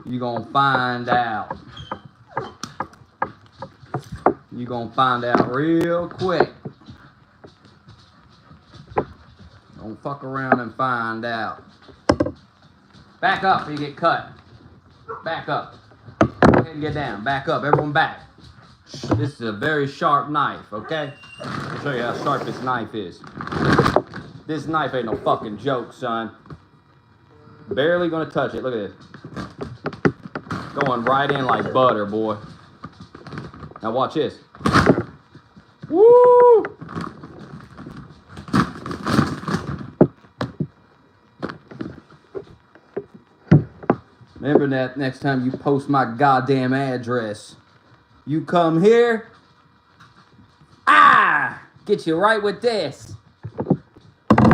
You gonna find out. You gonna find out real quick. Don't fuck around and find out. Back up or you get cut. Back up. Go ahead and get down. Back up. Everyone back. This is a very sharp knife, okay? I'll show you how sharp this knife is. This knife ain't no fucking joke, son. Barely gonna touch it. Look at this. Going right in like butter, boy. Now watch this. Woo! Remember that next time you post my goddamn address. You come here, get you right with this.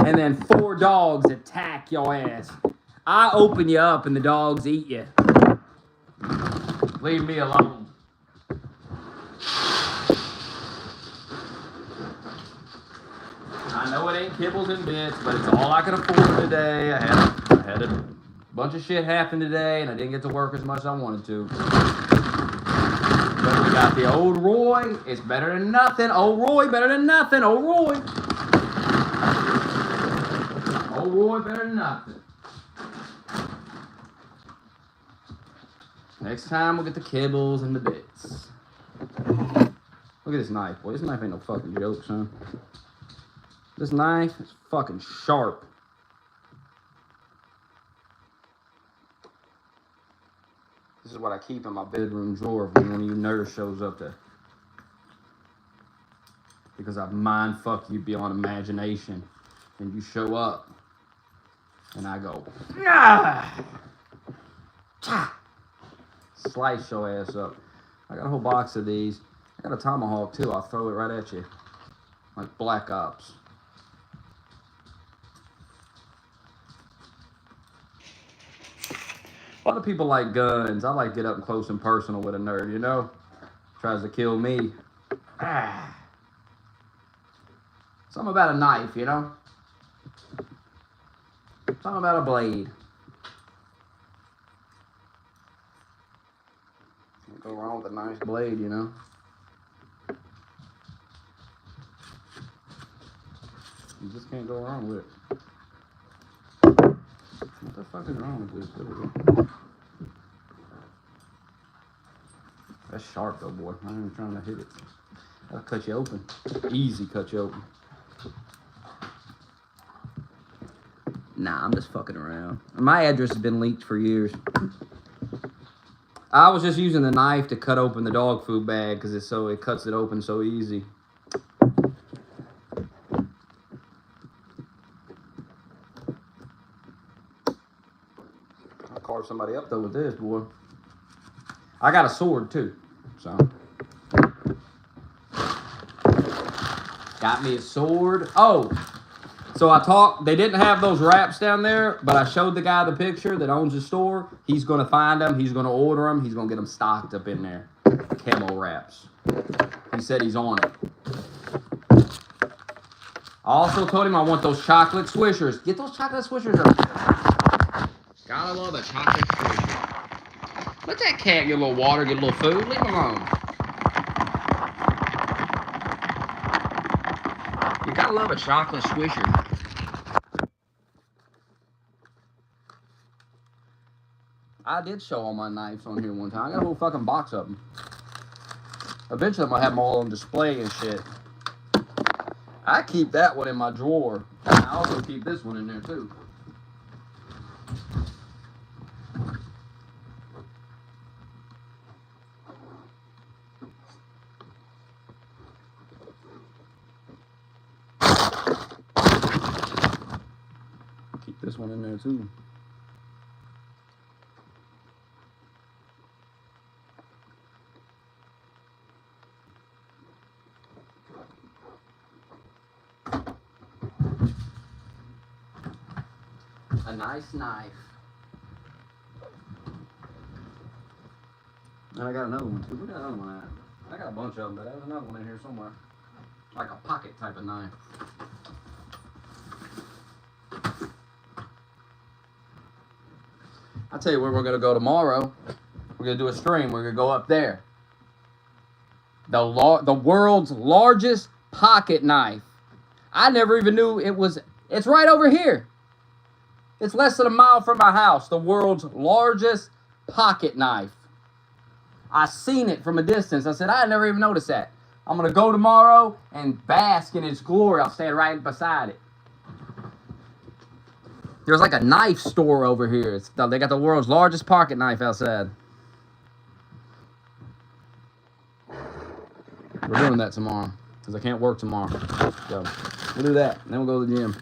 And then 4 dogs attack your ass. I open you up and the dogs eat you. Leave me alone. I know it ain't kibbles and bits, but it's all I could afford today. I had a bunch of shit happen today, and I didn't get to work as much as I wanted to. But we got the old Roy. It's better than nothing. Old Roy, better than nothing. Old Roy. Old Roy, better than nothing. Next time we'll get the kibbles and the bits. Look at this knife, boy. This knife ain't no fucking joke, son. This knife is fucking sharp. This is what I keep in my bedroom drawer when one of you nerds shows up there. Because I've mind fucked you beyond imagination. And you show up. And I go, slice your ass up. I got a whole box of these. I got a tomahawk too. I'll throw it right at you. Like Black Ops. A lot of people like guns. I like to get up close and personal with a nerd, you know? Tries to kill me. Something about a knife, you know? Something about a blade. Can't go wrong with a nice blade, you know? You just can't go wrong with it. What the fuck is wrong with this? There we go. That's sharp though, boy. I ain't even trying to hit it. That'll cut you open. Easy cut you open. Nah, I'm just fucking around. My address has been leaked for years. I was just using the knife to cut open the dog food bag because it cuts it open so easy. I'll carve somebody up though with this, boy. I got a sword too, so. Got me a sword. Oh, so they didn't have those wraps down there, but I showed the guy the picture that owns the store. He's going to find them. He's going to order them. He's going to get them stocked up in there. Camo wraps. He said he's on it. I also told him I want those chocolate swishers. Get those chocolate swishers up. Gotta love a chocolate swisher. Let that cat get a little water, get a little food. Leave him alone. You gotta love a chocolate swisher. I did show all my knives on here one time. I got a whole fucking box of them. Eventually I'm gonna have them all on display and shit. I keep that one in my drawer. And I also keep this one in there too. Keep this one in there too. A nice knife. And I got another one too. Where that other one at? I got a bunch of them, but there's another one in here somewhere. Like a pocket type of knife. I tell you where we're gonna go tomorrow. We're gonna do a stream. We're gonna go up there. The world's largest pocket knife. I never even knew it was. It's right over here. It's less than a mile from my house. The world's largest pocket knife. I seen it from a distance. I said, I never even noticed that. I'm going to go tomorrow and bask in its glory. I'll stand right beside it. There's like a knife store over here. They got the world's largest pocket knife outside. We're doing that tomorrow because I can't work tomorrow. So we'll do that. And then we'll go to the gym.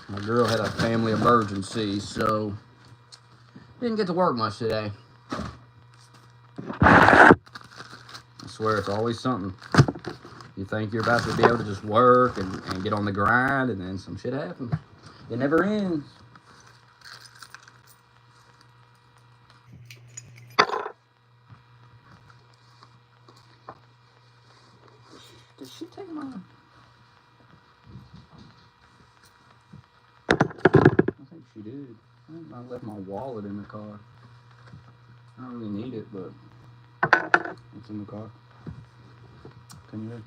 My girl had a family emergency, so didn't get to work much today. I swear it's always something. You think you're about to be able to just work and get on the grind, and then some shit happens. It never ends. Did she take my... I think she did. I left my wallet in the car. I don't really need it, but it's in the car. Can you hear?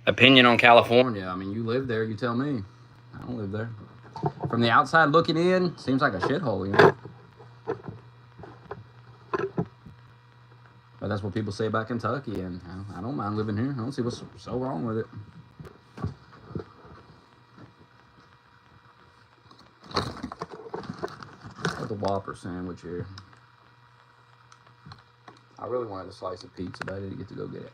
Opinion on California. I mean, you live there, you tell me. I don't live there. From the outside looking in, seems like a shithole, you know? But that's what people say about Kentucky, and I don't mind living here. I don't see what's so wrong with it. Got the Whopper sandwich here. I really wanted a slice of pizza, but I didn't get to go get it.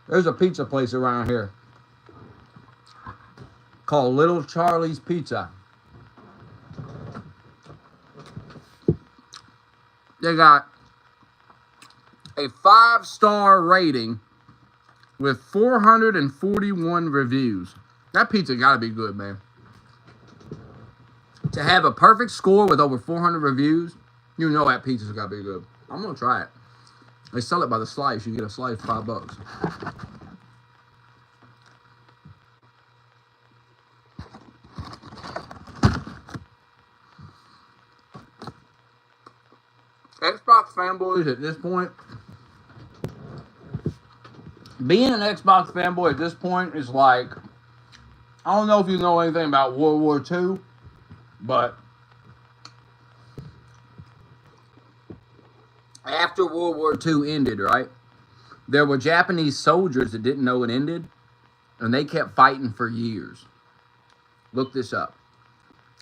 There's a pizza place around here called Little Charlie's Pizza. They got a 5-star rating with 441 reviews. That pizza gotta be good, man. To have a perfect score with over 400 reviews, you know that pizza's gotta be good. I'm gonna try it. They sell it by the slice. You get a slice for $5. Xbox fanboys at this point, being an Xbox fanboy at this point is like, I don't know if you know anything about World War II, but after World War II ended, right, there were Japanese soldiers that didn't know it ended, and they kept fighting for years. Look this up.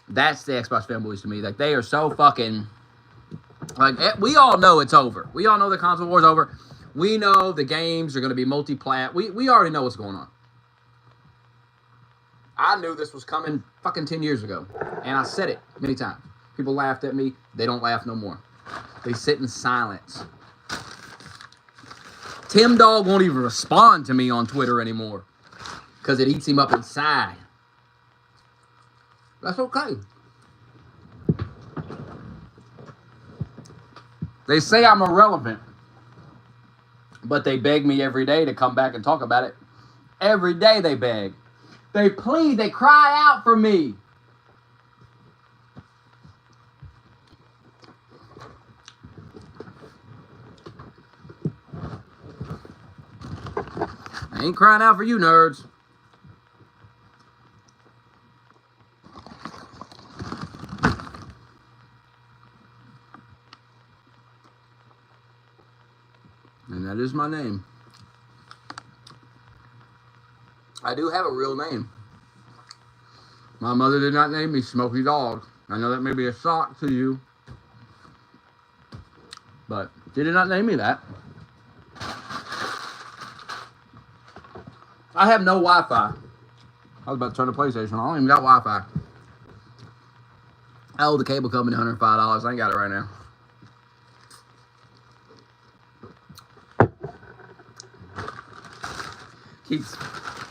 That's the Xbox fanboys to me. Like, they are so fucking... Like, we all know it's over. We all know the console war's over. We know the games are going to be multi-plat. We already know what's going on. I knew this was coming fucking 10 years ago. And I said it many times. People laughed at me. They don't laugh no more. They sit in silence. Tim Dog won't even respond to me on Twitter anymore. Because it eats him up inside. That's okay. They say I'm irrelevant, but they beg me every day to come back and talk about it. Every day they beg. They plead, they cry out for me. I ain't crying out for you, nerds. And that is my name. I do have a real name. My mother did not name me Smokeydogg. I know that may be a shock to you, but she did not name me that. I have no Wi-Fi. I was about to turn the PlayStation on. I don't even got Wi-Fi. I owe the cable company $105. I ain't got it right now. Keeps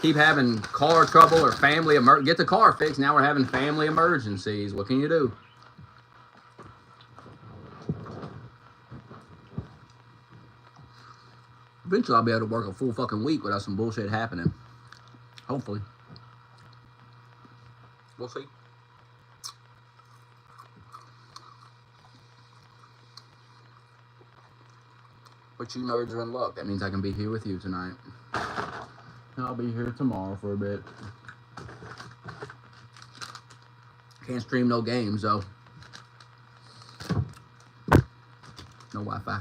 keep having car trouble or family get the car fixed. Now we're having family emergencies. What can you do? Eventually, I'll be able to work a full fucking week without some bullshit happening. Hopefully. We'll see. But you nerds are in luck. That means I can be here with you tonight. I'll be here tomorrow for a bit. Can't stream no games, though. No Wi-Fi.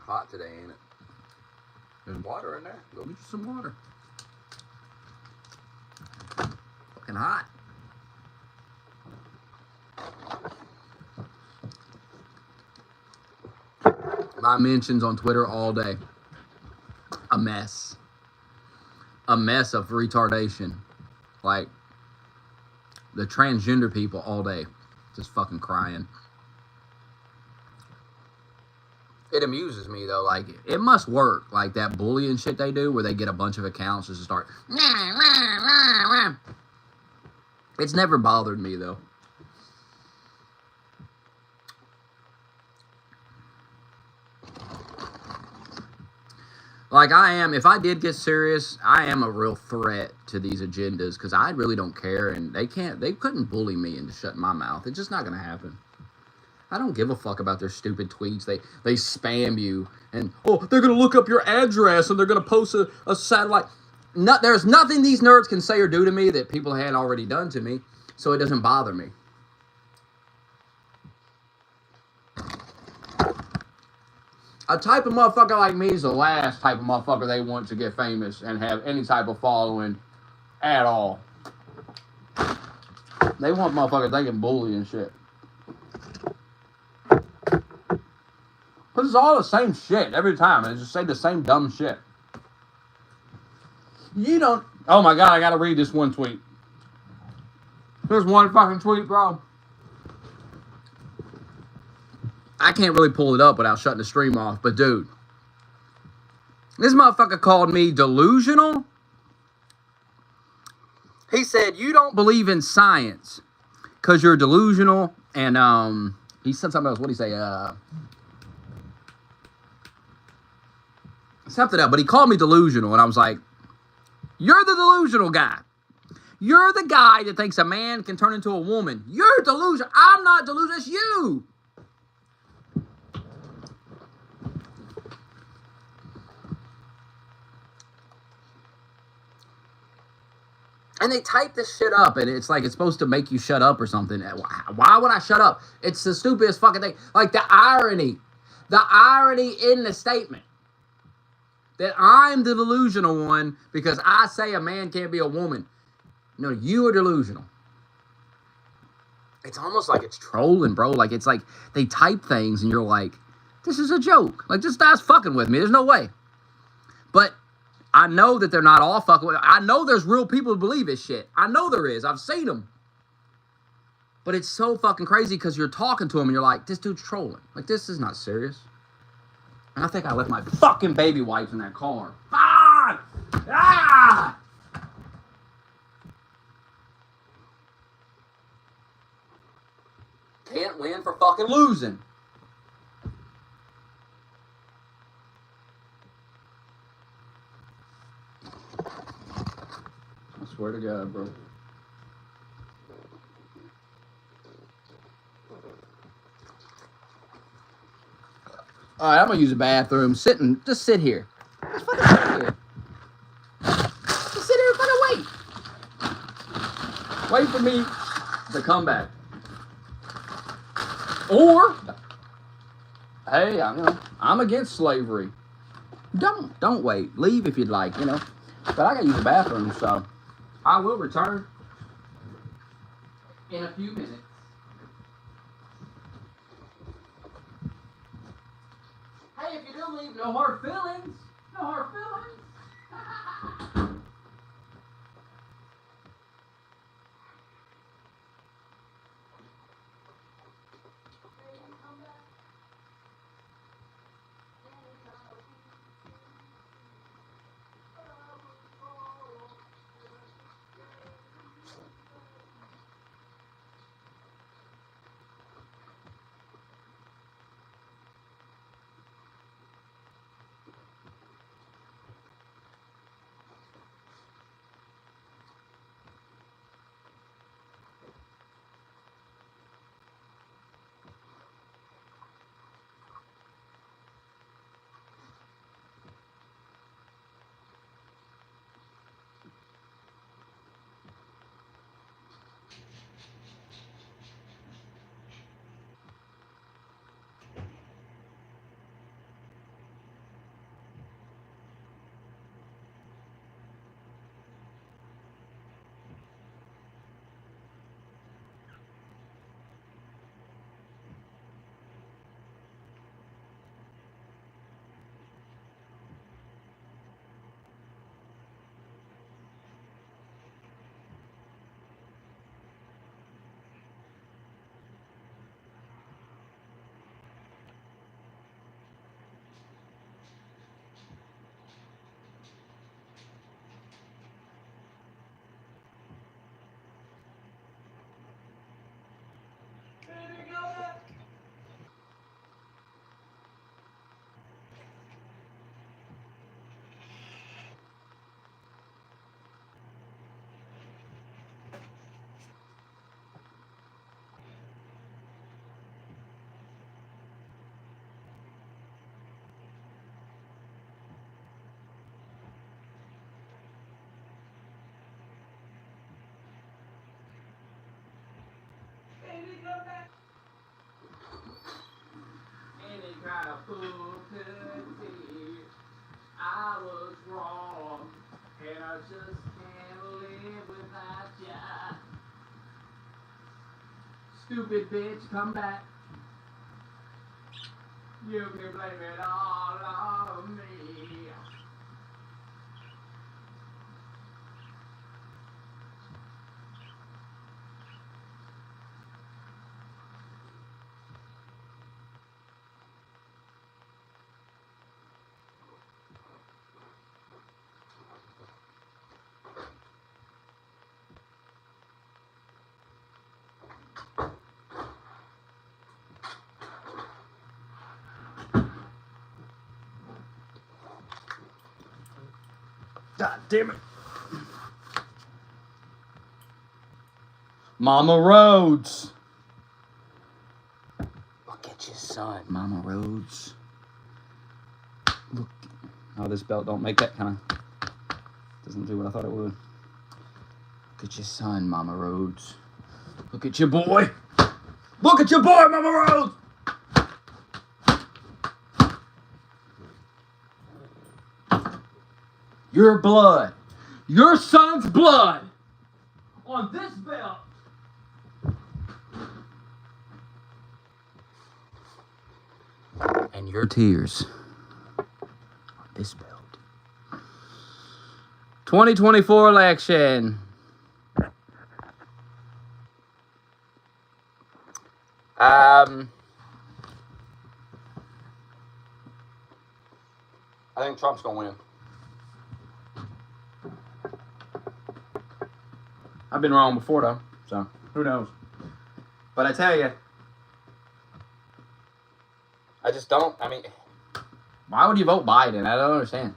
Hot today, ain't it? There's water in there. Go get you some water. Fucking hot. My mentions on Twitter all day. A mess. A mess of retardation. Like, the transgender people all day. Just fucking crying. It amuses me, though. Like, it must work. Like, that bullying shit they do where they get a bunch of accounts just to start... It's never bothered me, though. Like, I am, if I did get serious, I am a real threat to these agendas because I really don't care, and they couldn't bully me into shutting my mouth. It's just not going to happen. I don't give a fuck about their stupid tweets. They spam you, and, oh, they're going to look up your address, and they're going to post a satellite. There's nothing these nerds can say or do to me that people had already done to me, so it doesn't bother me. A type of motherfucker like me is the last type of motherfucker they want to get famous and have any type of following at all. They want motherfuckers they can bully and shit. But it's all the same shit every time. They just say the same dumb shit. You don't... Oh my God, I gotta read this one tweet. There's one fucking tweet, bro. I can't really pull it up without shutting the stream off, but dude. This motherfucker called me delusional. He said, you don't believe in science because you're delusional. And he said something else. What did he say? Something else. But he called me delusional, and I was like, you're the delusional guy. You're the guy that thinks a man can turn into a woman. You're delusional. I'm not delusional. It's you. And they type this shit up, and it's like it's supposed to make you shut up or something. Why would I shut up? It's the stupidest fucking thing. Like, the irony in the statement. That I'm the delusional one because I say a man can't be a woman. No, you are delusional. It's almost like it's trolling, bro. Like, it's like they type things, and you're like, this is a joke. Like, this guy's fucking with me. There's no way. But I know that they're not all fucking with me. I know there's real people who believe this shit. I know there is. I've seen them. But it's so fucking crazy because you're talking to them and you're like, this dude's trolling. Like, this is not serious. And I think I left my fucking baby wipes in that car. Fuck! Ah! Can't win for fucking losing. I swear to God, bro. All right, I'm gonna use the bathroom. Just sit here. Just fucking sit here. Just sit here and fucking wait. Wait for me to come back. Or, hey, I'm against slavery. Don't wait. Leave if you'd like, But I gotta use the bathroom, so I will return in a few minutes. Hey, if you do leave, no hard feelings. No hard feelings. just can't live without ya. Stupid bitch, come back. You can blame it all on me. God damn it. Mama Rhodes. Look at your son, Mama Rhodes. Look. Oh, this belt don't make that kind of... Doesn't do what I thought it would. Look at your son, Mama Rhodes. Look at your boy. Look at your boy, Mama Rhodes. Your blood, your son's blood on this belt. And your tears on this belt. 2024 election. I think Trump's gonna win. I've been wrong before, though, so who knows? But I tell you, I just don't. I mean, why would you vote Biden? I don't understand.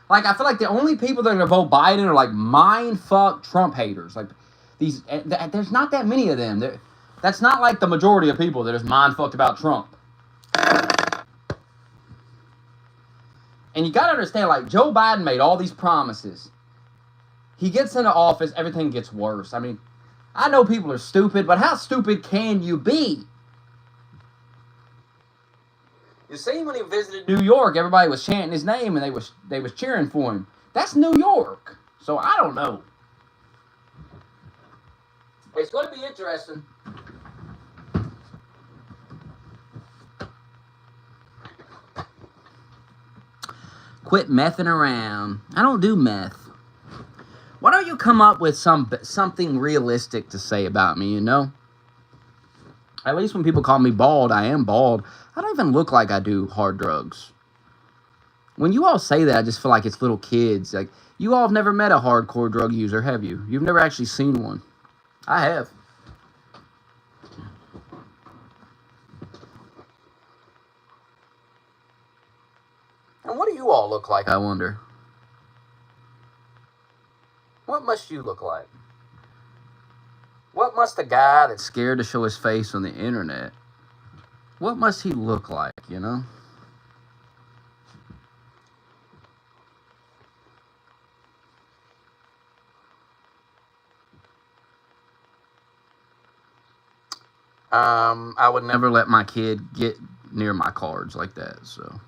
Like, I feel like the only people that are going to vote Biden are, like, mind-fuck Trump haters. Like, these, there's not that many of them. That's not, like, the majority of people that is mind-fucked about Trump. And you got to understand, like, Joe Biden made all these promises. He gets into office, everything gets worse. I mean, I know people are stupid, but how stupid can you be? You see, when he visited New York, everybody was chanting his name and they was cheering for him. That's New York. So I don't know. It's going to be interesting. Quit messing around. I don't do meth. Why don't you come up with something realistic to say about me, you know? At least when people call me bald, I am bald. I don't even look like I do hard drugs. When you all say that, I just feel like it's little kids. Like, you all have never met a hardcore drug user, have you? You've never actually seen one. I have. And what do you all look like, I wonder? What must you look like? What must a guy that's scared to show his face on the internet, what must he look like, you know? I would never let my kid get near my cards like that, so.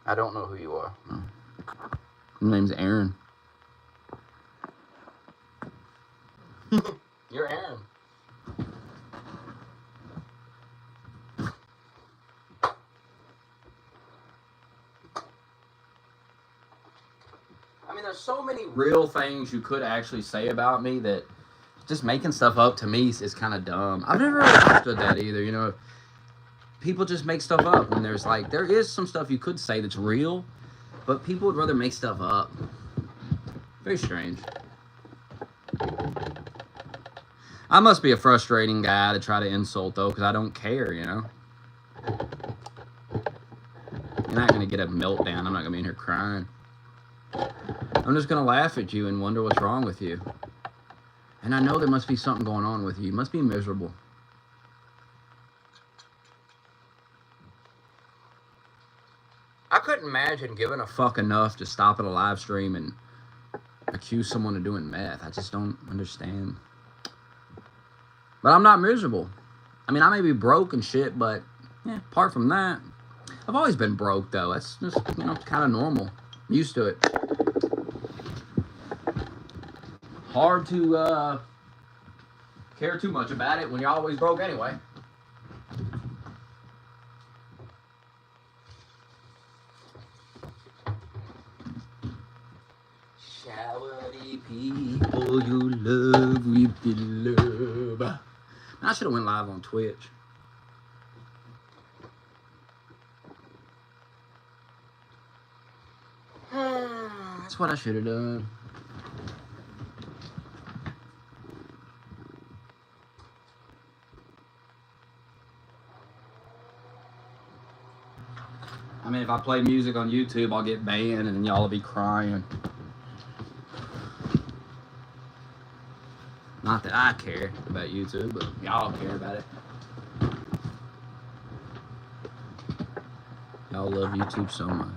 I don't know who you are. No. My name's Aaron. You're Aaron. I mean, there's so many real things you could actually say about me that just making stuff up to me is kind of dumb. I've never really understood that either, you know. People just make stuff up when there's like, there is some stuff you could say that's real, but people would rather make stuff up. Very strange. I must be a frustrating guy to try to insult, though, because I don't care, you know? You're not going to get a meltdown. I'm not going to be in here crying. I'm just going to laugh at you and wonder what's wrong with you. And I know there must be something going on with you. You must be miserable. I couldn't imagine giving a fuck enough to stop at a live stream and accuse someone of doing meth. I just don't understand. But I'm not miserable. I mean, I may be broke and shit, but yeah, apart from that, I've always been broke, though. That's just, you know, kind of normal. I'm used to it. Hard to care too much about it when you're always broke anyway. Shower the people you love with the love. I should have went live on Twitch. That's what I should have done. I mean, if I play music on YouTube, I'll get banned and then y'all will be crying. Not that I care about YouTube, but y'all care about it. Y'all love YouTube so much.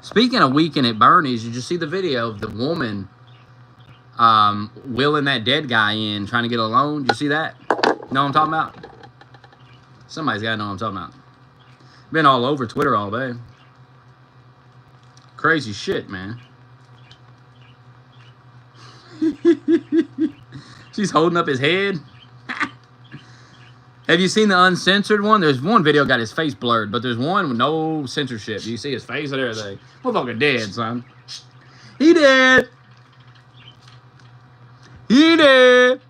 Speaking of Weekend at Bernie's, did you see the video of the woman wheeling that dead guy in, trying to get a loan? Did you see that? Know what I'm talking about? Somebody's got to know what I'm talking about. Been all over Twitter all day. Crazy shit, man. She's holding up his head. Have you seen the uncensored one? There's one video got his face blurred, but there's one with no censorship. You see his face and everything. Motherfucker dead, son. He dead. He dead.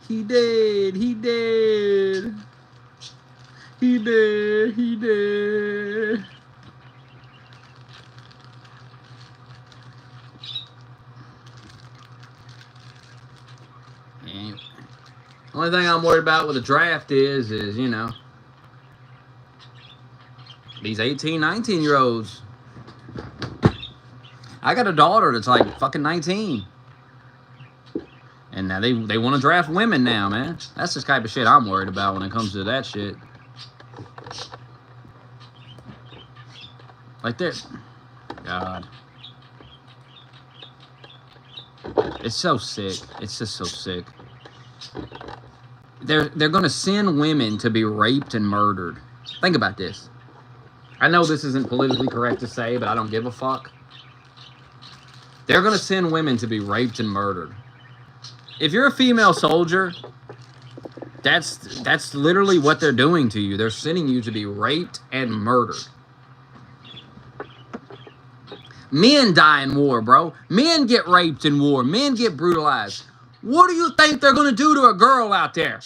He dead. He dead. He dead. He dead. And only thing I'm worried about with the draft is, you know, these 18, 19-year-olds. I got a daughter that's like fucking 19. And now they want to draft women now, man. That's the type of shit I'm worried about when it comes to that shit. Like this. God. It's so sick. It's just so sick. They're going to send women to be raped and murdered. Think about this. I know this isn't politically correct to say, but I don't give a fuck. They're going to send women to be raped and murdered. If you're a female soldier, that's literally what they're doing to you. They're sending you to be raped and murdered. Men die in war, bro. Men get raped in war. Men get brutalized. What do you think they're going to do to a girl out there?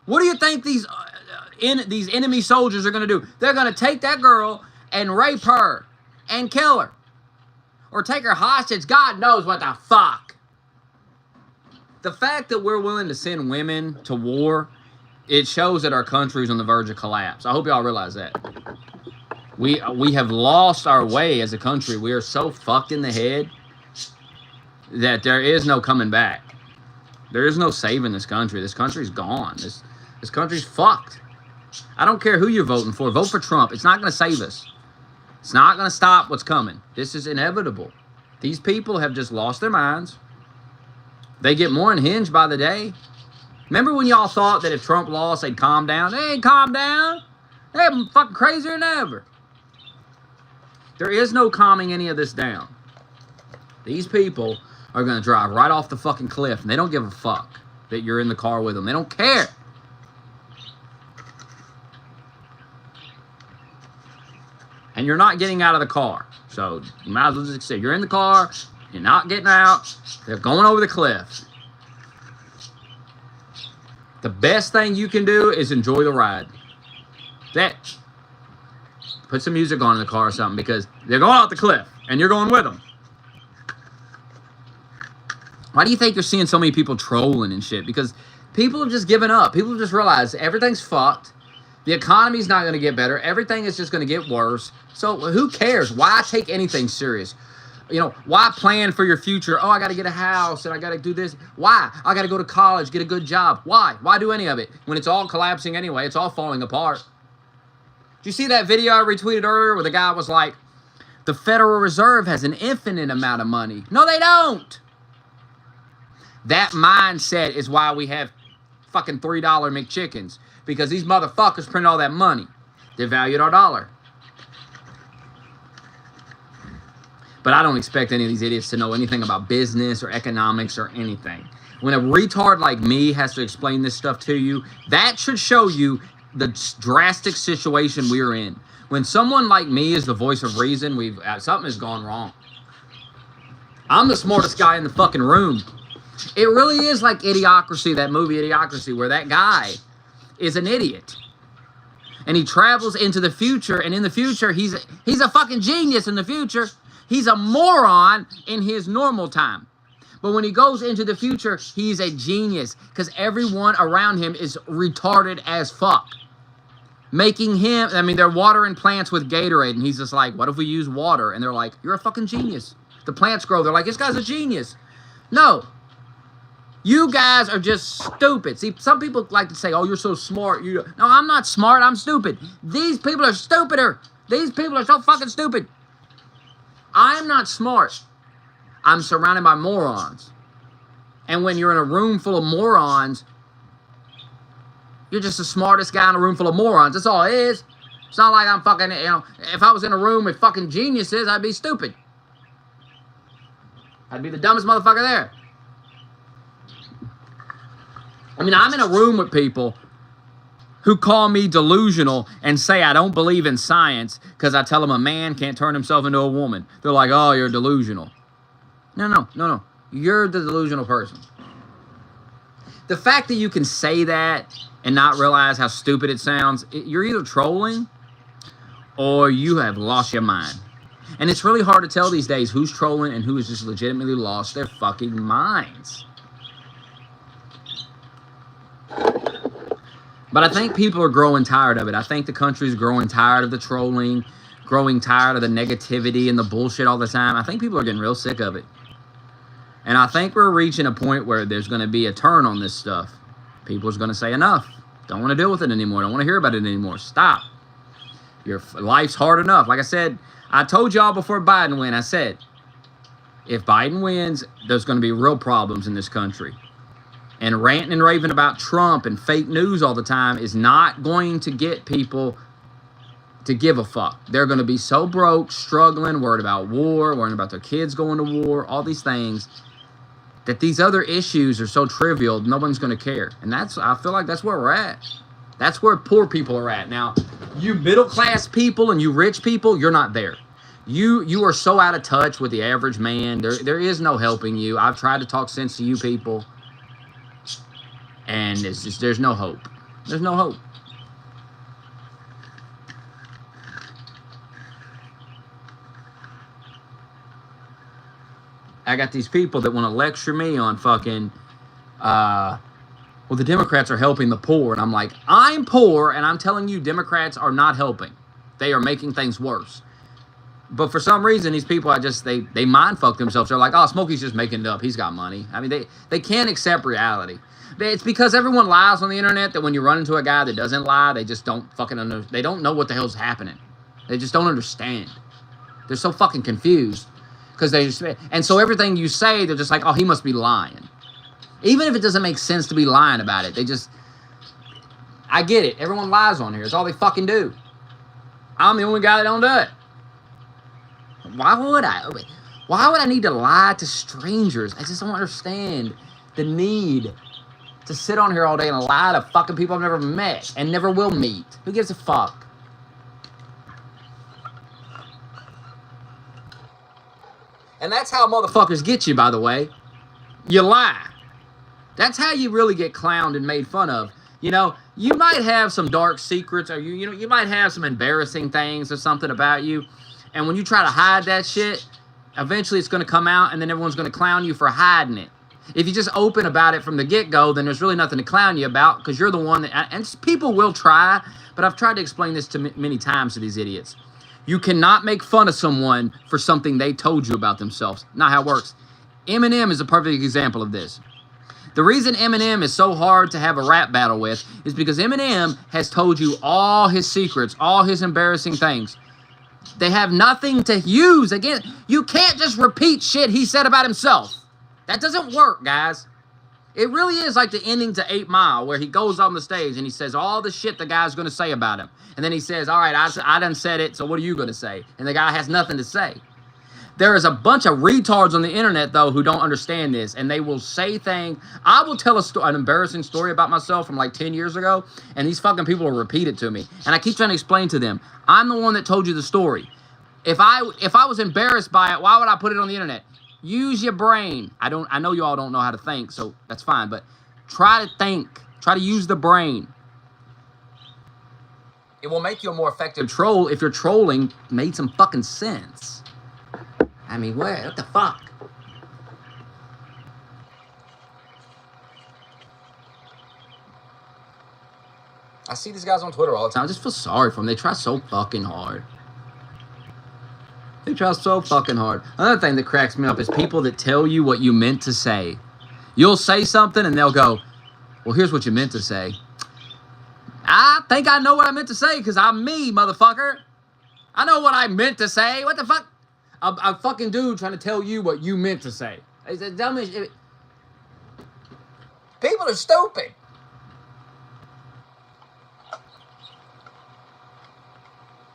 What do you think these enemy soldiers are going to do? They're going to take that girl and rape her and kill her. Or take her hostage. God knows what the fuck. The fact that we're willing to send women to war, it shows that our country is on the verge of collapse. I hope y'all realize that. We have lost our way as a country. We are so fucked in the head that there is no coming back. There is no saving this country. This country's gone. This country's fucked. I don't care who you're voting for. Vote for Trump. It's not going to save us. It's not going to stop what's coming. This is inevitable. These people have just lost their minds. They get more unhinged by the day. Remember when y'all thought that if Trump lost, they'd calm down? They ain't calm down. They're fucking crazier than ever. There is no calming any of this down. These people are going to drive right off the fucking cliff, and they don't give a fuck that you're in the car with them. They don't care. And you're not getting out of the car. So you might as well just say, you're in the car, you're not getting out, they're going over the cliff. The best thing you can do is enjoy the ride. Put some music on in the car or something, because they're going off the cliff, and you're going with them. Why do you think you're seeing so many people trolling and shit? Because people have just given up. People have just realized everything's fucked. The economy's not going to get better. Everything is just going to get worse. So who cares? Why take anything serious? You know, why plan for your future? Oh, I got to get a house and I got to do this. Why? I got to go to college, get a good job. Why? Why do any of it when it's all collapsing anyway? It's all falling apart. Did you see that video I retweeted earlier where the guy was like, the Federal Reserve has an infinite amount of money? No, they don't. That mindset is why we have fucking $3 McChickens, because these motherfuckers print all that money. They valued our dollar. But I don't expect any of these idiots to know anything about business or economics or anything. When a retard like me has to explain this stuff to you, that should show you the drastic situation we're in. When someone like me is the voice of reason, something has gone wrong. I'm the smartest guy in the fucking room. It really is like Idiocracy, that movie Idiocracy, where that guy is an idiot. And he travels into the future, and in the future, he's a fucking genius in the future. He's a moron in his normal time. But when he goes into the future, he's a genius, because everyone around him is retarded as fuck. Making him, I mean, they're watering plants with Gatorade, and he's just like, what if we use water? And they're like, you're a fucking genius. The plants grow. They're like, this guy's a genius. No. You guys are just stupid. See, some people like to say, oh, you're so smart. No, I'm not smart. I'm stupid. These people are stupider. These people are so fucking stupid. I'm not smart. I'm surrounded by morons. And when you're in a room full of morons, you're just the smartest guy in a room full of morons. That's all it is. It's not like I'm fucking, you know, if I was in a room with fucking geniuses, I'd be stupid. I'd be the dumbest motherfucker there. I mean, I'm in a room with people who call me delusional and say I don't believe in science because I tell them a man can't turn himself into a woman. They're like, oh, you're delusional. No. You're the delusional person. The fact that you can say that and not realize how stupid it sounds, you're either trolling or you have lost your mind. And it's really hard to tell these days who's trolling and who has just legitimately lost their fucking minds. But I think people are growing tired of it. I think the country's growing tired of the trolling, growing tired of the negativity and the bullshit all the time. I think people are getting real sick of it. And I think we're reaching a point where there's going to be a turn on this stuff. People are going to say enough. Don't want to deal with it anymore. Don't want to hear about it anymore. Stop. Your life's hard enough. Like I said, I told y'all before Biden went, I said, if Biden wins, there's going to be real problems in this country. And ranting and raving about Trump and fake news all the time is not going to get people to give a fuck. They're going to be so broke, struggling, worried about war, worried about their kids going to war, all these things, that these other issues are so trivial, no one's going to care. And I feel like that's where we're at. That's where poor people are at. Now, you middle-class people and you rich people, you're not there. You are so out of touch with the average man. There is no helping you. I've tried to talk sense to you people. And it's just, there's no hope. There's no hope. I got these people that want to lecture me on fucking, well, the Democrats are helping the poor. And I'm like, I'm poor, and I'm telling you, Democrats are not helping. They are making things worse. But for some reason, these people, they mind fuck themselves. They're like, oh, Smokey's just making it up. He's got money. I mean, they can't accept reality. It's because everyone lies on the internet that when you run into a guy that doesn't lie, they just don't fucking they don't know what the hell's happening. They just don't understand. They're so fucking confused. And so everything you say, they're just like, oh, he must be lying. Even if it doesn't make sense to be lying about it, I get it. Everyone lies on here. It's all they fucking do. I'm the only guy that don't do it. Why would I? Why would I need to lie to strangers? I just don't understand the need to sit on here all day and lie to fucking people I've never met and never will meet. Who gives a fuck? And that's how motherfuckers get you, by the way. You lie. That's how you really get clowned and made fun of. You know, you might have some dark secrets, or you might have some embarrassing things or something about you. And when you try to hide that shit, eventually it's going to come out, and then everyone's going to clown you for hiding it. If you just open about it from the get-go, then there's really nothing to clown you about, because you're the one that... And people will try, but I've tried to explain this to many times to these idiots. You cannot make fun of someone for something they told you about themselves. Not how it works. Eminem is a perfect example of this. The reason Eminem is so hard to have a rap battle with is because Eminem has told you all his secrets, all his embarrassing things. They have nothing to use. Again, you can't just repeat shit he said about himself. That doesn't work, guys. It really is like the ending to 8 Mile, where he goes on the stage and he says all the shit the guy's going to say about him. And then he says, all right, I done said it, so what are you going to say? And the guy has nothing to say. There is a bunch of retards on the internet, though, who don't understand this, and they will say things. I will tell an embarrassing story about myself from like 10 years ago, and these fucking people will repeat it to me. And I keep trying to explain to them, I'm the one that told you the story. If I was embarrassed by it, why would I put it on the internet? Use your brain. I know you all don't know how to think, so that's fine, but try to think. Try to use the brain. It will make you a more effective troll if your trolling made some fucking sense. I mean, what the fuck? I see these guys on Twitter all the time. I just feel sorry for them. They try so fucking hard. They try so fucking hard. Another thing that cracks me up is people that tell you what you meant to say. You'll say something and they'll go, well, here's what you meant to say. I think I know what I meant to say because I'm me, motherfucker. I know what I meant to say. What the fuck? A fucking dude trying to tell you what you meant to say. It's the dumbest. People are stupid.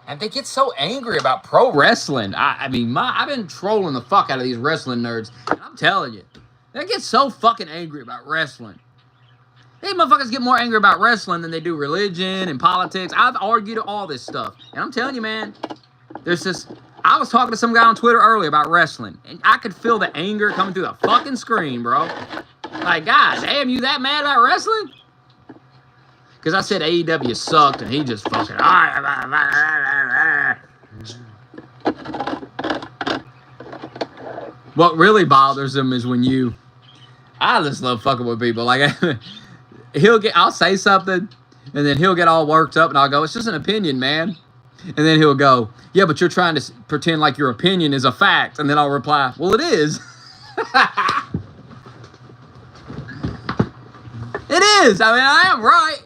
And they get so angry about pro wrestling. I mean, I've been trolling the fuck out of these wrestling nerds. And I'm telling you, they get so fucking angry about wrestling. These motherfuckers get more angry about wrestling than they do religion and politics. I've argued all this stuff. And I'm telling you, man, there's this... I was talking to some guy on Twitter earlier about wrestling, and I could feel the anger coming through the fucking screen, bro. Like, God damn, you that mad about wrestling? Because I said AEW sucked, and he just fucking... What really bothers him is when you... I just love fucking with people. Like, I'll say something, and then he'll get all worked up, and I'll go, it's just an opinion, man. And then he'll go, yeah, but you're trying to pretend like your opinion is a fact. And then I'll reply, well, it is. It is. I mean, I am right.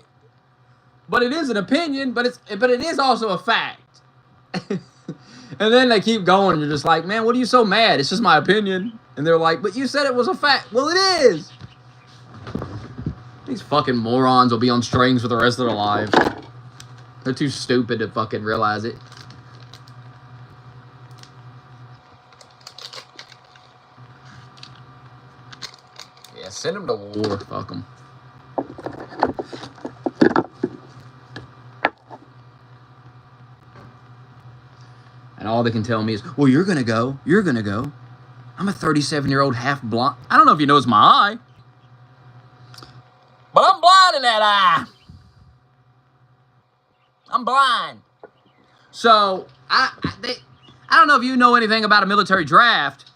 But it is an opinion, but it is also a fact. And then they keep going, and you're just like, man, what are you so mad? It's just my opinion. And they're like, but you said it was a fact. Well, it is. These fucking morons will be on strings for the rest of their lives. They're too stupid to fucking realize it. Yeah, send them to war. Fuck them. And all they can tell me is, well, you're going to go. You're going to go. I'm a 37-year-old half blonde. I don't know if you notice my eye. But I'm blind in that eye. I'm blind. So, I don't know if you know anything about a military draft,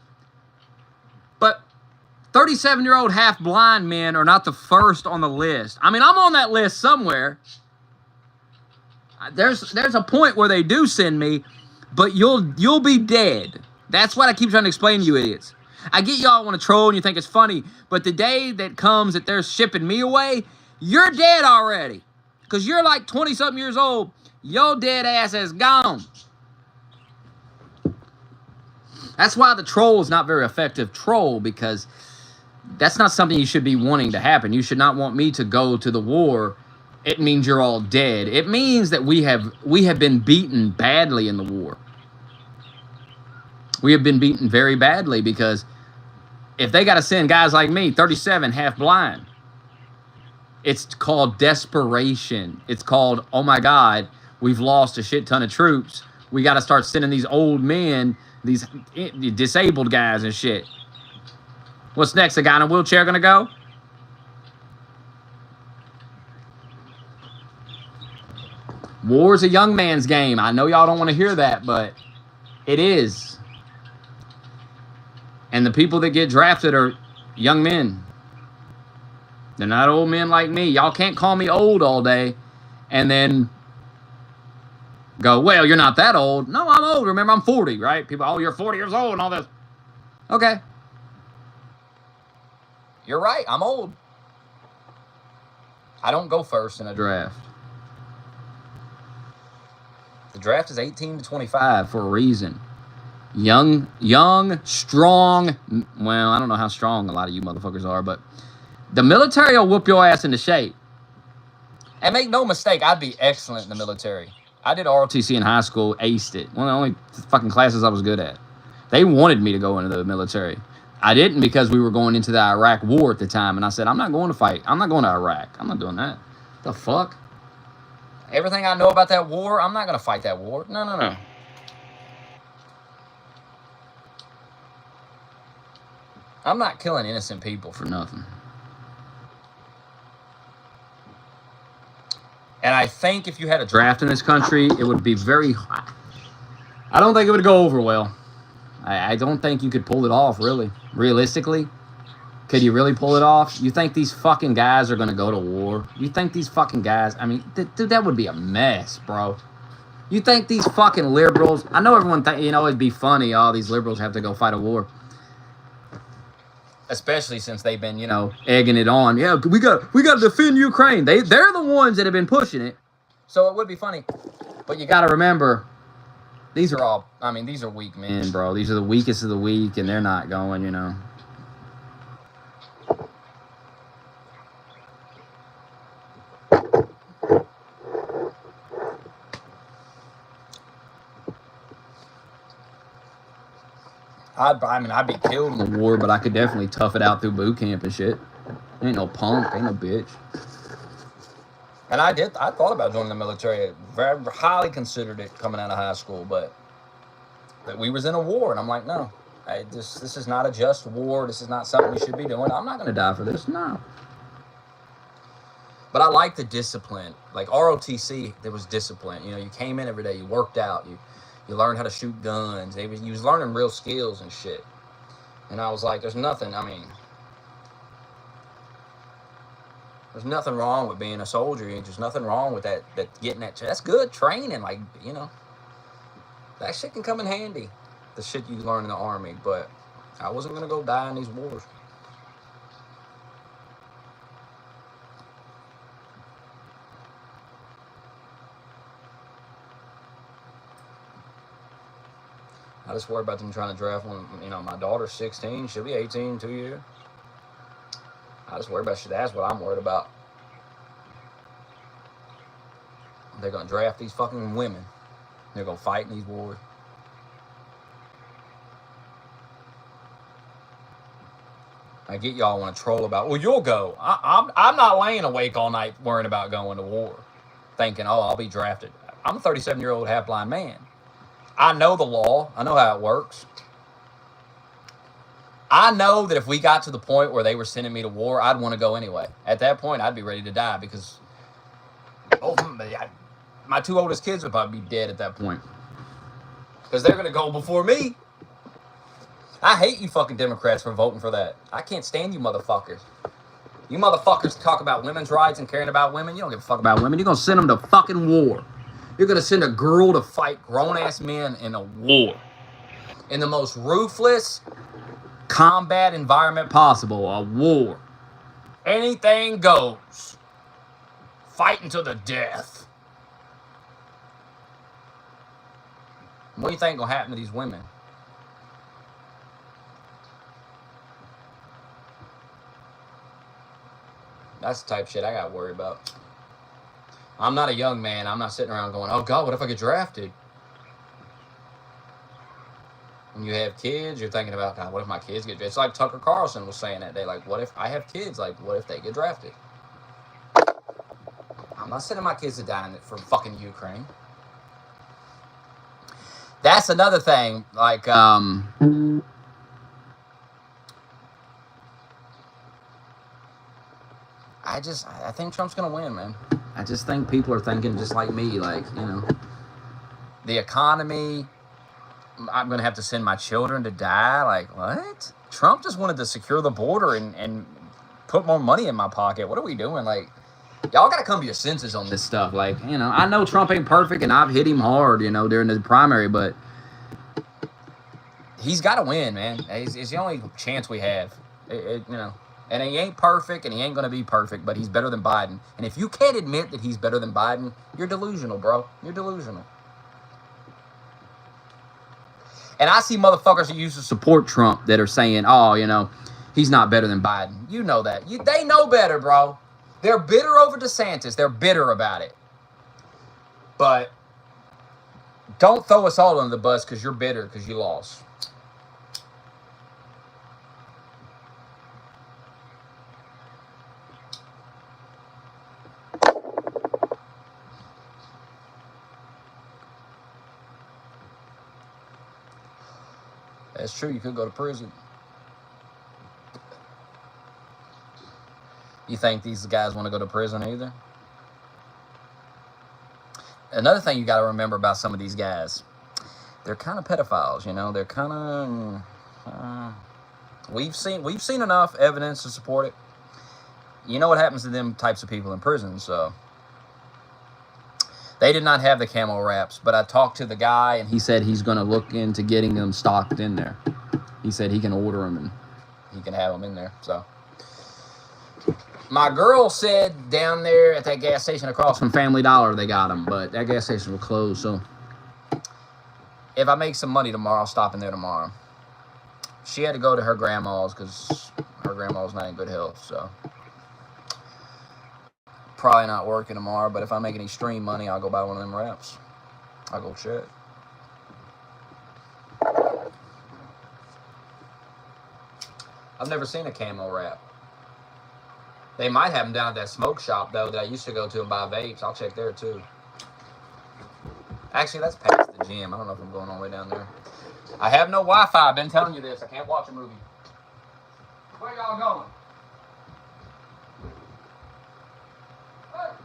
but 37-year-old half-blind men are not the first on the list. I mean, I'm on that list somewhere. There's a point where they do send me, but you'll be dead. That's what I keep trying to explain to you idiots. I get y'all want to troll and you think it's funny, but the day that comes that they're shipping me away, you're dead already. Because you're like 20-something years old. Your dead ass is gone. That's why the troll is not very effective troll, because that's not something you should be wanting to happen. You should not want me to go to the war. It means you're all dead. It means that we have been beaten badly in the war. We have been beaten very badly, because if they got to send guys like me, 37, half blind, it's called desperation. It's called, oh my God, we've lost a shit ton of troops. We got to start sending these old men, these disabled guys and shit. What's next? A guy in a wheelchair gonna go? War's a young man's game. I know y'all don't want to hear that, but it is. And the people that get drafted are young men. They're not old men like me. Y'all can't call me old all day and then go, well, you're not that old. No, I'm old. Remember, I'm 40, right? People, oh, you're 40 years old and all this. Okay. You're right. I'm old. I don't go first in a draft. The draft is 18 to 25 for a reason. Young, strong. Well, I don't know how strong a lot of you motherfuckers are, but the military will whoop your ass into shape. And make no mistake, I'd be excellent in the military. I did ROTC in high school, aced it. One of the only fucking classes I was good at. They wanted me to go into the military. I didn't because we were going into the Iraq war at the time, and I said, I'm not going to fight. I'm not going to Iraq. I'm not doing that. The fuck? Everything I know about that war, I'm not going to fight that war. No. I'm not killing innocent people for nothing. And I think if you had a draft in this country, it would be very hot. I don't think it would go over well. I don't think you could pull it off, really. Realistically, could you really pull it off? You think these fucking guys are going to go to war? You think these fucking guys... I mean, dude, that would be a mess, bro. You think these fucking liberals... I know everyone think, it'd be funny, all these liberals have to go fight a war. Especially since they've been, egging it on. Yeah, we got to defend Ukraine. They're the ones that have been pushing it. So it would be funny. But you got to remember, these are weak men, bro. These are the weakest of the weak, and they're not going, I'd be killed in the war, but I could definitely tough it out through boot camp and shit. Ain't no punk, ain't no bitch. And I thought about joining the military. Very highly considered it coming out of high school, but we was in a war, and I'm like, no. This is not a just war. This is not something we should be doing. I'm not going to die for this, no. But I like the discipline. Like ROTC, there was discipline. You came in every day, you worked out, you learned how to shoot guns. You was learning real skills and shit. And I was like, there's nothing wrong with being a soldier. There's nothing wrong with that getting that. That's good training. That shit can come in handy. The shit you learn in the Army. But I wasn't going to go die in these wars. I just worry about them trying to draft one. My daughter's 16. She'll be 18 in 2 years. I just worry about shit. That's what I'm worried about. They're going to draft these fucking women. They're going to fight in these wars. I get y'all want to troll about, well, you'll go. I'm not laying awake all night worrying about going to war, thinking, oh, I'll be drafted. I'm a 37-year-old half-blind man. I know the law. I know how it works. I know that if we got to the point where they were sending me to war, I'd want to go anyway. At that point, I'd be ready to die because my two oldest kids would probably be dead at that point. Because they're going to go before me. I hate you fucking Democrats for voting for that. I can't stand you motherfuckers. You motherfuckers talk about women's rights and caring about women. You don't give a fuck about women. You're going to send them to fucking war. You're going to send a girl to fight grown-ass men in a war. In the most ruthless combat environment possible. A war. Anything goes. Fighting to the death. What do you think will happen to these women? That's the type of shit I got to worry about. I'm not a young man. I'm not sitting around going, oh, God, what if I get drafted? When you have kids, you're thinking about, God, what if my kids get drafted? It's like Tucker Carlson was saying that day. Like, what if I have kids? Like, what if they get drafted? I'm not sending my kids to die for fucking Ukraine. That's another thing. Like, I think Trump's going to win, man. I just think people are thinking just like me, like, the economy, I'm going to have to send my children to die. Like, what? Trump just wanted to secure the border and put more money in my pocket. What are we doing? Like, Y'all got to come to your senses on this stuff. Like, you know, I know Trump ain't perfect, and I've hit him hard, you know, during the primary, but he's got to win, man. It's the only chance we have. You know, and he ain't perfect, and he ain't going to be perfect, but he's better than Biden. And if you can't admit that he's better than Biden, you're delusional, bro. You're delusional. And I see motherfuckers who used to support Trump that are saying, oh, you know, he's not better than Biden. You know that. They know better, bro. They're bitter over DeSantis. They're bitter about it. But don't throw us all under the bus because you're bitter because you lost. That's true. You could go to prison. You think these guys want to go to prison either? Another thing you got to remember about some of these guys, they're kind of pedophiles, you know. They're kind of we've seen enough evidence to support it. You know what happens to them types of people in prison, so they did not have the camo wraps, but I talked to the guy and he said he's going to look into getting them stocked in there. He said he can order them and he can have them in there. So my girl said down there at that gas station across from Family Dollar they got them, but that gas station was closed. So if I make some money tomorrow, I'll stop in there tomorrow. She had to go to her grandma's because her grandma's not in good health, so probably not working tomorrow. But if I make any stream money, I'll go buy one of them wraps. I'll go check. I've never seen a camo wrap. They might have them down at that smoke shop, though, that I used to go to and buy vapes. I'll check there, too. Actually, that's past the gym. I don't know if I'm going all the way down there. I have no Wi-Fi. I've been telling you this. I can't watch a movie. Where y'all going? Hey.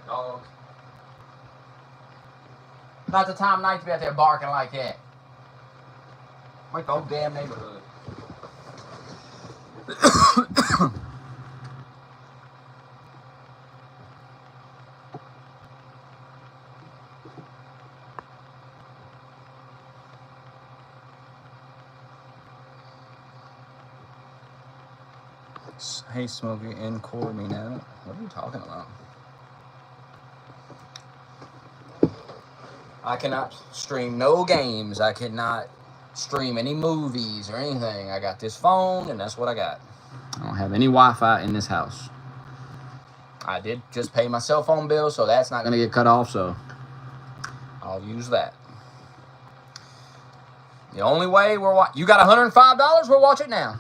Dogs. About the time of night to be out there barking like that. Wake the whole damn neighborhood. Hey, Smokey, encore me now. What are you talking about? I cannot stream no games. I cannot stream any movies or anything. I got this phone, and that's what I got. I don't have any Wi-Fi in this house. I did just pay my cell phone bill, so that's not going to get cut off, so I'll use that. The only way we're watching... You got $105? We'll watch it now.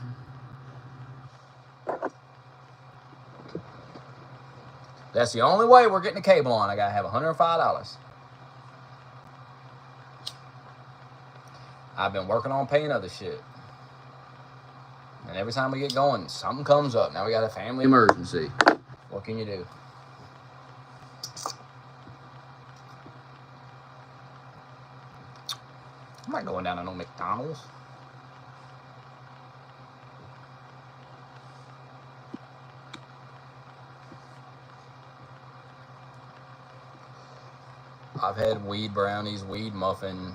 That's the only way we're getting the cable on. I got to have $105. I've been working on paying other shit. And every time we get going, something comes up. Now we got a family emergency. What can you do? I'm not going down to no McDonald's. I've had weed brownies, weed muffin.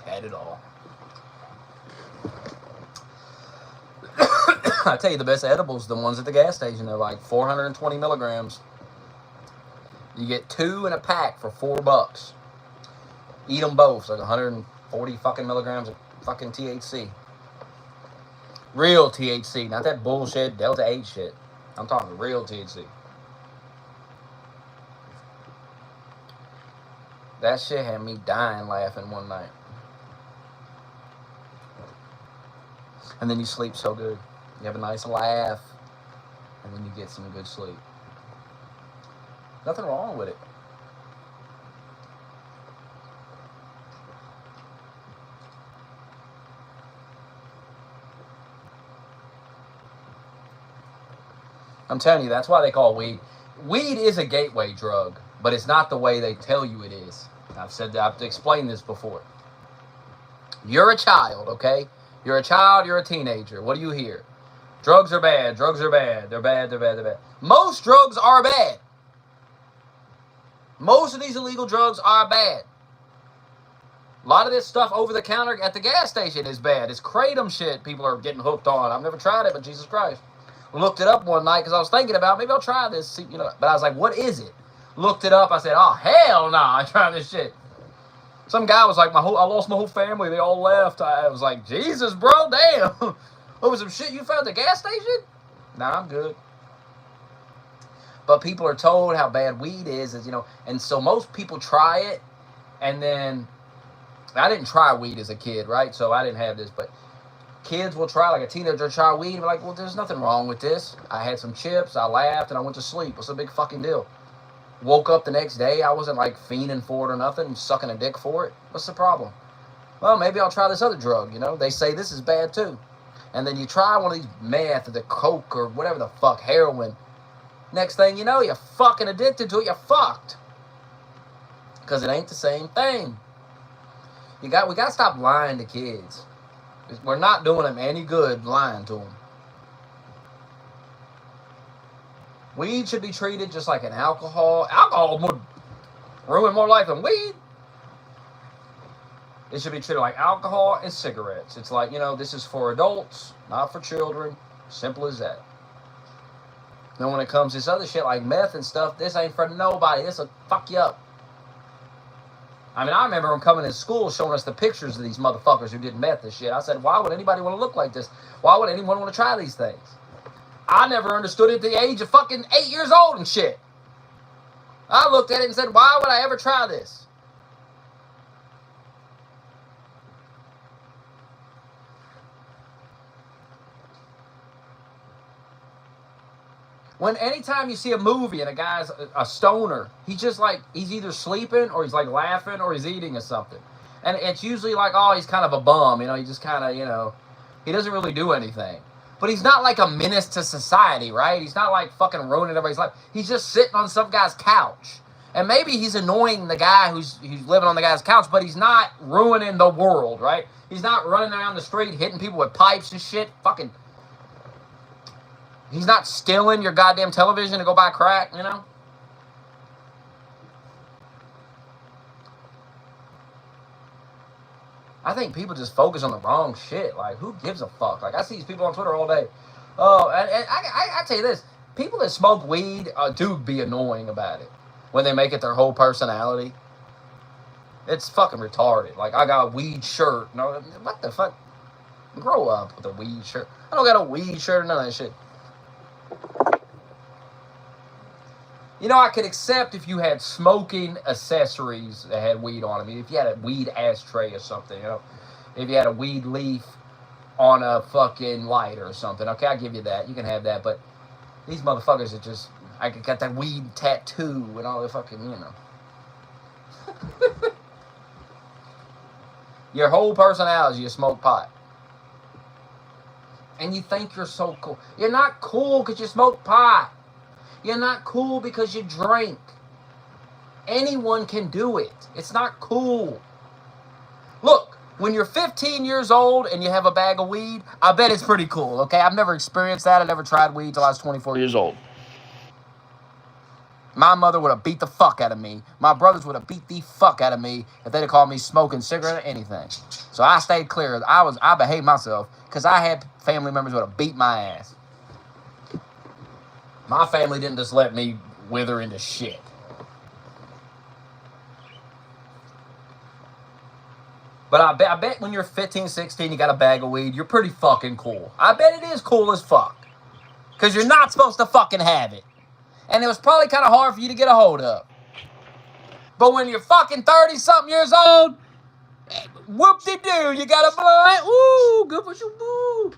Had it all. I tell you, the best edibles, the ones at the gas station, they're like 420 milligrams. You get 2 in a pack for $4. Eat them both. It's like 140 fucking milligrams of fucking THC. Real THC, not that bullshit Delta 8 shit. I'm talking real THC. That shit had me dying laughing one night. And then you sleep so good. You have a nice laugh. And then you get some good sleep. Nothing wrong with it. I'm telling you, that's why they call weed. Weed is a gateway drug, but it's not the way they tell you it is. I've explained this before. You're a child, okay? You're a child, you're a teenager. What do you hear? Drugs are bad, drugs are bad. They're bad, they're bad, they're bad. Most drugs are bad. Most of these illegal drugs are bad. A lot of this stuff over the counter at the gas station is bad. It's kratom shit people are getting hooked on. I've never tried it, but Jesus Christ. Looked it up one night because I was thinking about maybe I'll try this. See, you know, but I was like, what is it? Looked it up. I said, oh, hell no, I tried this shit. Some guy was like, I lost my whole family. They all left. I was like, Jesus, bro, damn. Over some shit you found at the gas station? Nah, I'm good. But people are told how bad weed is, you know, and so most people try it, and then, I didn't try weed as a kid, right? So I didn't have this, but kids will try, like a teenager try weed, and be like, well, there's nothing wrong with this. I had some chips, I laughed, and I went to sleep. What's the big fucking deal? Woke up the next day, I wasn't like fiending for it or nothing, sucking a dick for it. What's the problem? Well, maybe I'll try this other drug, you know? They say this is bad too. And then you try one of these meth or the coke or whatever the fuck, heroin. Next thing you know, you're fucking addicted to it, you're fucked. Because it ain't the same thing. We got to stop lying to kids. We're not doing them any good lying to them. Weed should be treated just like an alcohol. Alcohol would ruin more life than weed. It should be treated like alcohol and cigarettes. It's like, you know, this is for adults, not for children. Simple as that. Then when it comes to this other shit like meth and stuff, this ain't for nobody. This will fuck you up. I mean, I remember them coming to school showing us the pictures of these motherfuckers who did meth and shit. I said, why would anybody want to look like this? Why would anyone want to try these things? I never understood it at the age of fucking 8 years old and shit. I looked at it and said, why would I ever try this? When anytime you see a movie and a guy's a stoner, he's just like, he's either sleeping or he's like laughing or he's eating or something. And it's usually like, oh, he's kind of a bum, you know, he just kind of, you know, he doesn't really do anything. But he's not like a menace to society, right? He's not like fucking ruining everybody's life. He's just sitting on some guy's couch. And maybe he's annoying the guy who's living on the guy's couch, but he's not ruining the world, right? He's not running around the street hitting people with pipes and shit. Fucking... He's not stealing your goddamn television to go buy crack, you know? I think people just focus on the wrong shit. Like, who gives a fuck? Like, I see these people on Twitter all day. Oh, and I tell you this. People that smoke weed do be annoying about it. When they make it their whole personality. It's fucking retarded. Like, I got a weed shirt. No, what the fuck? Grow up with a weed shirt. I don't got a weed shirt or none of that shit. You know, I could accept if you had smoking accessories that had weed on them. I mean, if you had a weed ashtray or something, you know, if you had a weed leaf on a fucking lighter or something. Okay, I'll give you that. You can have that. But these motherfuckers are just, I got that weed tattoo and all the fucking, you know. Your whole personality, you smoke pot. And you think you're so cool. You're not cool because you smoke pot. You're not cool because you drink. Anyone can do it. It's not cool. Look, when you're 15 years old and you have a bag of weed, I bet it's pretty cool, okay? I've never experienced that. I never tried weed till I was 24 years old. My mother would have beat the fuck out of me. My brothers would have beat the fuck out of me if they'd have called me smoking cigarette or anything. So I stayed clear. I behaved myself because I had family members who would have beat my ass. My family didn't just let me wither into shit. But I bet when you're 15, 16, you got a bag of weed, you're pretty fucking cool. I bet it is cool as fuck. Because you're not supposed to fucking have it. And it was probably kind of hard for you to get a hold of. But when you're fucking 30-something years old, whoop-de-doo, you got a blunt. Ooh, good for you, boo.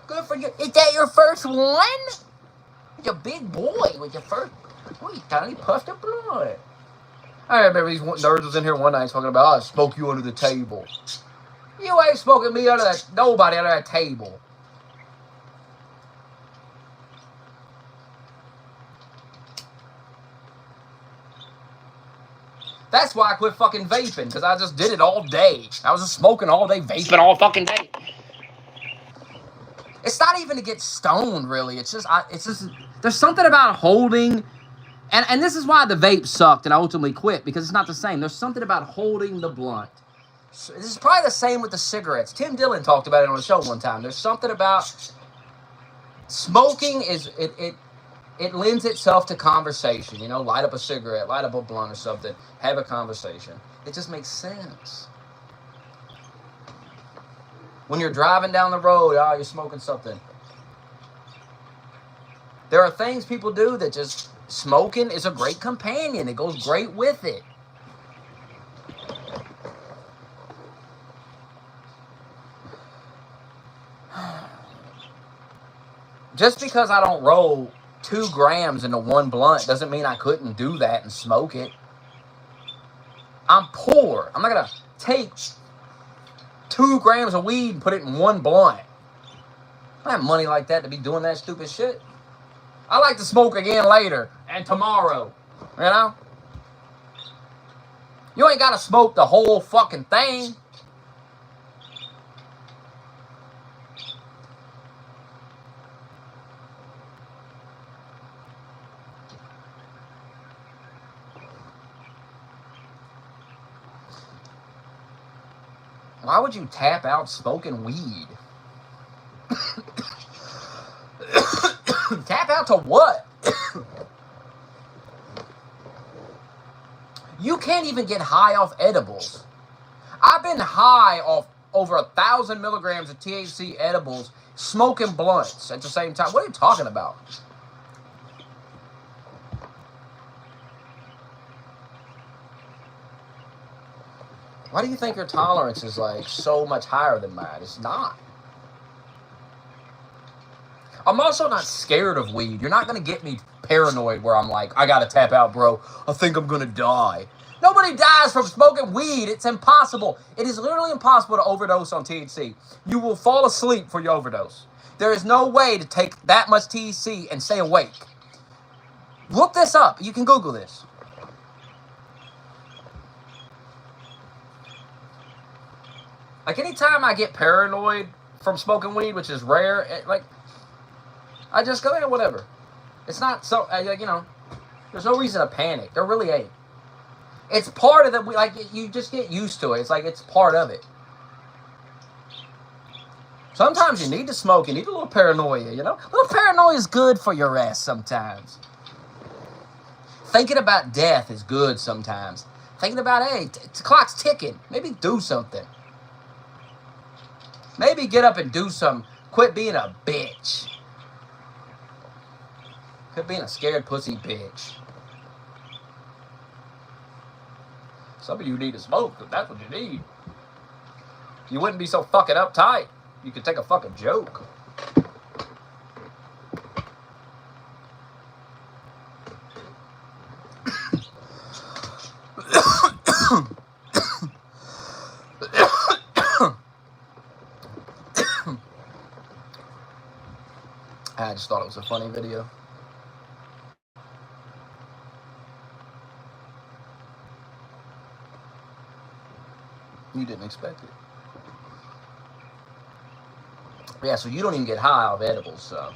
Good for you. Is that your first one? You're a big boy with your first. Oh, you tiny puffed a blunt. I remember these nerds was in here one night talking about, I'll smoke you under the table. You ain't smoking me under that, nobody under that table. That's why I quit fucking vaping, because I just did it all day. I was just smoking all day, vaping all fucking day. It's not even to get stoned, really. It's just, there's something about holding, and this is why the vape sucked and I ultimately quit, because it's not the same. There's something about holding the blunt. So this is probably the same with the cigarettes. Tim Dillon talked about it on the show one time. There's something about smoking it lends itself to conversation. You know, light up a cigarette, light up a blunt or something, have a conversation. It just makes sense. When you're driving down the road, you're smoking something. There are things people do that just, smoking is a great companion. It goes great with it. Just because I don't roll 2 grams into one blunt doesn't mean I couldn't do that and smoke it. I'm poor. I'm not going to take 2 grams of weed and put it in one blunt. I don't have money like that to be doing that stupid shit. I like to smoke again later and tomorrow, you know? You ain't got to smoke the whole fucking thing. Why would you tap out smoking weed? Tap out to what? You can't even get high off edibles. I've been high off over 1,000 milligrams of THC edibles, smoking blunts at the same time. What are you talking about? Why do you think your tolerance is like so much higher than mine? It's not. I'm also not scared of weed. You're not going to get me paranoid where I'm like, I got to tap out, bro. I think I'm going to die. Nobody dies from smoking weed. It's impossible. It is literally impossible to overdose on THC. You will fall asleep for your overdose. There is no way to take that much THC and stay awake. Look this up. You can Google this. Like, anytime I get paranoid from smoking weed, which is rare, I just go, yeah, whatever. It's not so, you know, there's no reason to panic. There really ain't. It's part of the, you just get used to it. It's like, it's part of it. Sometimes you need to smoke. You need a little paranoia, you know? A little paranoia is good for your ass sometimes. Thinking about death is good sometimes. Thinking about, hey, the clock's ticking. Maybe do something. Maybe get up and do something. Quit being a bitch. Quit being a scared pussy bitch. Some of you need to smoke, but that's what you need. You wouldn't be so fucking uptight. You could take a fucking joke. I just thought it was a funny video. You didn't expect it. Yeah, so you don't even get high off edibles, so.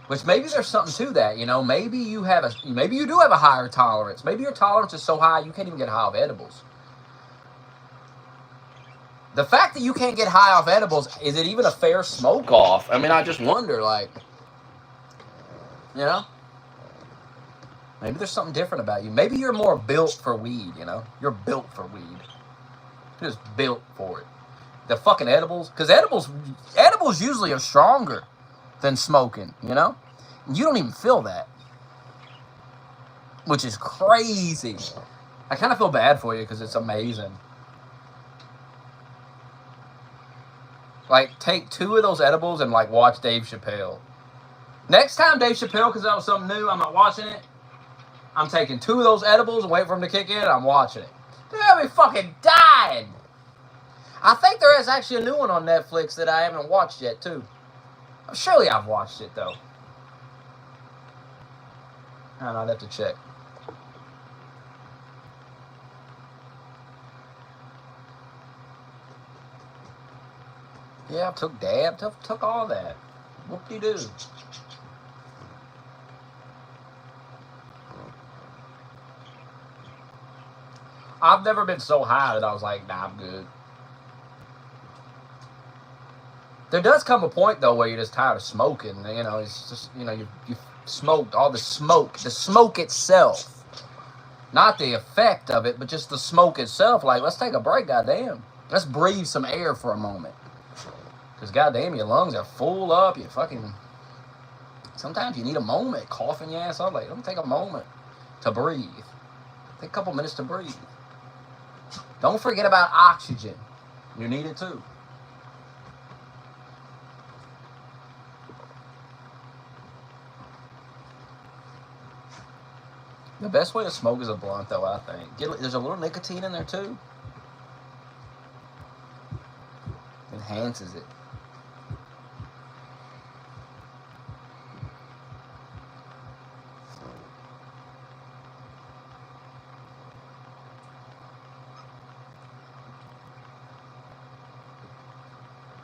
Which maybe there's something to that, you know. Maybe you do have a higher tolerance. Maybe your tolerance is so high you can't even get high off edibles. The fact that you can't get high off edibles, is it even a fair smoke off? I mean, I just wonder, like, you know? Maybe there's something different about you. Maybe you're more built for weed, you know? You're built for weed. You're just built for it. The fucking edibles, because edibles usually are stronger than smoking, you know? You don't even feel that. Which is crazy. I kind of feel bad for you because it's amazing. Like, take 2 of those edibles and, like, watch Dave Chappelle. Next time Dave Chappelle, because that was something new, I'm not watching it. I'm taking 2 of those edibles and waiting for them to kick in, and I'm watching it. Dude, I'll be fucking dying. I think there is actually a new one on Netflix that I haven't watched yet, too. Surely I've watched it, though. I don't know, I'd have to check. Yeah, I took dab, took all that. Whoop-de-doo. I've never been so high that I was like, nah, I'm good. There does come a point, though, where you're just tired of smoking. You know, it's just, you know, you smoked all the smoke itself. Not the effect of it, but just the smoke itself. Like, let's take a break, goddamn. Let's breathe some air for a moment. Because, goddamn, your lungs are full up. You fucking... Sometimes you need a moment. Coughing your ass off. Like, let me take a moment to breathe. Take a couple minutes to breathe. Don't forget about oxygen. You need it, too. The best way to smoke is a blunt, though, I think. There's a little nicotine in there, too. Enhances it.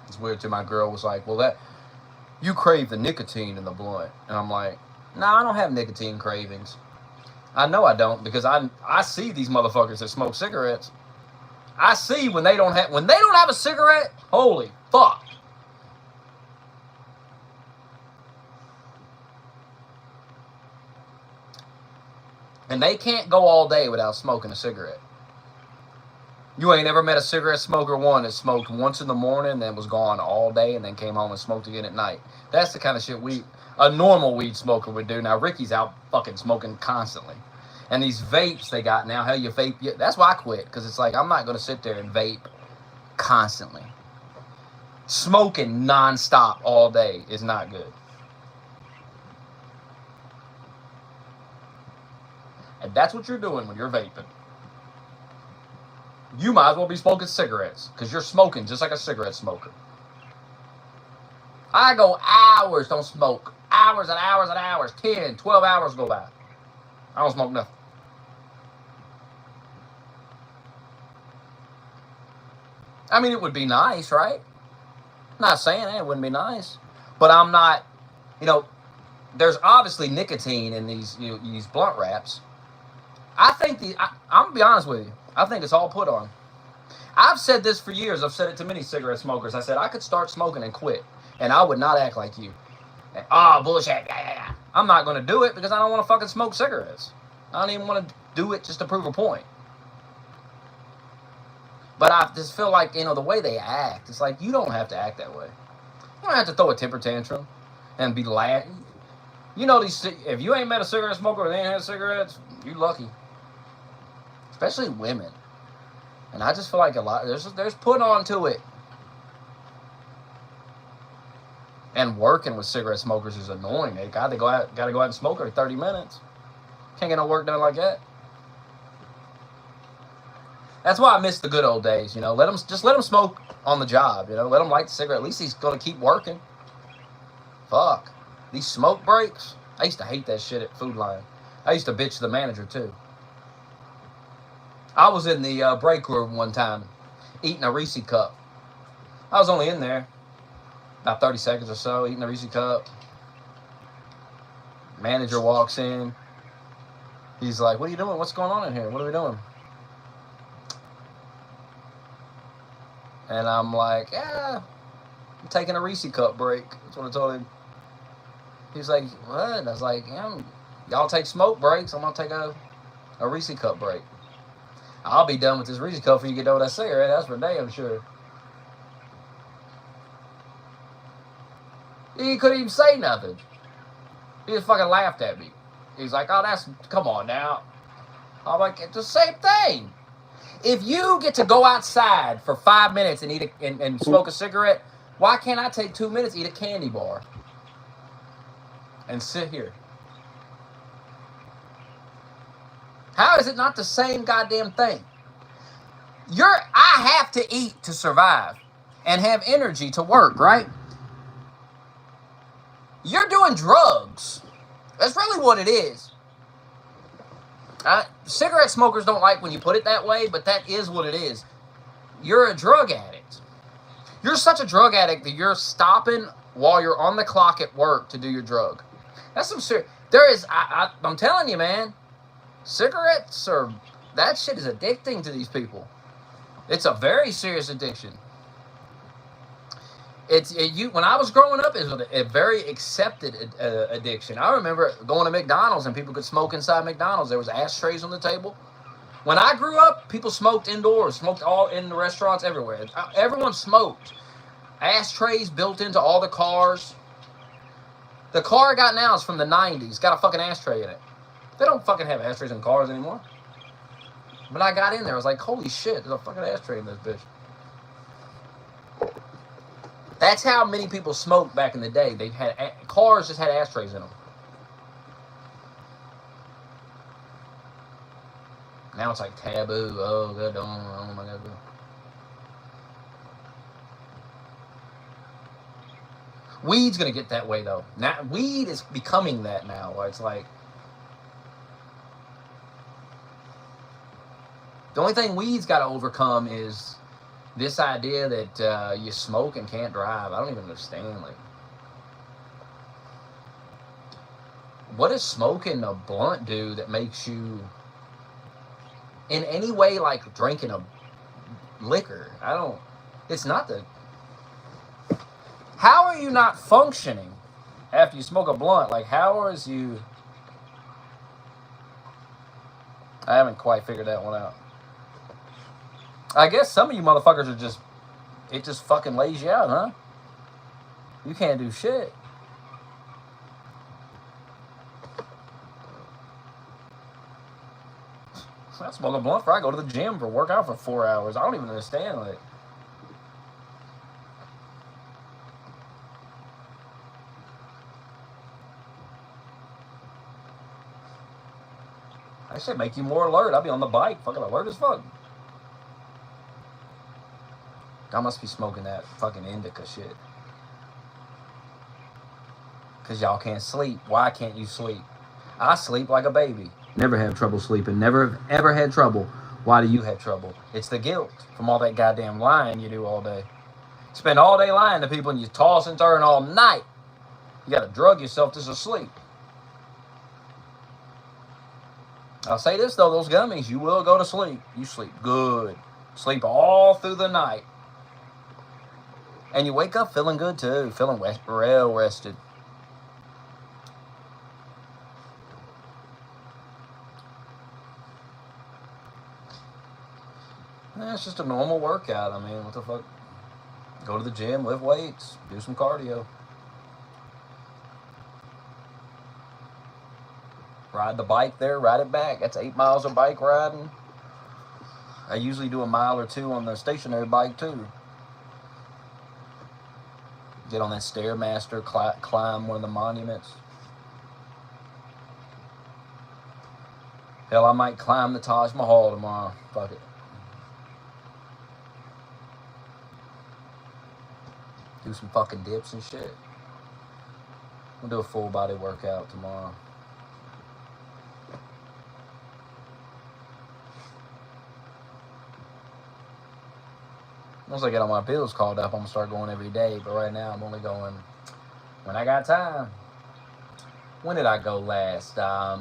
It's weird, too. My girl was like, well, you crave the nicotine in the blunt. And I'm like, no, I don't have nicotine cravings. I know I don't, because I see these motherfuckers that smoke cigarettes. I see when they don't have a cigarette, holy fuck. And they can't go all day without smoking a cigarette. You ain't ever met a cigarette smoker one that smoked once in the morning, then was gone all day, and then came home and smoked again at night. That's the kind of shit a normal weed smoker would do. Now, Ricky's out fucking smoking constantly. And these vapes they got now, hell, you vape. That's why I quit, because it's like, I'm not going to sit there and vape constantly. Smoking nonstop all day is not good. And that's what you're doing when you're vaping. You might as well be smoking cigarettes, because you're smoking just like a cigarette smoker. I go hours, don't smoke. Hours and hours and hours. 10, 12 hours go by. I don't smoke nothing. I mean, it would be nice, right? I'm not saying it wouldn't be nice. But I'm not, there's obviously nicotine in these blunt wraps. I think I'm going to be honest with you. I think it's all put on. I've said this for years. I've said it to many cigarette smokers. I said I could start smoking and quit, and I would not act like you. Oh, bullshit. Yeah. I'm not going to do it because I don't want to fucking smoke cigarettes. I don't even want to do it just to prove a point. But I just feel like, the way they act, it's like, you don't have to act that way. You don't have to throw a temper tantrum. and be laughing. You know, if you ain't met a cigarette smoker or they ain't had cigarettes, you lucky. Especially women. And I just feel like a lot, there's put on to it. And working with cigarette smokers is annoying. They gotta go out and smoke every 30 minutes. Can't get no work done like that. That's why I miss the good old days, you know. Let them smoke on the job, you know. Let them light the cigarette. At least he's gonna keep working. Fuck. These smoke breaks. I used to hate that shit at Food Line. I used to bitch the manager too. I was in the break room one time, eating a Reese cup. I was only in there about 30 seconds or so, eating a Reese cup. Manager walks in. He's like, "What are you doing? What's going on in here? What are we doing?" And I'm like, "Yeah, I'm taking a Reese cup break." That's what I told him. He's like, "What?" And I was like, "Yeah, y'all take smoke breaks. I'm gonna take a Reese cup break. I'll be done with this Reese cup before you get done with that cigarette. That's for damn sure." He couldn't even say nothing. He just fucking laughed at me. He's like, "Oh, come on now." I'm like, "It's the same thing. If you get to go outside for 5 minutes and and smoke a cigarette, why can't I take 2 minutes, eat a candy bar, and sit here? How is it not the same goddamn thing? I have to eat to survive and have energy to work, right? You're doing drugs. That's really what it is. Cigarette smokers don't like when you put it that way, but that is what it is. You're a drug addict. You're such a drug addict that you're stopping while you're on the clock at work to do your drug. That's some serious. I'm telling you, man, cigarettes that shit is addicting to these people. It's a very serious addiction. When I was growing up, it was a very accepted addiction. I remember going to McDonald's and people could smoke inside McDonald's. There was ashtrays on the table. When I grew up, people smoked indoors, smoked all in the restaurants everywhere. Everyone smoked. Ashtrays built into all the cars. The car I got now is from the 90s. Got a fucking ashtray in it. They don't fucking have ashtrays in cars anymore. When I got in there, I was like, holy shit, there's a fucking ashtray in this bitch. That's how many people smoked back in the day. They had cars just had ashtrays in them. Now it's like taboo. Oh god, oh my god. Weed's gonna get that way though. Now weed is becoming that now. Where it's like the only thing weed's got to overcome is this idea that you smoke and can't drive. I don't even understand. Like, what does smoking a blunt do that makes you, in any way, like drinking a liquor? It's not the. How are you not functioning after you smoke a blunt? Like, how is you. I haven't quite figured that one out. I guess some of you motherfuckers are it just fucking lays you out, huh? You can't do shit. I smoke a blunt before I go to the gym for work out for 4 hours. I don't even understand, like. That shit make you more alert. I'll be on the bike, fucking alert as fuck. I must be smoking that fucking indica shit. Because y'all can't sleep. Why can't you sleep? I sleep like a baby. Never have trouble sleeping. Never have ever had trouble. Why do you have trouble? It's the guilt from all that goddamn lying you do all day. Spend all day lying to people and you toss and turn all night. You gotta drug yourself to sleep. I'll say this though, those gummies, you will go to sleep. You sleep good. Sleep all through the night. And you wake up feeling good too, feeling well rested. It's just a normal workout. I mean, what the fuck? Go to the gym, lift weights, do some cardio. Ride the bike there, ride it back. That's 8 miles of bike riding. I usually do a mile or two on the stationary bike too. Get on that Stairmaster, climb one of the monuments. Hell, I might climb the Taj Mahal tomorrow. Fuck it. Do some fucking dips and shit. We'll do a full body workout tomorrow. Once I get all my bills called up, I'm gonna start going every day. But right now, I'm only going when I got time. When did I go last?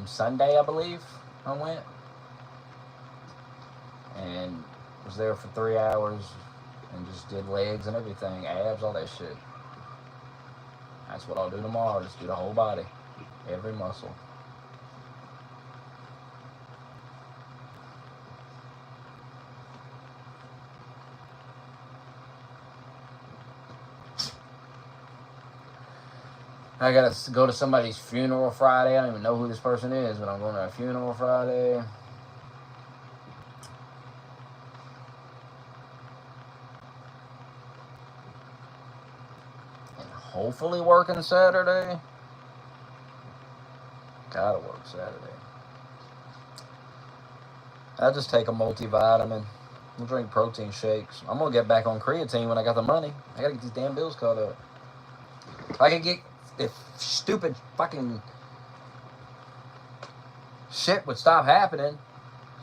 Sunday, I believe I went. And was there for 3 hours and just did legs and everything, abs, all that shit. That's what I'll do tomorrow. Just do the whole body, every muscle. I gotta go to somebody's funeral Friday. I don't even know who this person is, but I'm going to a funeral Friday. And hopefully working Saturday. Gotta work Saturday. I just take a multivitamin. I'll drink protein shakes. I'm gonna get back on creatine when I got the money. I gotta get these damn bills caught up. If I could get, if stupid fucking shit would stop happening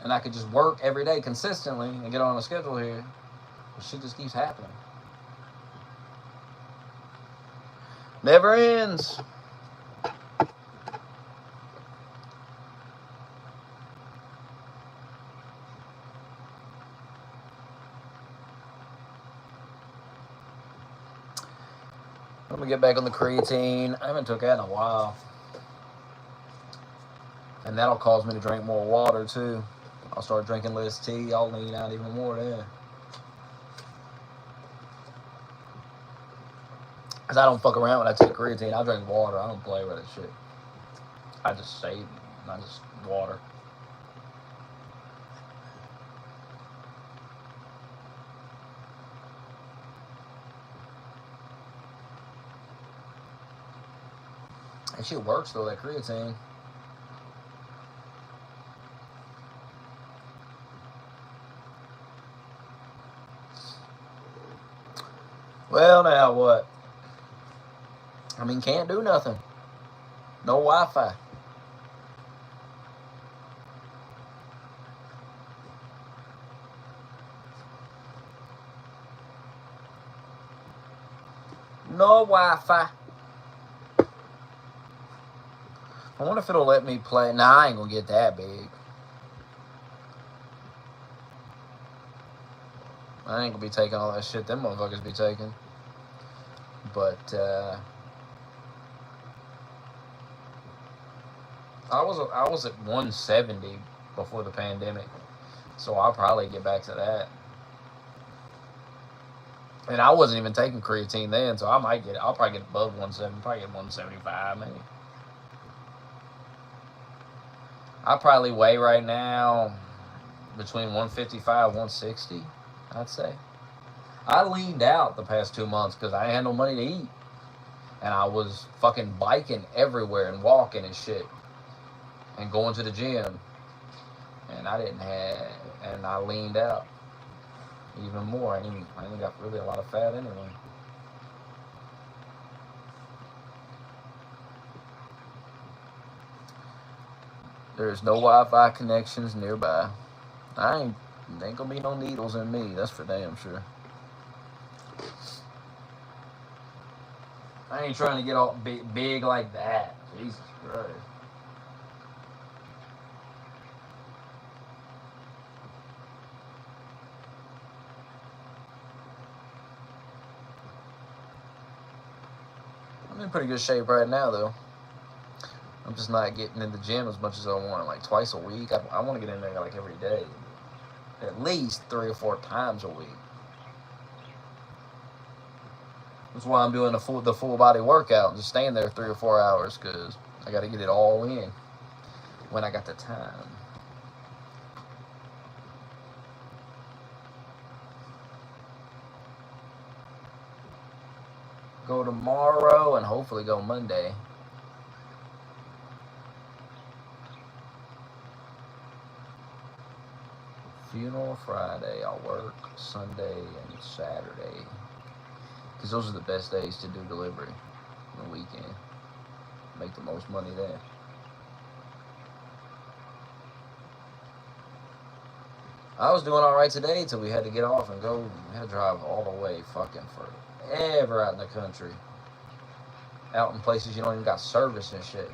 and I could just work every day consistently and get on a schedule here, but shit just keeps happening. Never ends. I'm gonna get back on the creatine. I haven't took that in a while. And that'll cause me to drink more water too. I'll start drinking less tea. I'll lean out even more then. Cause I don't fuck around when I take creatine. I drink water. I don't play with that shit. I just save it. I just water. That shit works though, that creatine. Well, now what? I mean, can't do nothing. No Wi-Fi. No Wi-Fi. I wonder if it'll let me play. Nah, I ain't gonna get that big. I ain't gonna be taking all that shit them motherfuckers be taking. But I was at 170 before the pandemic, so I'll probably get back to that. And I wasn't even taking creatine then, so I'll probably get above 170, probably get 175 maybe. I probably weigh right now between 155 and 160, I'd say. I leaned out the past 2 months because I had no money to eat. And I was fucking biking everywhere and walking and shit. And going to the gym. And I leaned out even more. I ain't got really a lot of fat anyway. There's no Wi-Fi connections nearby. Ain't gonna be no needles in me, that's for damn sure. I ain't trying to get all big like that. Jesus Christ. I'm in pretty good shape right now, though. I'm just not getting in the gym as much as I want, like twice a week. I want to get in there like every day, at least 3 or 4 times a week. That's why I'm doing the full body workout, just staying there 3 or 4 hours, because I got to get it all in. when I got the time. Go tomorrow and hopefully go Monday. Funeral Friday. I'll work Sunday and Saturday. Because those are the best days to do delivery on the weekend. Make the most money there. I was doing alright today till we had to get off and go. We had to drive all the way fucking forever out in the country. Out in places you don't even got service and shit.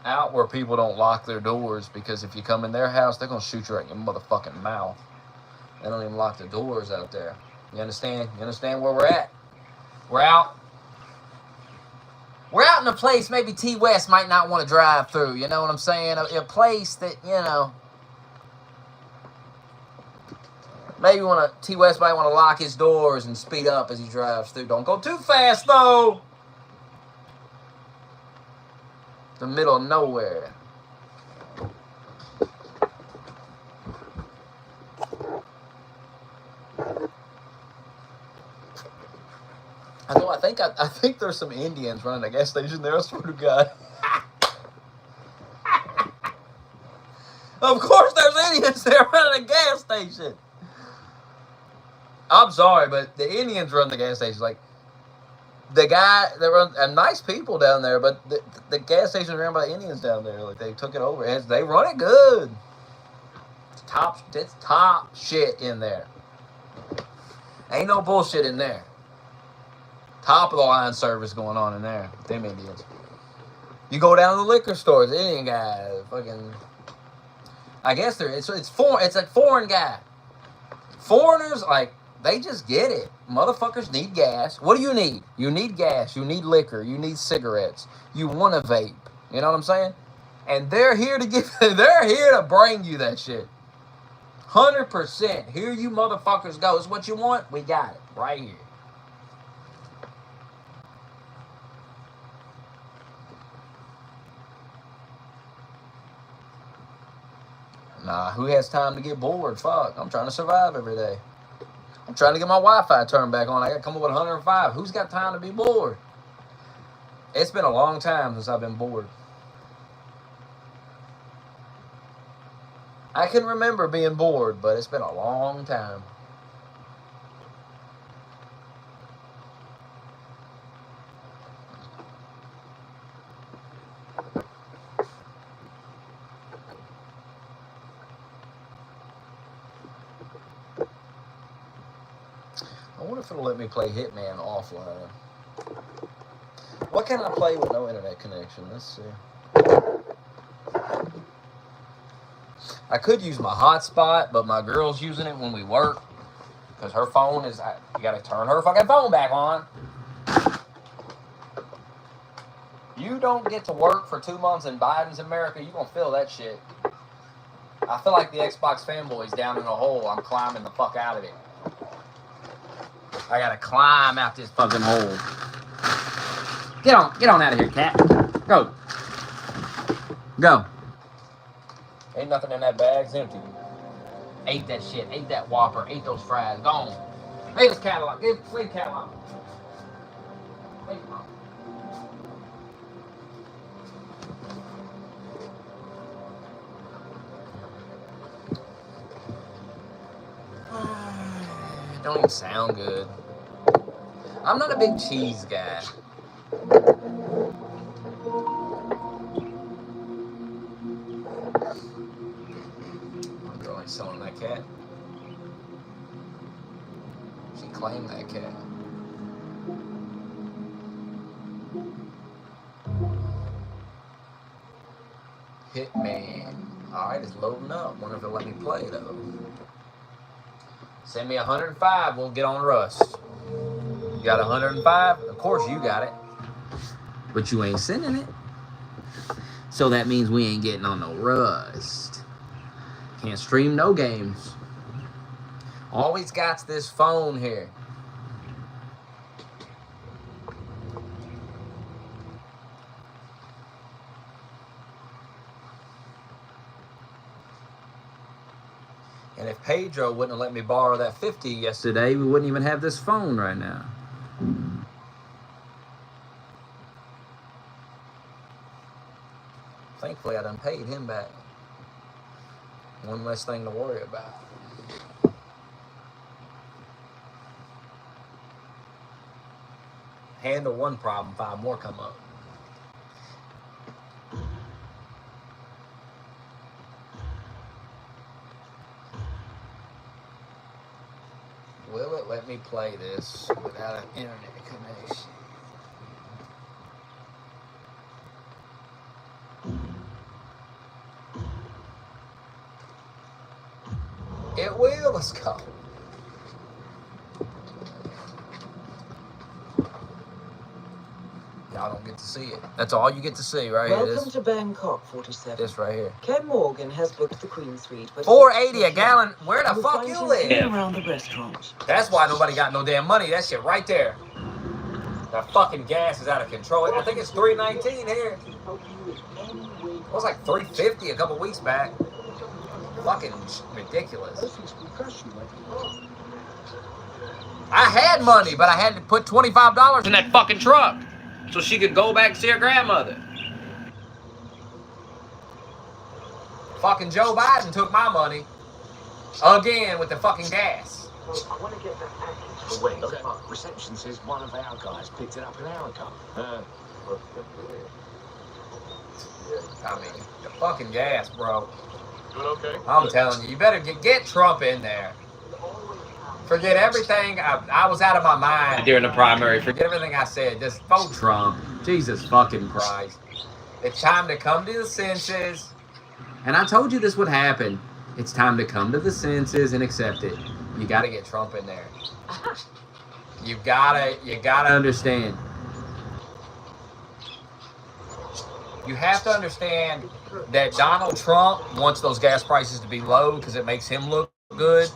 Out where people don't lock their doors, because if you come in their house, they're going to shoot you right in your motherfucking mouth. They don't even lock the doors out there. You understand? You understand where we're at? We're out. We're out in a place maybe T West might not want to drive through. You know what I'm saying? A place that, you know, maybe T West might want to lock his doors and speed up as he drives through. Don't go too fast, though. The middle of nowhere. I think there's some Indians running a gas station there. I swear to God. Of course there's Indians there running a gas station. I'm sorry, but the Indians run the gas station. Like, the guy that runs, and nice people down there, but the gas station ran by the Indians down there. Like, they took it over. And they run it good. It's top shit in there. Ain't no bullshit in there. Top of the line service going on in there. Them Indians. You go down to the liquor stores, the Indian guy, fucking. I guess it's a foreign guy. Foreigners, like, they just get it. Motherfuckers need gas. What do you need? You need gas. You need liquor. You need cigarettes. You want a vape. You know what I'm saying? And they're here to they're here to bring you that shit. 100%. Here you motherfuckers go. It's what you want? We got it. Right here. Nah, who has time to get bored? Fuck, I'm trying to survive every day. I'm trying to get my Wi-Fi turned back on. I got to come up with 105. Who's got time to be bored? It's been a long time since I've been bored. I can remember being bored, but it's been a long time. I wonder if it'll let me play Hitman offline. What can I play with no internet connection? Let's see. I could use my hotspot, but my girl's using it when we work. Because her phone is... You gotta turn her fucking phone back on. You don't get to work for 2 months in Biden's America, you gonna feel that shit. I feel like the Xbox fanboys down in a hole. I'm climbing the fuck out of it. I gotta climb out this fucking hole. Get on out of here, cat. Go. Go. Ain't nothing in that bag. It's empty. Ate that shit. Ate that Whopper. Ate those fries. Gone. Leave this catalog. Leave the catalog. Leave it alone. It don't even sound good. I'm not a big cheese guy. My girl ain't selling that cat. She claimed that cat. Hitman. Alright, it's loading up. Wonder if it'll let me play though. Send me 105, we'll get on Rust. You got 105? Of course you got it. But you ain't sending it. So that means we ain't getting on no Rust. Can't stream no games. Always got this phone here. And if Pedro wouldn't have let me borrow that 50 yesterday, we wouldn't even have this phone right now. Thankfully, I done paid him back. One less thing to worry about. Handle one problem, 5 more come up. Will it let me play this without an internet connection? It will. Let's go. Y'all don't get to see it. That's all you get to see right here. Welcome to Bangkok, 47. This right here. Ken Morgan has booked the Queen Suite. But $4.80 a gallon. Where the fuck you live? Around the restaurant. That's why nobody got no damn money. That shit right there. That fucking gas is out of control. I think it's $3.19 here. It was like $3.50 a couple weeks back. Fucking ridiculous. I had money, but I had to put $25 in that fucking truck so she could go back to see her grandmother. Fucking Joe Biden took my money again with the fucking gas. I want to get that package away. Okay. Reception says one of our guys picked it up an hour ago. I mean, the fucking gas, bro. Doing okay? I'm telling you, you better get Trump in there. Forget everything. I was out of my mind during the primary. Forget everything I said. Just vote Trump. Jesus fucking Christ. It's time to come to the senses. And I told you this would happen. It's time to come to the senses and accept it. You got to get Trump in there. You gotta understand. You have to understand that Donald Trump wants those gas prices to be low because it makes him look good.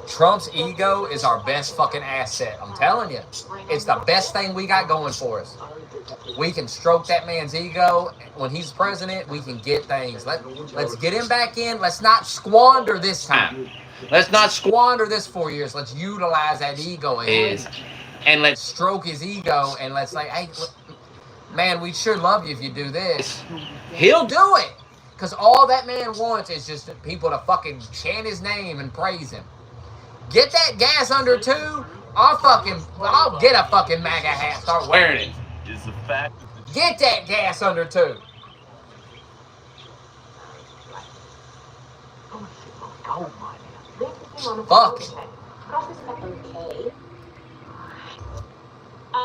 Trump's ego is our best fucking asset. I'm telling you. It's the best thing we got going for us. We can stroke that man's ego. When he's president, we can get things. Let's get him back in. Let's not squander this time. Let's not squander this 4 years. Let's utilize that ego of his. And let's stroke his ego. And let's say, hey, man, we'd sure love you if you do this. He'll do it. Because all that man wants is just people to fucking chant his name and praise him. Get that gas under 2. I'll get a fucking MAGA hat. Start wearing it. Get that gas under 2. Fuck it.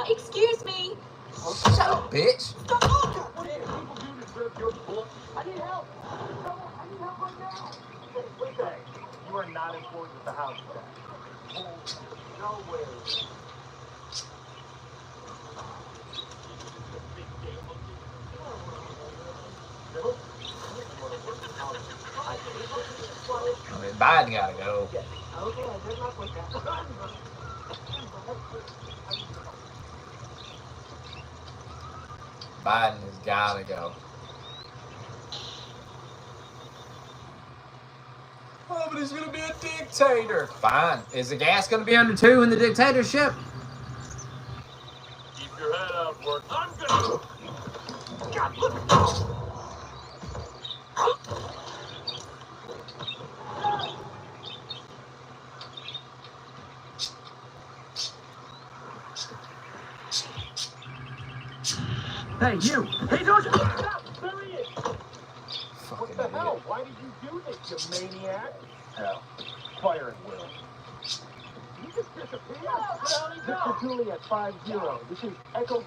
Excuse me. Shut up, bitch. I need help. I need help right now. Wait, you are not employed with the house. No way. I mean, Biden gotta go. Biden has gotta go. Oh, but he's gonna be a dictator. Fine. Is the gas gonna be under 2 in the dictatorship? Keep your head out, work. I'm gonna. God, look. Hey, you! Hey, don't you! Stop! There he is! What the hell? Why did you do this, you maniac? Hell, fire at will. You just disappeared. Mr. Juliet 50. This is Echo.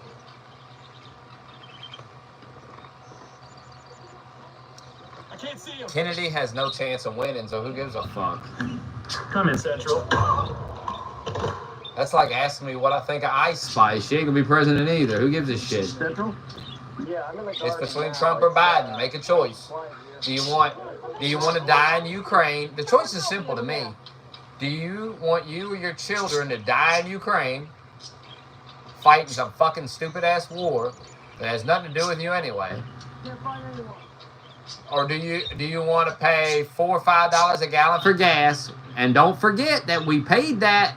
I can't see him. Kennedy has no chance of winning, so who gives a fuck? Come in, Central. That's like asking me what I think of Ice Spice. She ain't gonna be president either. Who gives a shit? Central? Yeah, I'm gonna It's between Trump or Biden. Make a choice. Do you want to die in Ukraine? The choice is simple to me. Do you want you or your children to die in Ukraine, fighting some fucking stupid ass war that has nothing to do with you anyway? Or do you want to pay $4 or $5 a gallon for gas? And don't forget that we paid that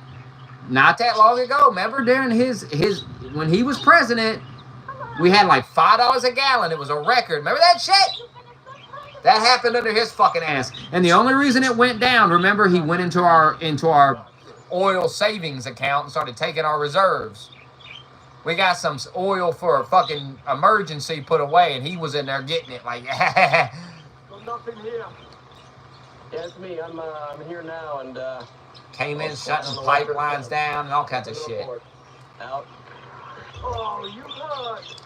not that long ago. Remember during his when he was president, we had like $5 a gallon. It was a record. Remember that shit? That happened under his fucking ass. And the only reason it went down, remember, he went into our oil savings account and started taking our reserves. We got some oil for a fucking emergency put away, and he was in there getting it like, Nothing here. Yeah, it's me. I'm here now, and came in shutting pipelines down and all kinds of shit. Out. Oh, you hurt.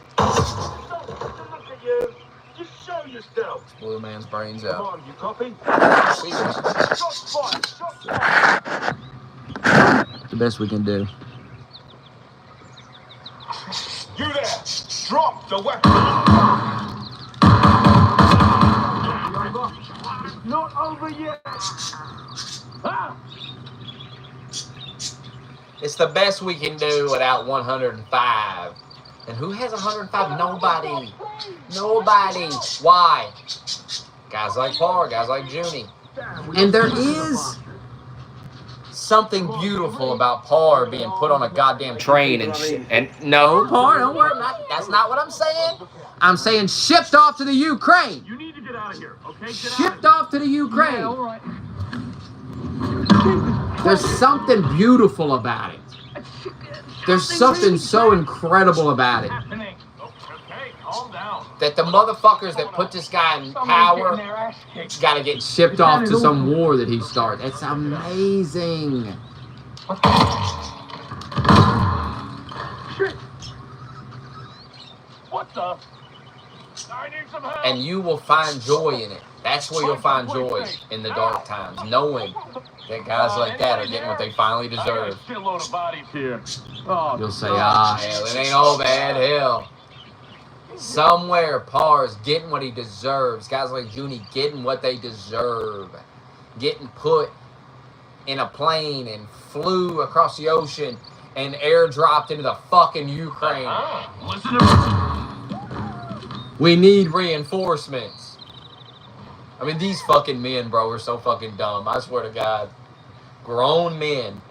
Look at you. Just show yourself. Blue man's brains Come out. on, you copy? Shots fired. Shots fired. The best we can do. You there! Drop the weapon! Not over yet! Ah! It's the best we can do without 105. And who has 105? Nobody. Nobody. Why? Guys like Paul, guys like Junie. And there is something beautiful about Parr being put on a goddamn train and no, Parr, don't worry, that's not what I'm saying. I'm saying shipped off to the Ukraine. You need to get out of here, okay? Get Shipped off to the Ukraine. Yeah, all right. There's something beautiful about it. There's something so incredible about it. Happening. Okay, calm down. That the motherfuckers that put this guy in power gotta get shipped off to some war that he started. It's amazing. What the? I need some help. And you will find joy in it. That's where you'll find joy in the dark times, knowing that guys like that are getting what they finally I got deserve. a shitload of bodies here. Oh, You'll say, ah, hell, it ain't all bad, hell. Somewhere, Parr's getting what he deserves. Guys like Junie getting what they deserve. Getting put in a plane and flew across the ocean and airdropped into the fucking Ukraine. Listen to We need reinforcements. I mean, these fucking men, bro, are so fucking dumb. I swear to God. Grown men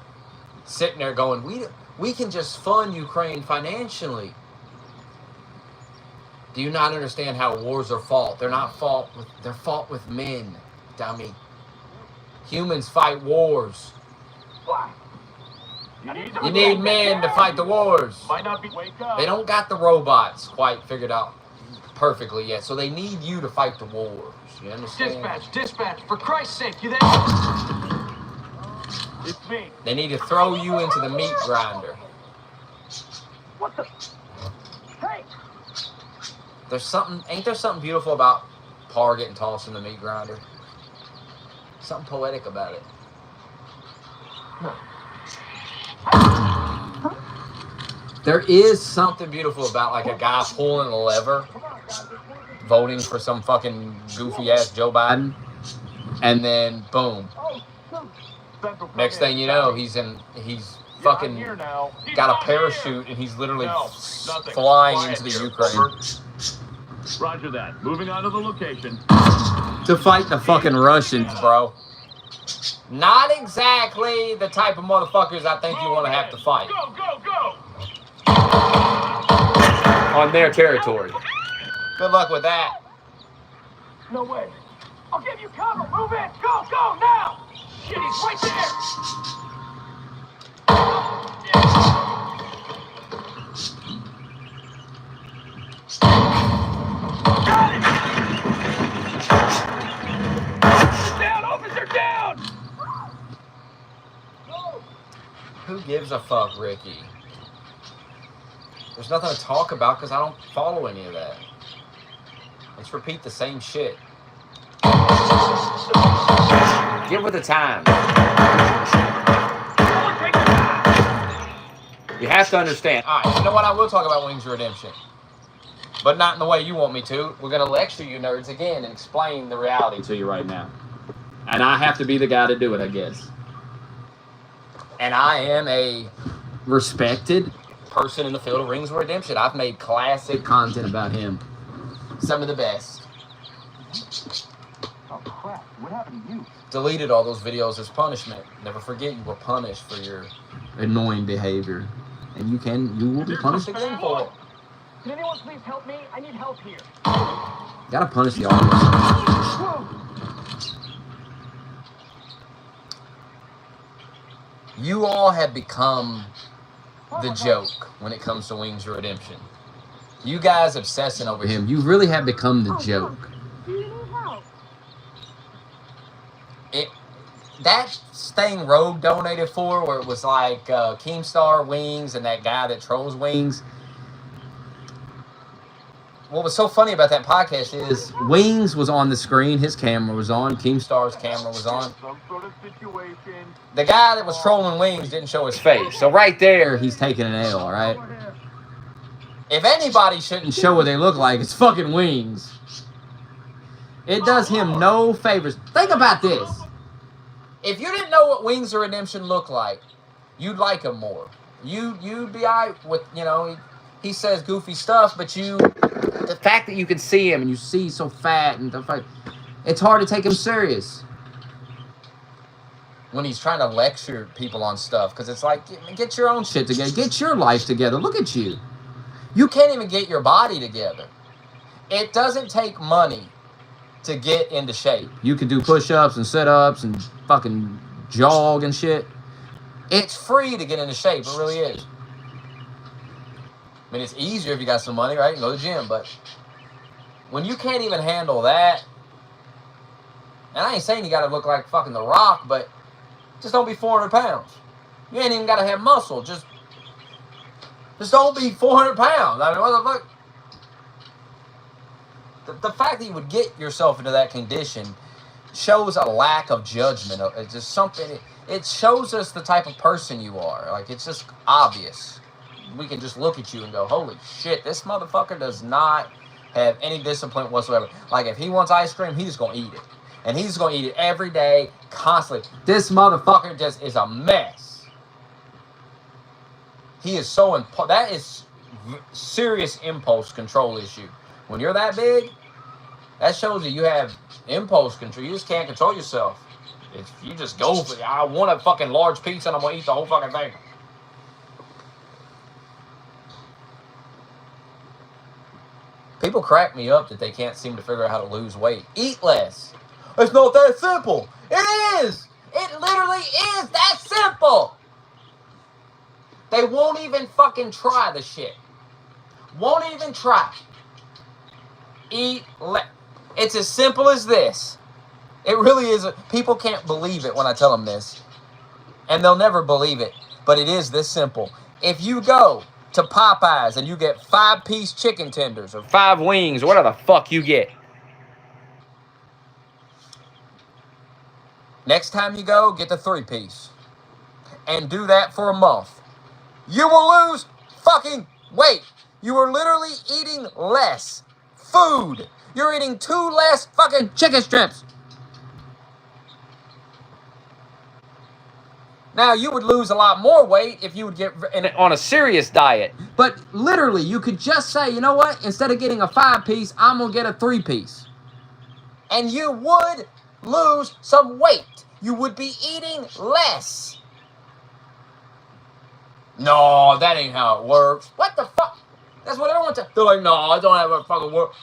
sitting there going, we can just fund Ukraine financially. Do you not understand how wars are fought? They're not fought with, they're fought with men, dummy. Humans fight wars. You need men to fight the wars. Might not be wake up. They don't got the robots quite figured out perfectly yet, so they need you to fight the wars. You understand? Dispatch, for Christ's sake, you there? It's me. They need to throw you into the meat grinder. What the? Hey! Ain't there something beautiful about Parr getting tossed in the meat grinder? Something poetic about it. There is something beautiful about like a guy pulling a lever, voting for some fucking goofy ass Joe Biden, and then boom. Next thing you know, he's fucking got a parachute and he's literally flying into the Ukraine. Roger that. Moving on to the location. To fight the fucking Russians, bro. Not exactly the type of motherfuckers I think you want to have to fight. Go, go, go! On their territory. Good luck with that. No way. I'll give you cover. Move in. Go, go, now! Shit, he's right there! Got it! Down, officer, down! Who gives a fuck, Ricky? There's nothing to talk about because I don't follow any of that. Let's repeat the same shit. Get with the time. You have to understand. Alright, you know what? I will talk about Wings of Redemption. But not in the way you want me to. We're going to lecture you nerds again and explain the reality to you right now. And I have to be the guy to do it, I guess. And I am a respected person in the field of Rings of Redemption. I've made classic content about him. Some of the best. crap. What happened to you? Deleted all those videos as punishment. Never forget you were punished for your Annoying behavior. And you will be punished again for it. Can anyone please help me? I need help here. Gotta punish the audience. Whoa! You all have become the joke when it comes to Wings of Redemption. You guys obsessing over him. You really have become the joke. Do you need help? That thing Rogue donated for, where it was like Keemstar Wings and that guy that trolls Wings. What was so funny about that podcast is Wings was on the screen, his camera was on, Keemstar's camera was on. Some sort of situation. The guy that was trolling Wings didn't show his face. So right there, he's taking an L, right? if anybody shouldn't Show what they look like, it's fucking Wings. It does him no favors. Think about this. If you didn't know what Wings of Redemption looked like, you'd like him more. You'd be alright with, you know, he says goofy stuff, but the fact that you can see him and you see he's so fat and stuff like, it's hard to take him serious when he's trying to lecture people on stuff, because it's like, get your own shit together, get your life together. Look at you. You can't even get your body together. It doesn't take money to get into shape. You can do push-ups and sit-ups and fucking jog and shit. It's free to get into shape. It really is. I mean, it's easier if you got some money, right? You can go to the gym, but when you can't even handle that, and I ain't saying you got to look like fucking The Rock, but just don't be 400 pounds. You ain't even got to have muscle. Just don't be 400 pounds. I mean, what the fuck? The fact that you would get yourself into that condition shows a lack of judgment. It's just something. It shows us the type of person you are. Like, it's just obvious. We can just look at you and go, holy shit, this motherfucker does not have any discipline whatsoever. Like, if he wants ice cream, he's going to eat it. And he's going to eat it every day, constantly. This motherfucker just is a mess. He is so... that is serious impulse control issue. When you're that big, that shows that you have impulse control. You just can't control yourself. If you just go for it, I want a fucking large pizza and I'm going to eat the whole fucking thing. People crack me up that they can't seem to figure out how to lose weight. Eat less. It's not that simple. It is. It literally is that simple. They won't even fucking try the shit. Won't even try. Eat less. It's as simple as this. It really is. People can't believe it when I tell them this. And they'll never believe it. But it is this simple. If you go to Popeyes and you get 5-piece chicken tenders or 5 wings or whatever the fuck you get. Next time you go, get the 3-piece. And do that for a month. You will lose fucking weight. You are literally eating less food. You're eating 2 less fucking chicken strips. Now, you would lose a lot more weight if you would get on a serious diet. But literally, you could just say, you know what? Instead of getting a 5-piece, I'm going to get a 3-piece. And you would lose some weight. You would be eating less. No, that ain't how it works. What the fuck? That's what everyone says. They're like, no, I don't have a fucking work.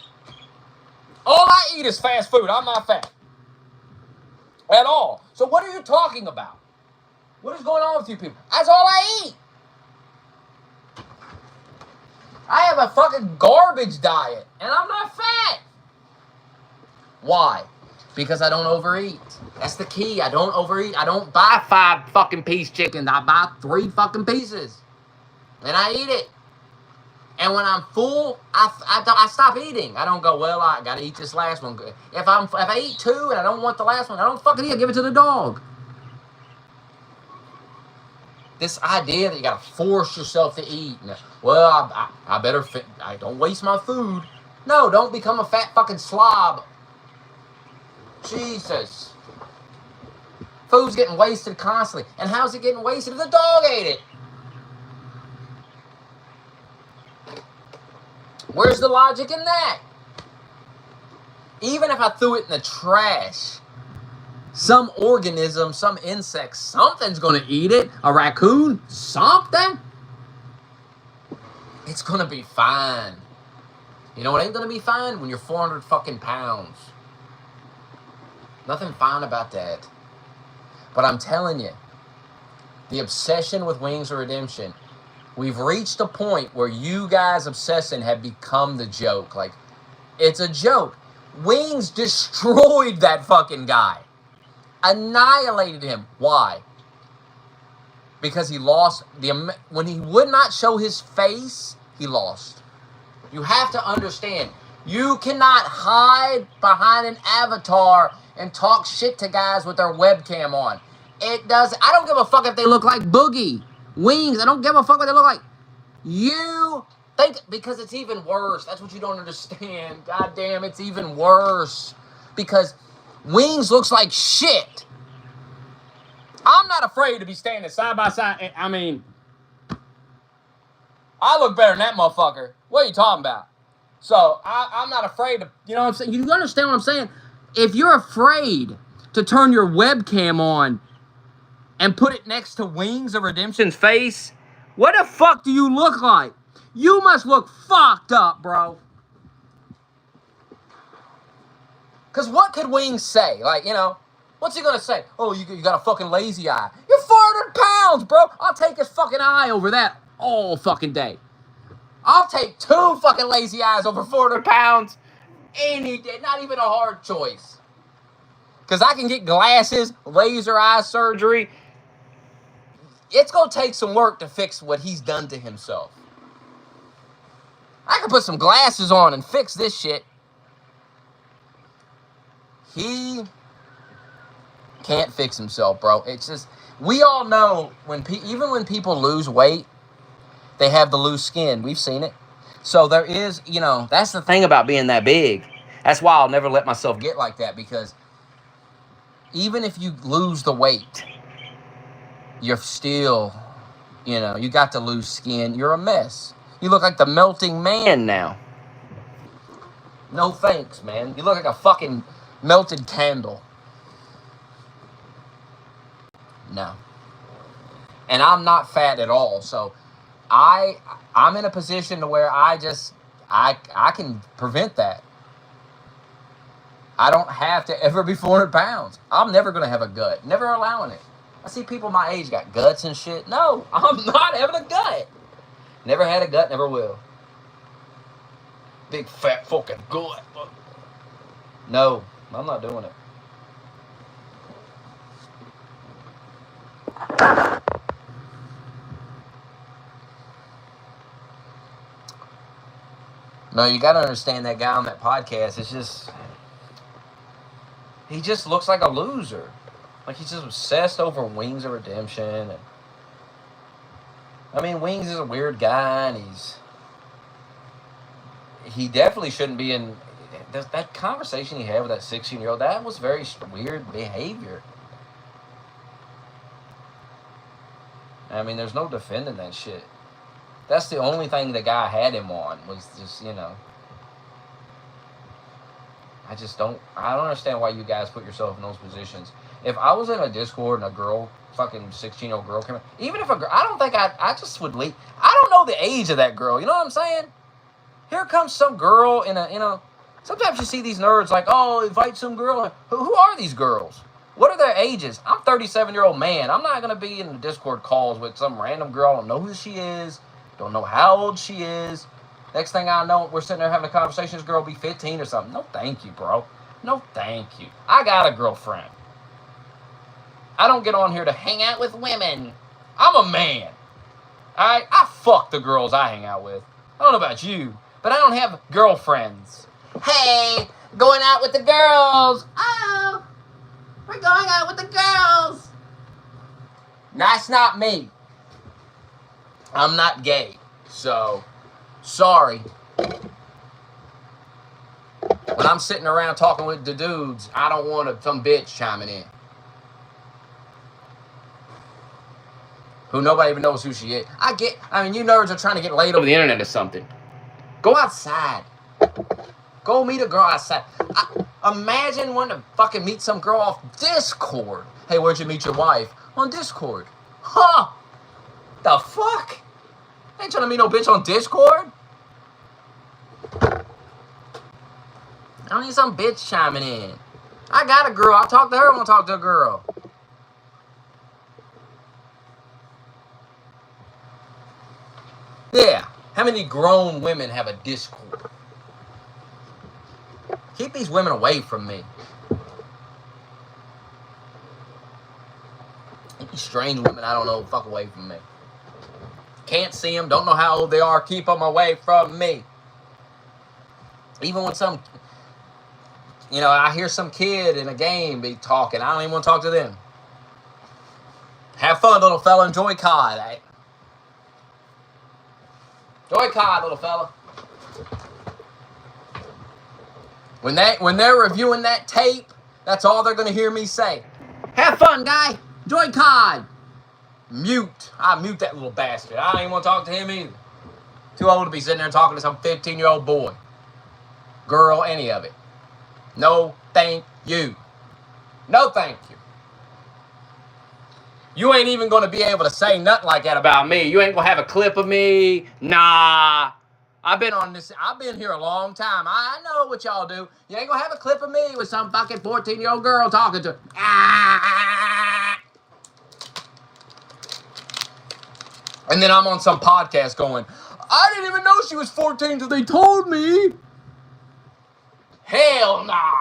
All I eat is fast food. I'm not fat. At all. So what are you talking about? What is going on with you people? That's all I eat. I have a fucking garbage diet, and I'm not fat. Why? Because I don't overeat. That's the key. I don't overeat. I don't buy 5 fucking piece chicken. I buy 3 fucking pieces. And I eat it. And when I'm full, I stop eating. I don't go, well, I gotta eat this last one. If I eat 2 and I don't want the last one, I don't fucking eat. I give it to the dog. This idea that you gotta force yourself to eat. Well, I better I don't waste my food. No, don't become a fat fucking slob. Jesus. Food's getting wasted constantly. And how's it getting wasted if the dog ate it? Where's the logic in that? Even if I threw it in the trash, Some organism, some insect, something's gonna eat it. A raccoon, something. It's gonna be fine. You know what ain't gonna be fine? When you're 400 fucking pounds. Nothing fine about that. But I'm telling you, the obsession with Wings of Redemption, we've reached a point where you guys obsessing have become the joke. Like, it's a joke. Wings destroyed that fucking guy. Annihilated him. Why? Because he lost when he would not show his face, he lost. You have to understand, you cannot hide behind an avatar and talk shit to guys with their webcam on. I don't give a fuck if they look like Boogie. Wings, I don't give a fuck what they look like. You think, because it's even worse. That's what you don't understand. God damn, it's even worse. Because Wings looks like shit. I'm not afraid to be standing side by side. I mean, I look better than that motherfucker. What are you talking about? So, I'm not afraid to, you know what I'm saying? You understand what I'm saying? If you're afraid to turn your webcam on and put it next to Wings of Redemption's face, what the fuck do you look like? You must look fucked up, bro. Because what could Wings say? Like, you know, what's he going to say? Oh, you got a fucking lazy eye. You're 400 pounds, bro. I'll take his fucking eye over that all fucking day. I'll take 2 fucking lazy eyes over 400 pounds any day. Not even a hard choice. Because I can get glasses, laser eye surgery. It's going to take some work to fix what he's done to himself. I can put some glasses on and fix this shit. He can't fix himself, bro. It's just, we all know, even when people lose weight, they have the loose skin. We've seen it. So there is, you know, that's the thing about being that big. That's why I'll never let myself get like that, because even if you lose the weight, you're still, you know, you got the loose skin. You're a mess. You look like the melting man now. No thanks, man. You look like a fucking melted candle. No. And I'm not fat at all, so I'm in a position to where I can prevent that. I don't have to ever be 400 pounds. I'm never going to have a gut. Never allowing it. I see people my age got guts and shit. No, I'm not having a gut. Never had a gut, never will. Big fat fucking gut. No, I'm not doing it. No, you got to understand that guy on that podcast. It's just, he just looks like a loser. Like he's just obsessed over Wings of Redemption. And, I mean, Wings is a weird guy, and he definitely shouldn't be in that conversation he had with that 16-year-old. That was very weird behavior. I mean, there's no defending that shit. That's the only thing the guy had him on, was just, you know. I don't understand why you guys put yourself in those positions. If I was in a Discord and a girl, fucking 16-year-old girl came in, even if a girl, I don't think I just would leave. I don't know the age of that girl, you know what I'm saying? Here comes some girl in a, you know, sometimes you see these nerds like, oh, invite some girl. Who are these girls? What are their ages? I'm a 37-year-old man. I'm not going to be in the Discord calls with some random girl. I don't know who she is. Don't know how old she is. Next thing I know, we're sitting there having a conversation. This girl will be 15 or something. No, thank you, bro. No, thank you. I got a girlfriend. I don't get on here to hang out with women. I'm a man. All right? I fuck the girls I hang out with. I don't know about you, but I don't have girlfriends. Hey, going out with the girls. Oh, we're going out with the girls. That's not me. I'm not gay, so sorry. When I'm sitting around talking with the dudes, I don't want some bitch chiming in. Who nobody even knows who she is. I mean, you nerds are trying to get laid over the internet or something. Go outside. Go meet a girl outside. Imagine wanting to fucking meet some girl off Discord. Hey, where'd you meet your wife? On Discord. Huh? The fuck? I ain't trying to meet no bitch on Discord. I don't need some bitch chiming in. I got a girl. I'll talk to her when I talk to a girl. Yeah. How many grown women have a Discord? Keep these women away from me. These strange women I don't know, fuck away from me. Can't see them, don't know how old they are, keep them away from me. Even when some, you know, I hear some kid in a game be talking, I don't even want to talk to them. Have fun, little fella, enjoy COD, eh? Enjoy COD, little fella. When they're reviewing that tape, that's all they're gonna hear me say. Have fun, guy. Enjoy COD. Mute. I mute that little bastard. I don't even want to talk to him either. Too old to be sitting there talking to some 15-year-old boy. Girl, any of it. No, thank you. No, thank you. You ain't even gonna be able to say nothing like that about me. You ain't gonna have a clip of me. Nah. I've been here a long time. I know what y'all do. You ain't gonna have a clip of me with some fucking 14-year-old girl talking to. And then I'm on some podcast going, I didn't even know she was 14 until they told me. Hell nah.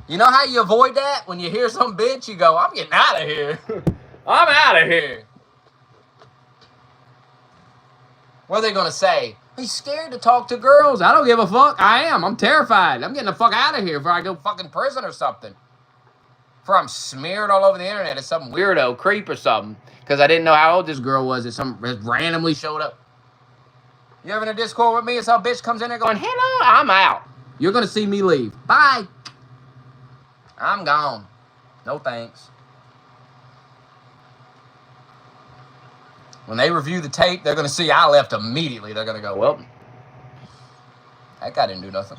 You know how you avoid that? When you hear some bitch, you go, I'm getting out of here. I'm out of here. What are they going to say? He's scared to talk to girls. I don't give a fuck. I am. I'm terrified. I'm getting the fuck out of here before I go fucking prison or something. Before I'm smeared all over the internet as some weirdo creep or something. Because I didn't know how old this girl was. It randomly showed up. You ever in a Discord with me and some bitch comes in there going, hello, I'm out. You're going to see me leave. Bye. I'm gone. No thanks. When they review the tape, they're going to see I left immediately. They're going to go, well, that guy didn't do nothing.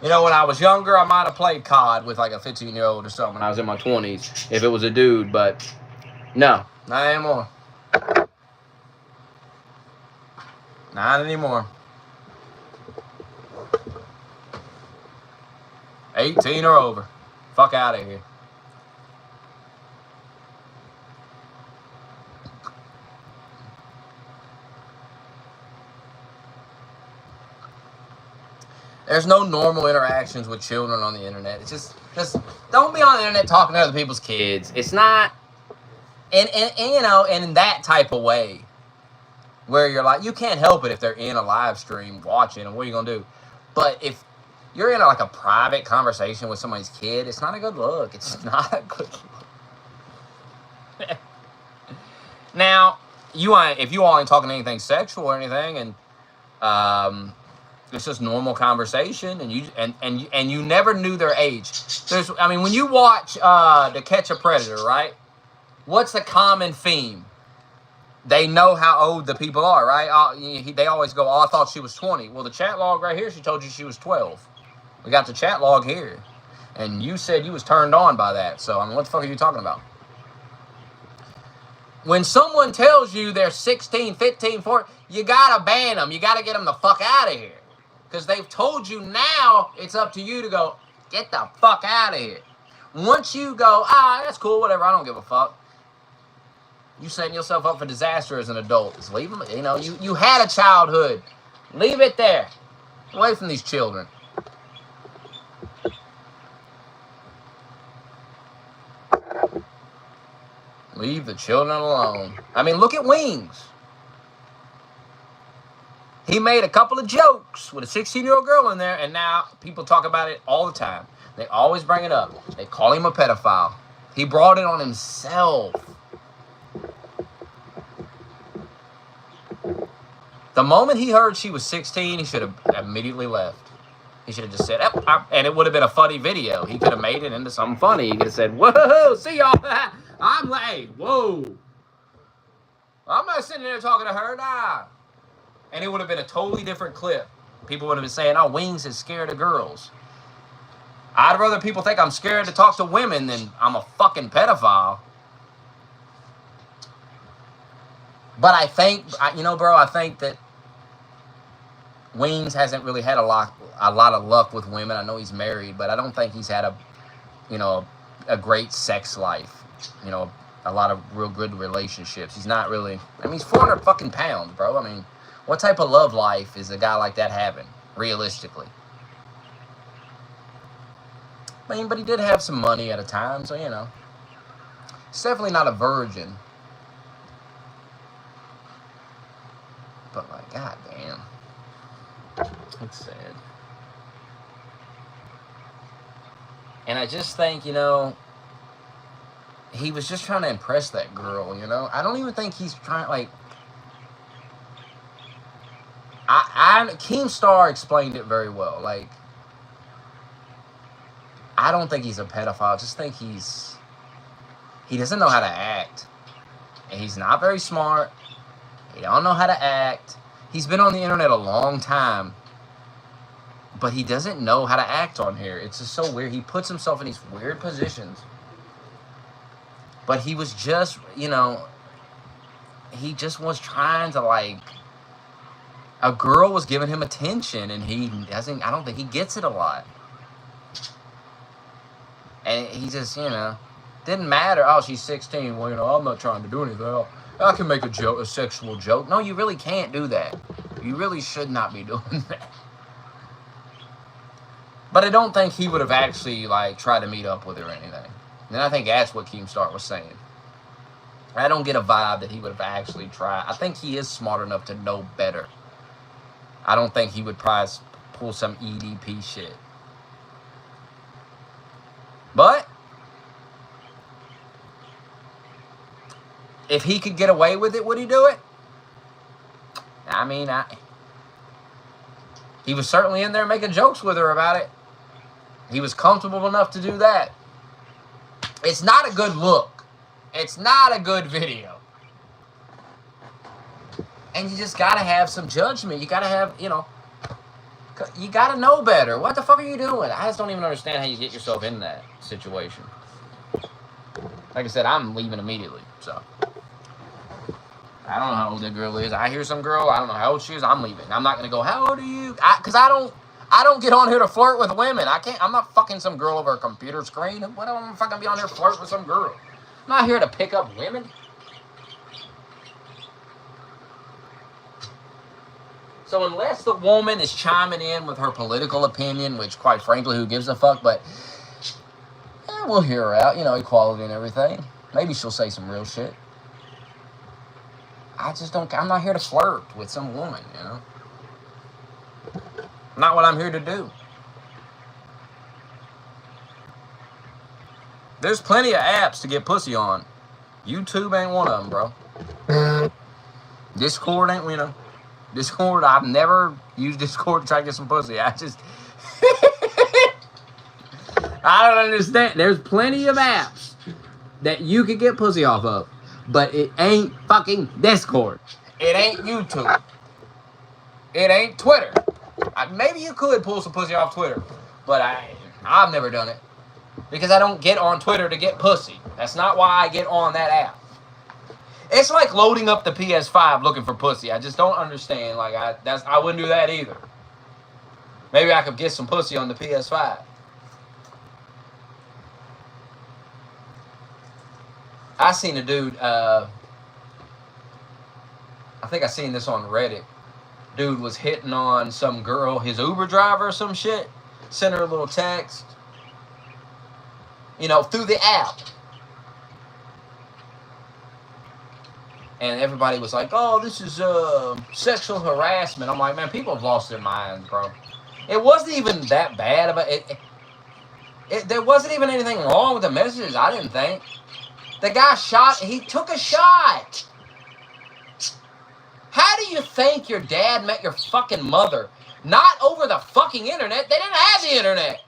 You know, when I was younger, I might have played COD with like a 15-year-old or something when I was in my 20s, if it was a dude, but no, not anymore. Not anymore. 18 or over. Fuck out of here. There's no normal interactions with children on the internet. It's just don't be on the internet talking to other people's kids. It's not, and you know, in that type of way, where you're like, you can't help it if they're in a live stream watching, and what are you gonna do? But if you're in like a private conversation with somebody's kid, it's not a good look. It's not a good look. Now, if you all ain't talking anything sexual or anything, and it's just normal conversation, and you never knew their age. When you watch To Catch a Predator, right? What's the common theme? They know how old the people are, right? They always go, oh, I thought she was 20. Well, the chat log right here, she told you she was 12. We got the chat log here. And you said you was turned on by that. So, what the fuck are you talking about? When someone tells you they're 16, 15, 14, you gotta ban them. You gotta get them the fuck out of here. Because they've told you now, it's up to you to go, get the fuck out of here. Once you go, that's cool, whatever, I don't give a fuck. You setting yourself up for disaster as an adult. Just leave them, you know, you had a childhood. Leave it there. Away from these children. Leave the children alone. Look at Wings. He made a couple of jokes with a 16-year-old girl in there, and now people talk about it all the time. They always bring it up. They call him a pedophile. He brought it on himself. The moment he heard she was 16, he should have immediately left. He should have just said, and it would have been a funny video. He could have made it into something funny. He could have said, whoa, see y'all. I'm like, whoa. I'm not sitting there talking to her, nah. And it would have been a totally different clip. People would have been saying, oh, Wings is scared of girls. I'd rather people think I'm scared to talk to women than I'm a fucking pedophile. But I think, bro, I think that Wings hasn't really had a lot of luck with women. I know he's married, but I don't think he's had a great sex life. A lot of real good relationships. He's not really, he's 400 fucking pounds, bro. What type of love life is a guy like that having, realistically? But he did have some money at a time, so, He's definitely not a virgin. But, like, goddamn. It's sad. And I just think, he was just trying to impress that girl, I don't even think he's trying, like... Keemstar explained it very well. Like, I don't think he's a pedophile. I just think he doesn't know how to act. And he's not very smart. He don't know how to act. He's been on the internet a long time. But he doesn't know how to act on here. It's just so weird. He puts himself in these weird positions. But he was just, he just was trying to, like... A girl was giving him attention, and I don't think he gets it a lot. And he just, didn't matter. Oh, she's 16. Well, I'm not trying to do anything. I can make a sexual joke. No, you really can't do that. You really should not be doing that. But I don't think he would have actually, like, tried to meet up with her or anything. And I think that's what Keemstar was saying. I don't get a vibe that he would have actually tried. I think he is smart enough to know better. I don't think he would probably pull some EDP shit. But if he could get away with it, would he do it? He was certainly in there making jokes with her about it. He was comfortable enough to do that. It's not a good look. It's not a good video. And you just gotta have some judgment. You gotta have, you gotta know better. What the fuck are you doing? I just don't even understand how you get yourself in that situation. Like I said, I'm leaving immediately, so. I don't know how old that girl is. I hear some girl, I don't know how old she is, I'm leaving. I'm not gonna go, how old are you? Because I don't get on here to flirt with women. I'm not fucking some girl over a computer screen. What am I fucking be on here to flirt with some girl? I'm not here to pick up women. So unless the woman is chiming in with her political opinion, which, quite frankly, who gives a fuck, but we'll hear her out, equality and everything. Maybe she'll say some real shit. I'm not here to flirt with some woman, Not what I'm here to do. There's plenty of apps to get pussy on. YouTube ain't one of them, bro. Discord ain't, Discord, I've never used Discord to try to get some pussy. I don't understand. There's plenty of apps that you can get pussy off of, but it ain't fucking Discord. It ain't YouTube. It ain't Twitter. Maybe you could pull some pussy off Twitter, but I've never done it because I don't get on Twitter to get pussy. That's not why I get on that app. It's like loading up the PS5 looking for pussy. I just don't understand. Like, I wouldn't do that either. Maybe I could get some pussy on the PS5. I seen a dude, I think I seen this on Reddit. Dude was hitting on some girl, his Uber driver or some shit. Sent her a little text. Through the app. And everybody was like, oh, this is sexual harassment. I'm like, man, people have lost their minds, bro. It wasn't even that bad of there wasn't even anything wrong with the messages, I didn't think. The guy he took a shot. How do you think your dad met your fucking mother? Not over the fucking internet. They didn't have the internet.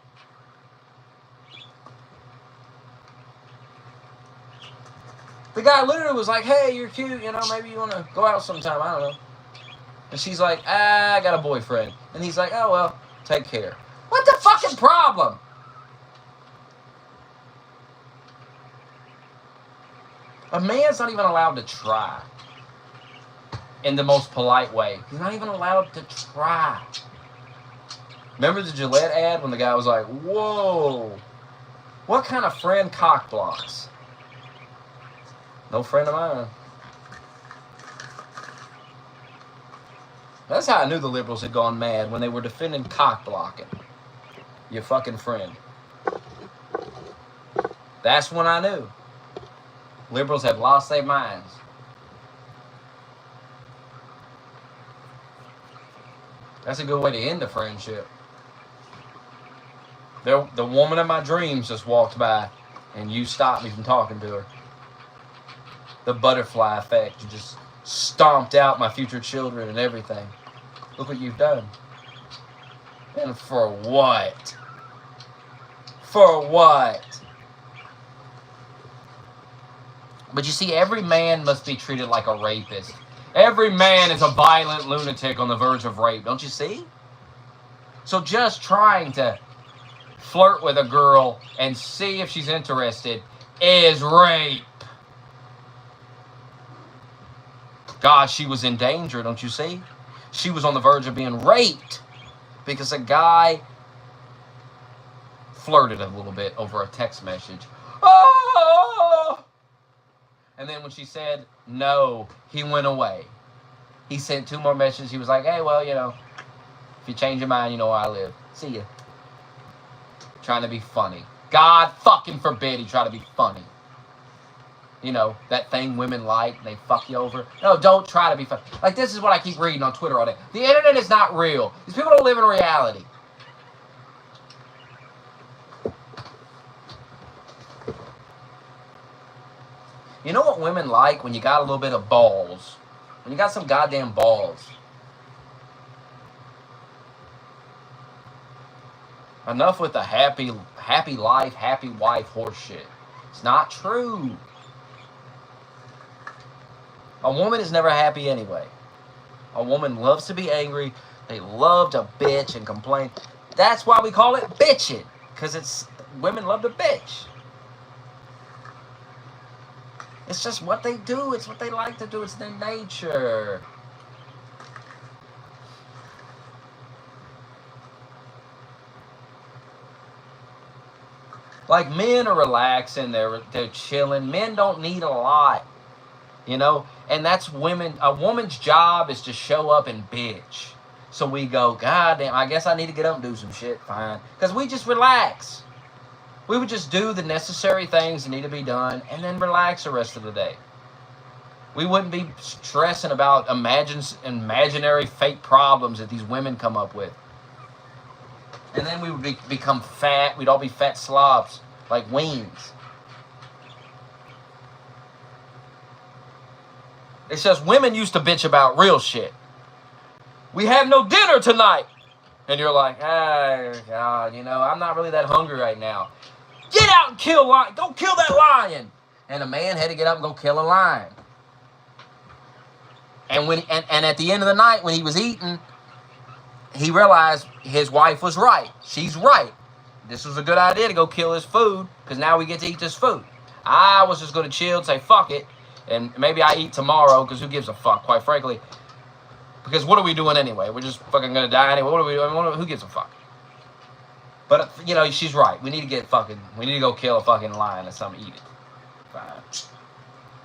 The guy literally was like, hey, you're cute, you know, maybe you want to go out sometime, I don't know. And she's like, I got a boyfriend. And he's like, oh, well, take care. What the fucking problem? A man's not even allowed to try in the most polite way. He's not even allowed to try. Remember the Gillette ad when the guy was like, whoa, what kind of friend cock blocks? No friend of mine. That's how I knew the liberals had gone mad, when they were defending cock blocking. Your fucking friend. That's when I knew. Liberals have lost their minds. That's a good way to end a friendship. The woman of my dreams just walked by, and you stopped me from talking to her. The butterfly effect. You just stomped out my future children and everything. Look what you've done. And for what? For what? But you see, every man must be treated like a rapist. Every man is a violent lunatic on the verge of rape. Don't you see? So just trying to flirt with a girl and see if she's interested is rape. God, she was in danger, don't you see? She was on the verge of being raped because a guy flirted a little bit over a text message. Oh! And then when she said no, he went away. He sent 2 more messages. He was like, hey, well, you know, if you change your mind, you know where I live. See ya. Trying to be funny. God fucking forbid he try to be funny. You know, that thing women like, and they fuck you over. No, don't try to be funny. Like, this is what I keep reading on Twitter all day. The internet is not real. These people don't live in reality. You know what women like? When you got a little bit of balls. When you got some goddamn balls. Enough with the happy life, happy wife horse shit. It's not true. A woman is never happy anyway. A woman loves to be angry. They love to bitch and complain. That's why we call it bitching. Because it's women love to bitch. It's just what they do. It's what they like to do. It's their nature. Like, men are relaxing. They're chilling. Men don't need a lot. You know? And that's women. A woman's job is to show up and bitch. So we go, God damn, I guess I need to get up and do some shit. Fine. Because we just relax. We would just do the necessary things that need to be done and then relax the rest of the day. We wouldn't be stressing about imaginary fake problems that these women come up with. And then we would become fat. We'd all be fat slobs, like weens. It's just women used to bitch about real shit. We have no dinner tonight. And you're like, oh, God, you know, I'm not really that hungry right now. Get out and kill lion. Go kill that lion. And a man had to get up and go kill a lion. And and at the end of the night, when he was eating, he realized his wife was right. She's right. This was a good idea to go kill his food, because now we get to eat this food. I was just going to chill and say, fuck it. And maybe I eat tomorrow, because who gives a fuck, quite frankly. Because what are we doing anyway? We're just fucking going to die anyway. What are we doing? Who gives a fuck? But, you know, she's right. We need to go kill a fucking lion or something, eat it. Fine.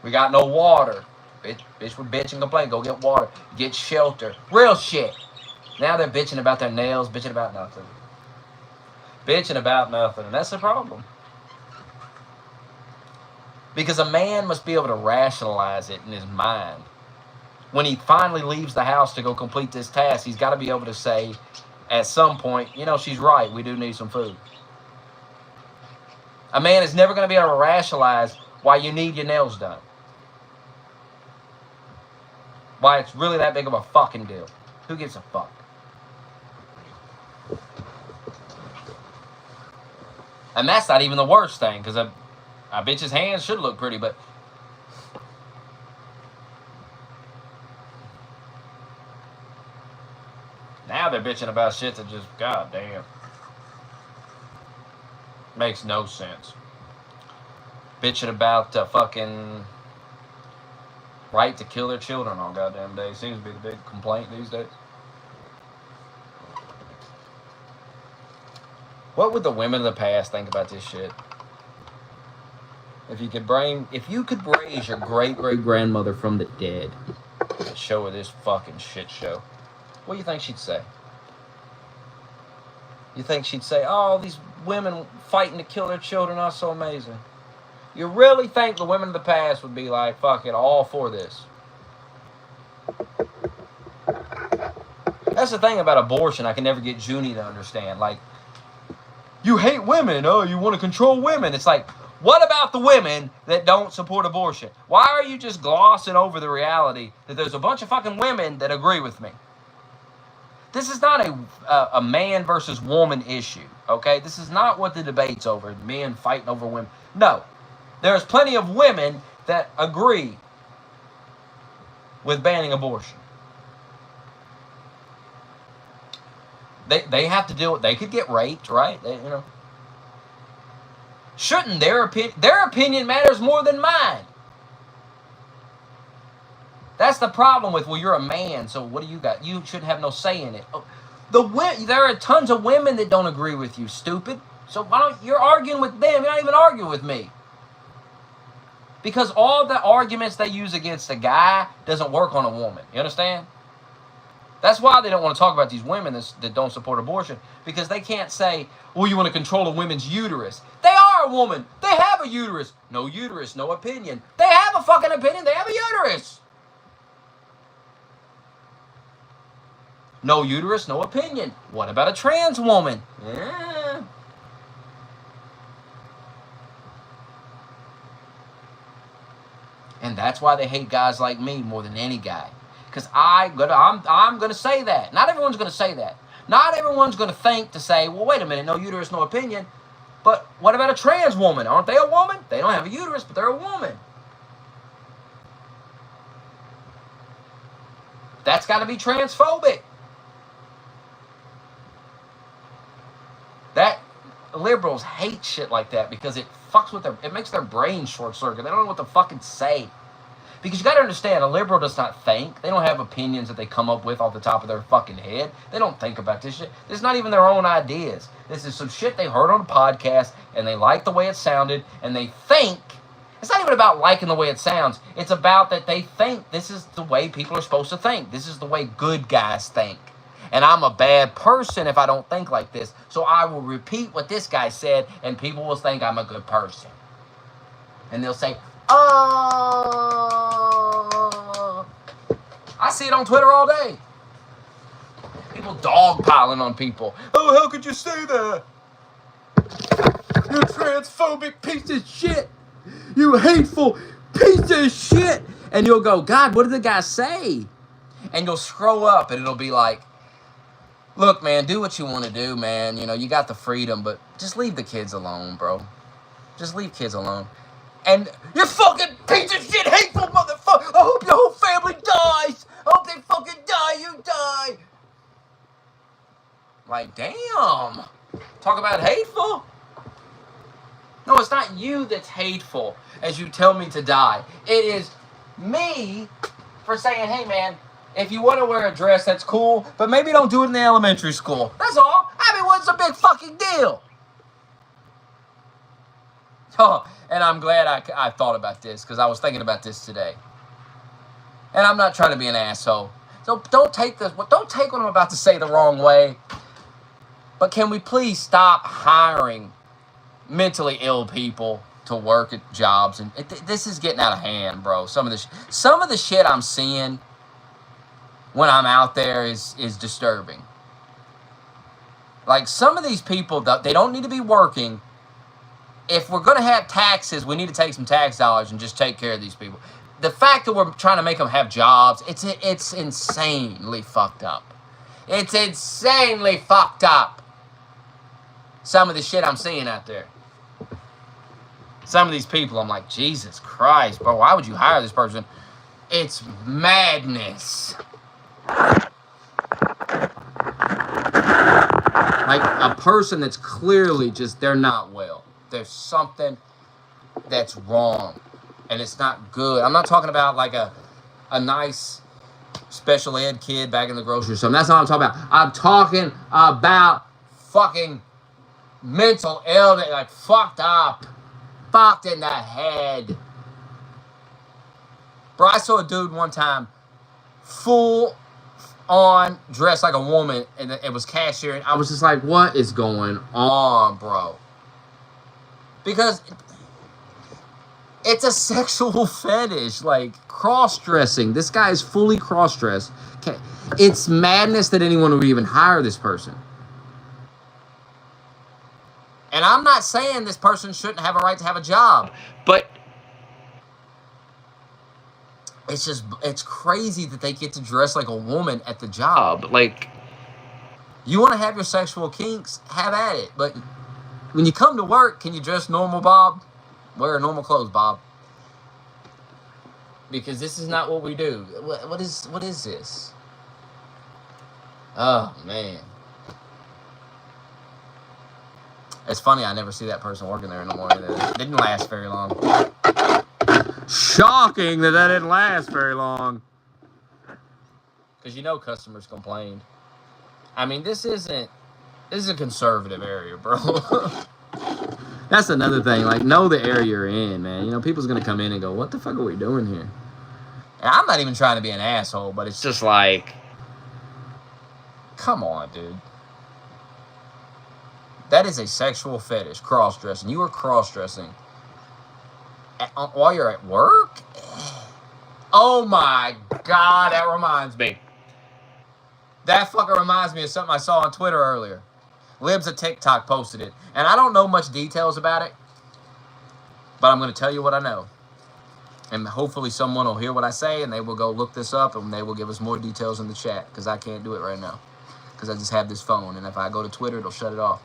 We got no water. Bitch would bitch and complain. Go get water. Get shelter. Real shit. Now they're bitching about their nails, bitching about nothing. Bitching about nothing. And that's the problem. Because a man must be able to rationalize it in his mind. When he finally leaves the house to go complete this task, he's got to be able to say, at some point, you know, she's right. We do need some food. A man is never going to be able to rationalize why you need your nails done. Why it's really that big of a fucking deal. Who gives a fuck? And that's not even the worst thing, because a bitch's hands should look pretty, but now they're bitching about shit that just, goddamn, makes no sense. Bitching about fucking right to kill their children all goddamn day. Seems to be the big complaint these days. What would the women of the past think about this shit? If you could raise your great-great-grandmother from the dead and show her this fucking shit show, what do you think she'd say? You think she'd say, oh, these women fighting to kill their children are so amazing? You really think the women of the past would be like, fuck it, all for this? That's the thing about abortion I can never get Junie to understand. Like, you hate women, oh, you want to control women. It's like, what about the women that don't support abortion? Why are you just glossing over the reality that there's a bunch of fucking women that agree with me? This is not a man versus woman issue, okay? This is not what the debate's over, men fighting over women. No, there's plenty of women that agree with banning abortion. They have to deal with, they could get raped, right? Shouldn't their opinion matters more than mine? That's the problem with, well, you're a man, so what do you got? You should have no say in it. Oh, there are tons of women that don't agree with you, stupid. So why don't you're arguing with them? You're not even arguing with me. Because all the arguments they use against a guy doesn't work on a woman. You understand? That's why they don't want to talk about these women that don't support abortion. Because they can't say, well, you want to control a woman's uterus. They are a woman. They have a uterus. No uterus, no opinion. They have a fucking opinion. They have a uterus. No uterus, no opinion. What about a trans woman? Yeah. And that's why they hate guys like me more than any guy. Because I'm going to say that. Not everyone's going to say that. Not everyone's going to think to say, well, wait a minute, no uterus, no opinion. But what about a trans woman? Aren't they a woman? They don't have a uterus, but they're a woman. That's got to be transphobic. That liberals hate shit like that because it fucks with it makes their brain short circuit. They don't know what to fucking say. Because you got to understand, a liberal does not think. They don't have opinions that they come up with off the top of their fucking head. They don't think about this shit. This is not even their own ideas. This is some shit they heard on a podcast, and they like the way it sounded, and they think. It's not even about liking the way it sounds. It's about that they think this is the way people are supposed to think. This is the way good guys think. And I'm a bad person if I don't think like this. So I will repeat what this guy said, and people will think I'm a good person. And they'll say, oh. I see it on Twitter all day. People dogpiling on people. Oh, how could you say that? You transphobic piece of shit. You hateful piece of shit. And you'll go, God, what did the guy say? And you'll scroll up and it'll be like, look, man, do what you want to do, man. You know, you got the freedom, but just leave the kids alone, bro. Just leave kids alone. And you fucking piece of shit, hateful motherfucker. I hope your whole family dies. I hope they fucking die. You die. Like, damn. Talk about hateful. No, it's not you that's hateful as you tell me to die. It is me for saying, hey, man, if you want to wear a dress, that's cool, but maybe don't do it in the elementary school. That's all. I mean, what's the big fucking deal? Oh, and I'm glad I thought about this, because I was thinking about this today. And I'm not trying to be an asshole. So don't take what I'm about to say the wrong way. But can we please stop hiring mentally ill people to work at jobs? And this is getting out of hand, bro. Some of the shit I'm seeing when I'm out there is disturbing. Like, some of these people, they don't need to be working. If we're going to have taxes, we need to take some tax dollars and just take care of these people. The fact that we're trying to make them have jobs, it's insanely fucked up. It's insanely fucked up. Some of the shit I'm seeing out there. some of these people, I'm like, Jesus Christ, bro, why would you hire this person? It's madness. Like a person that's clearly just, they're not well. There's something that's wrong. And it's not good. I'm not talking about like a nice special ed kid back in the grocery store. That's not what I'm talking about. I'm talking about fucking mental illness, like fucked up. Fucked in the head. Bro, I saw a dude one time full on dressed like a woman, and it was cashier, and I was just like, what is going on, bro? Because it's a sexual fetish, like cross-dressing. This guy is fully cross-dressed. It's madness that anyone would even hire this person. And I'm not saying this person shouldn't have a right to have a job, but it's just, it's crazy that they get to dress like a woman at the job. Like, you want to have your sexual kinks, have at it. But when you come to work, can you dress normal, Bob? Wear normal clothes, Bob. Because this is not what we do. What is this? Oh, man. It's funny, I never see that person working there in the morning. It didn't last very long. Shocking that didn't last very long. Because you know customers complained. I mean, this is a conservative area, bro. That's another thing. Like, know the area you're in, man. You know, people's going to come in and go, what the fuck are we doing here? And I'm not even trying to be an asshole, but it's just like, come on, dude. That is a sexual fetish, cross-dressing. You are cross-dressing while you're at work? Oh my God, that reminds me. That fucker reminds me of something I saw on Twitter earlier. Libs of TikTok posted it. And I don't know much details about it, but I'm going to tell you what I know. And hopefully someone will hear what I say, and they will go look this up, and they will give us more details in the chat, because I can't do it right now. Because I just have this phone, and if I go to Twitter, it'll shut it off.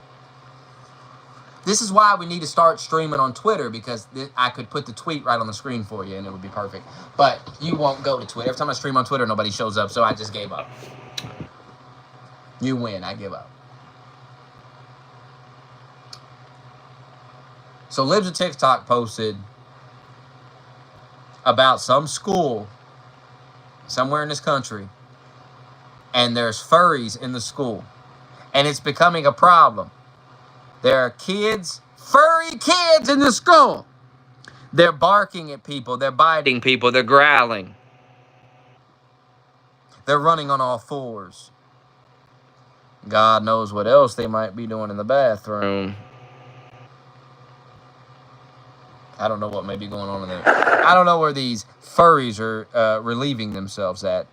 This is why we need to start streaming on Twitter, because I could put the tweet right on the screen for you, and it would be perfect. But you won't go to Twitter. Every time I stream on Twitter, nobody shows up, so I just gave up. You win. I give up. So Libs of TikTok posted about some school somewhere in this country, and there's furries in the school, and it's becoming a problem. There are kids, furry kids in the school. They're barking at people. They're biting people. They're growling. They're running on all fours. God knows what else they might be doing in the bathroom. I don't know what may be going on in there. I don't know where these furries are relieving themselves at.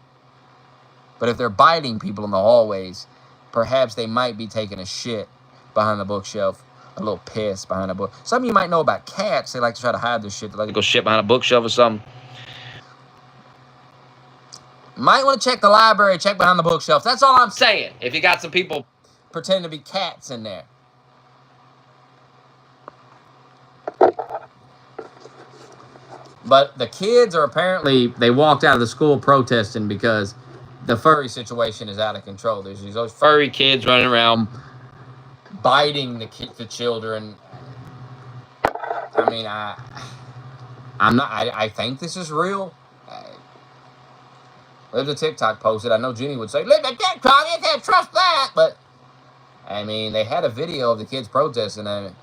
But if they're biting people in the hallways, perhaps they might be taking a shit behind the bookshelf. A little piss behind a book. Some of you might know about cats. They like to try to hide their shit. They like to go shit behind a bookshelf or something. Might want to check the library, check behind the bookshelf. That's all I'm saying. If you got some people pretending to be cats in there. But the kids are apparently, they walked out of the school protesting because the furry situation is out of control. There's these furry kids running around biting the children. I mean, I think this is real. There's a TikTok posted. I know Jenny would say, "Live the TikTok, you can't trust that." But I mean, they had a video of the kids protesting. And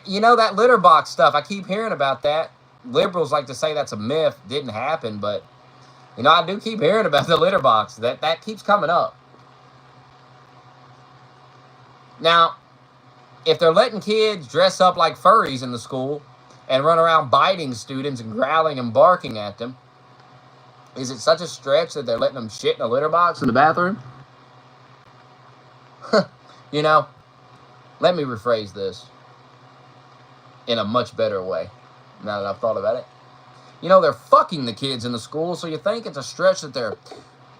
you know that litter box stuff. I keep hearing about that. Liberals like to say that's a myth, didn't happen, but you know, I do keep hearing about the litter box. That keeps coming up. Now, if they're letting kids dress up like furries in the school and run around biting students and growling and barking at them, is it such a stretch that they're letting them shit in a litter box in the bathroom? You know, let me rephrase this in a much better way, now that I've thought about it. You know, they're fucking the kids in the school, so you think it's a stretch that they're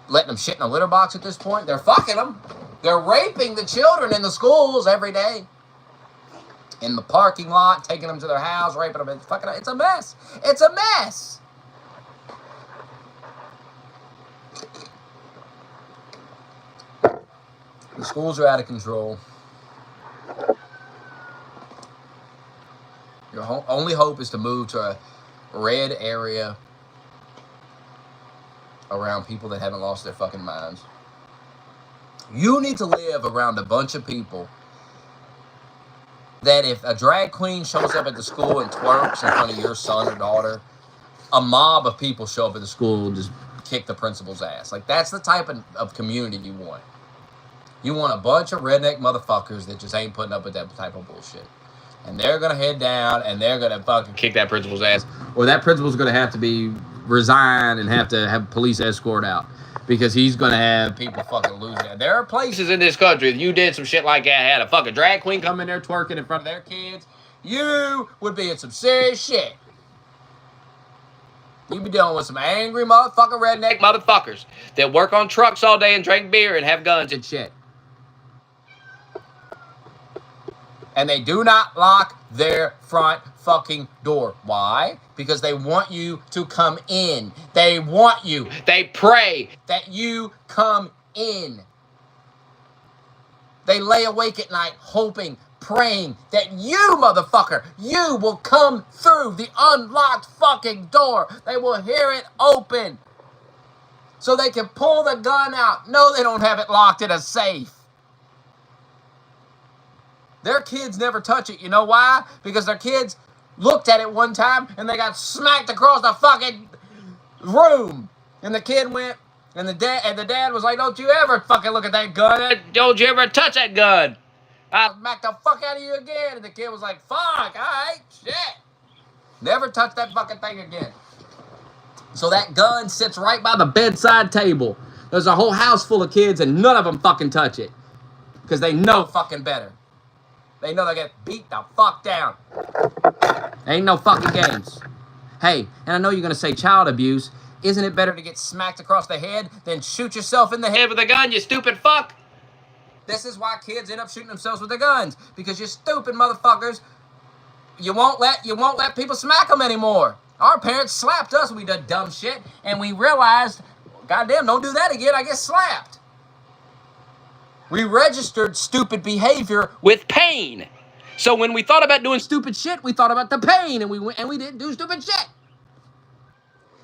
letting them shit in a litter box at this point? They're fucking them. They're raping the children in the schools every day. In the parking lot, taking them to their house, raping them. It's a mess. It's a mess. The schools are out of control. Your only hope is to move to a red area around people that haven't lost their fucking minds. You need to live around a bunch of people that if a drag queen shows up at the school and twerks in front of your son or daughter, a mob of people show up at the school and just kick the principal's ass. Like, that's the type of community you want. You want a bunch of redneck motherfuckers that just ain't putting up with that type of bullshit. And they're going to head down and they're going to fucking kick that principal's ass. Or that principal's going to have to be resign and have to have police escort out. Because he's going to have people fucking losing it. There are places in this country that you did some shit like that, had a fucking drag queen come in there twerking in front of their kids, you would be in some serious shit. You'd be dealing with some angry motherfucking redneck motherfuckers that work on trucks all day and drink beer and have guns and shit. And they do not lock their front fucking door. Why? Because they want you to come in. They want you. They pray that you come in. They lay awake at night hoping, praying that you, motherfucker, you will come through the unlocked fucking door. They will hear it open so they can pull the gun out. No, they don't have it locked in a safe. Their kids never touch it. You know why? Because their kids looked at it one time and they got smacked across the fucking room. And the kid went, and the dad was like, don't you ever fucking look at that gun. Don't you ever touch that gun. I'll smack the fuck out of you again. And the kid was like, fuck, all right, shit. Never touch that fucking thing again. So that gun sits right by the bedside table. There's a whole house full of kids and none of them fucking touch it. Because they know fucking better. They know they get beat the fuck down. Ain't no fucking games. Hey, and I know you're going to say child abuse. Isn't it better to get smacked across the head than shoot yourself in the head with a gun, you stupid fuck? This is why kids end up shooting themselves with their guns. Because you stupid motherfuckers, you won't let people smack them anymore. Our parents slapped us when we did dumb shit. And we realized, goddamn, don't do that again, I get slapped. We registered stupid behavior with pain. So when we thought about doing stupid shit, we thought about the pain, and we didn't do stupid shit.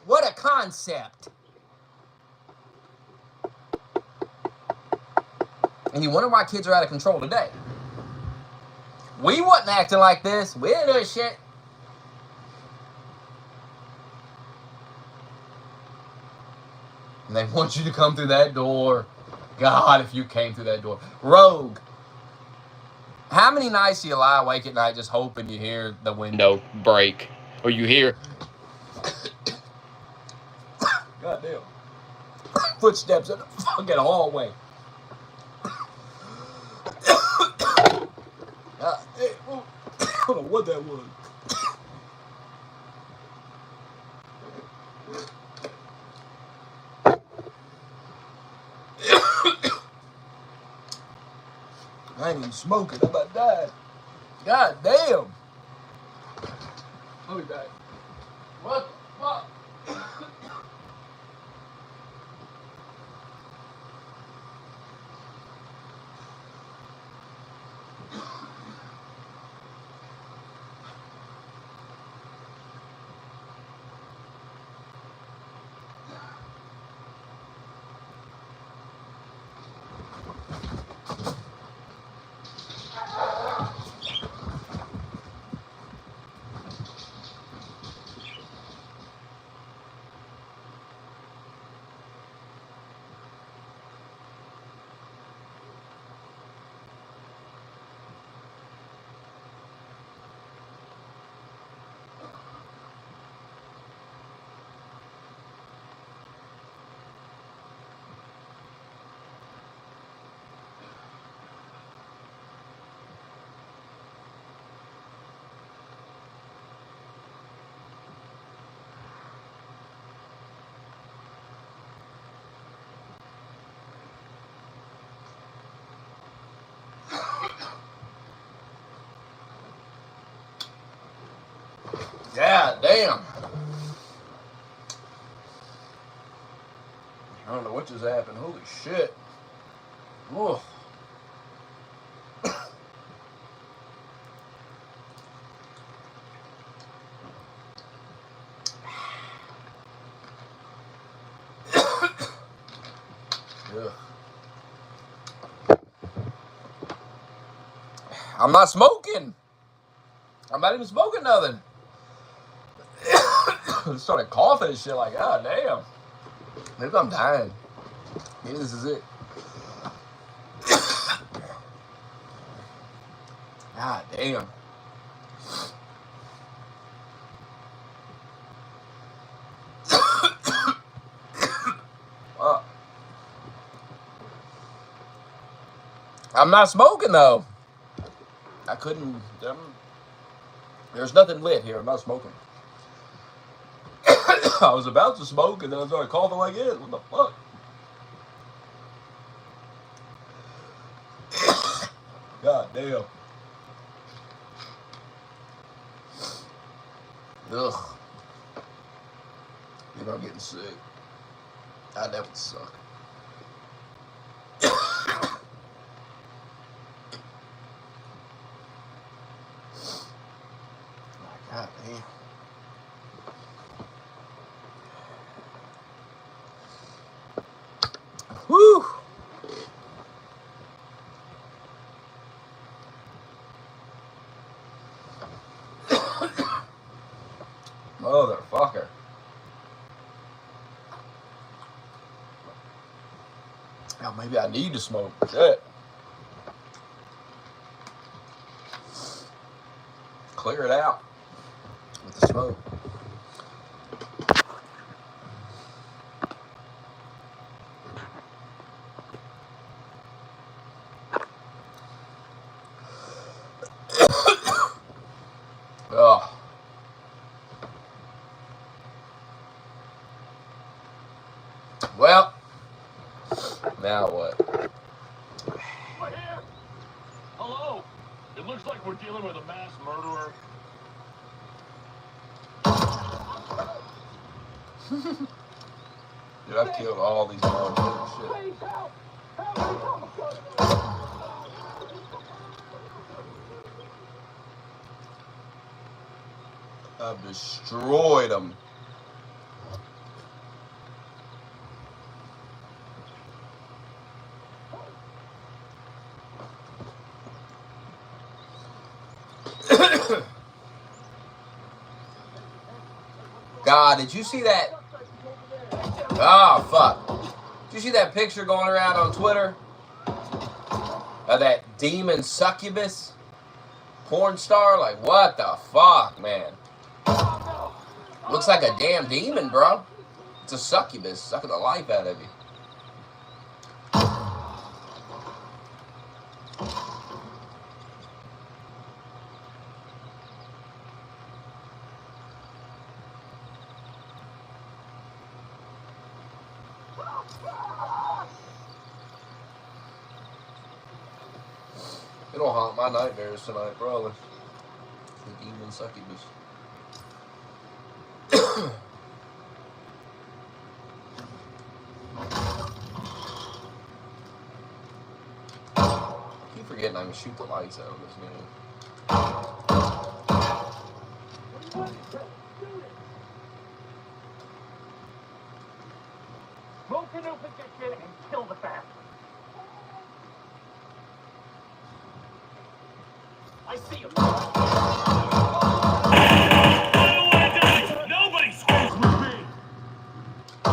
What a concept. And you wonder why kids are out of control today. We wasn't acting like this. We didn't do shit. And they want you to come through that door. God, if you came through that door. Rogue. How many nights do you lie awake at night just hoping you hear the window break? Or you hear... Goddamn. Footsteps in the fucking hallway. I don't know what that was. I ain't even smoking. I'm about to die. God damn. I'll be back. What the fuck? God damn. I don't know what just happened. Holy shit. Whoa. Ugh. I'm not smoking. I'm not even smoking nothing. I started coughing and shit like, God damn. Maybe I'm dying. Maybe this is it. God damn. I'm not smoking though. I couldn't. There's nothing lit here. I'm not smoking. I was about to smoke and then I started coughing like this. What the fuck? God damn. Ugh. You know I'm getting sick. God, that would suck. God damn. Whew. Motherfucker. Now maybe I need to smoke. Shit. Clear it out with the smoke. Oh. Well, now what? Right here. Hello. It looks like we're dealing with a mass murderer. Dude, I've killed all these motherfuckers. Shit. Please help. Help. I've destroyed them. God, did you see that? Oh, fuck. Did you see that picture going around on Twitter of that demon succubus porn star? Like, what the fuck, man? Looks like a damn demon, bro. It's a succubus sucking the life out of you. It'll haunt my nightmares tonight, probably. The demon succubus. I keep forgetting I can shoot the lights out of this game. Broken open that shit and kill the bastard. I see him. Nobody screws with me. Go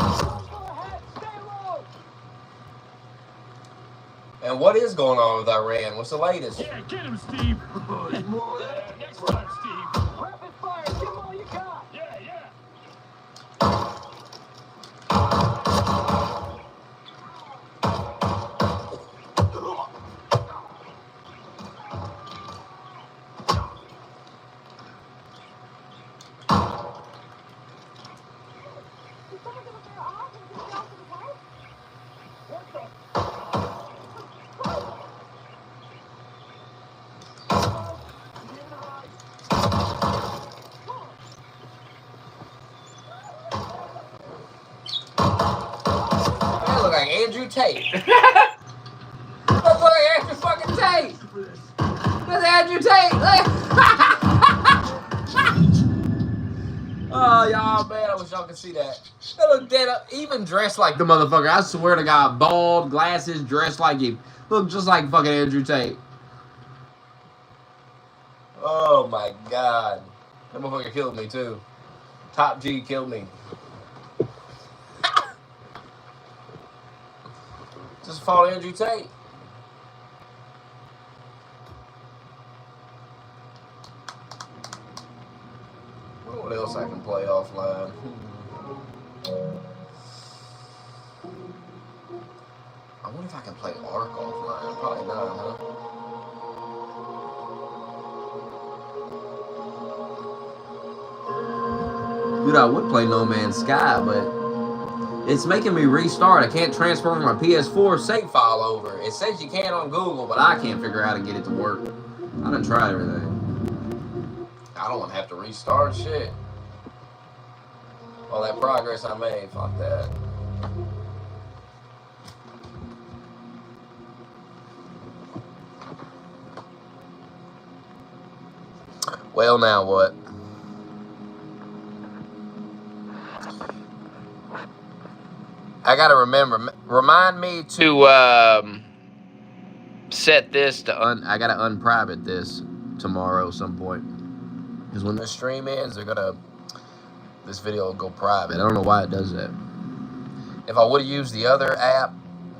ahead, stay low. And what is going on with Iran? What's the latest? Yeah, get him, Steve. Next time, Steve. Rapid fire, give him all you got. Yeah. like Andrew Tate. Look like Andrew fucking Tate. That's Andrew Tate. Oh, y'all, man, I wish y'all could see that. That look dead up, even dressed like the motherfucker. I swear to God, bald, glasses, dressed like him. Look just like fucking Andrew Tate. Oh, my God. That motherfucker killed me, too. Top G killed me. Just follow Andrew Tate. What else I can play offline? I wonder if I can play Ark offline. Probably not, huh? Dude, I would play No Man's Sky, but it's making me restart. I can't transfer my PS4 save file over. It says you can on Google, but I can't figure out how to get it to work. I done tried everything. I don't want to have to restart shit. All that progress I made, fuck that. Well, now what? I gotta remind me to set this to I gotta unprivate this tomorrow at some point. Because when the stream ends, this video will go private. I don't know why it does that. If I would have used the other app,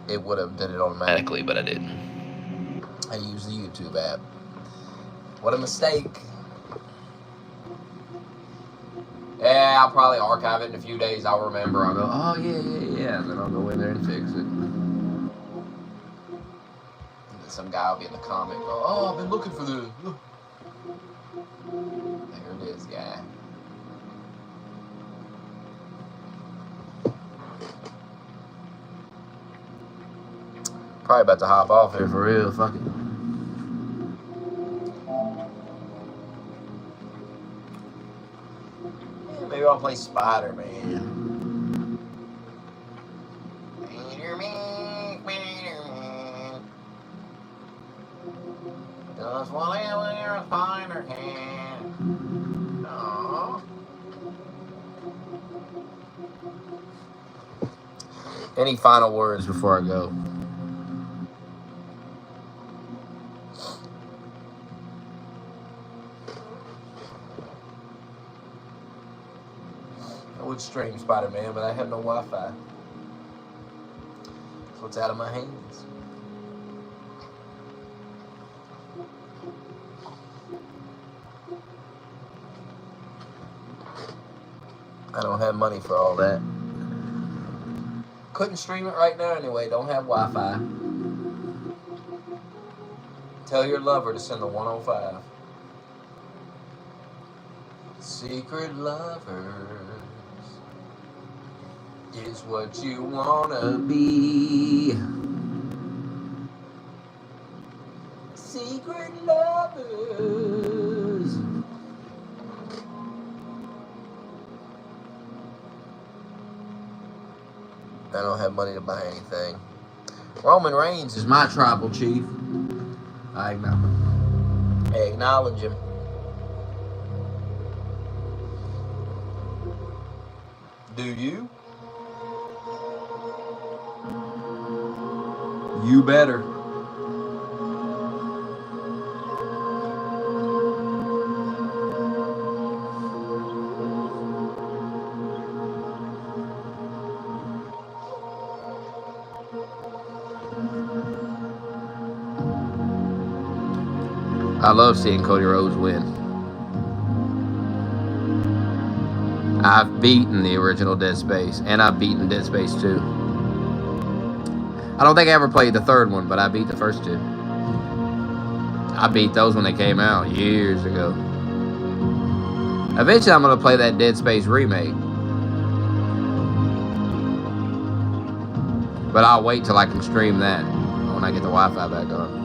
it would have did it automatically, but I didn't. I used the YouTube app. What a mistake. Yeah, I'll probably archive it in a few days. I'll remember. I'll go, oh, yeah. And then I'll go in there and fix it. And then some guy will be in the comment and go, oh, I've been looking for this. There it is, guy. Probably about to hop off here for real. Fuck it. Yeah, maybe I'll play Spider-Man. Spider-Man. Does whatever a spider can. Aww. Any final words before I go? I would stream Spider-Man, but I have no Wi-Fi. So it's out of my hands. I don't have money for all that. Couldn't stream it right now anyway. Don't have Wi-Fi. Tell your lover to send the 105. Secret lovers is what you wanna be. Secret lovers. I don't have money to buy anything. Roman Reigns is my tribal chief. I acknowledge him. Do you? You better. I love seeing Cody Rhodes win. I've beaten the original Dead Space, and I've beaten Dead Space 2. I don't think I ever played the third one, but I beat the first two. I beat those when they came out years ago. Eventually, I'm going to play that Dead Space remake. But I'll wait till I can stream that when I get the Wi-Fi back on.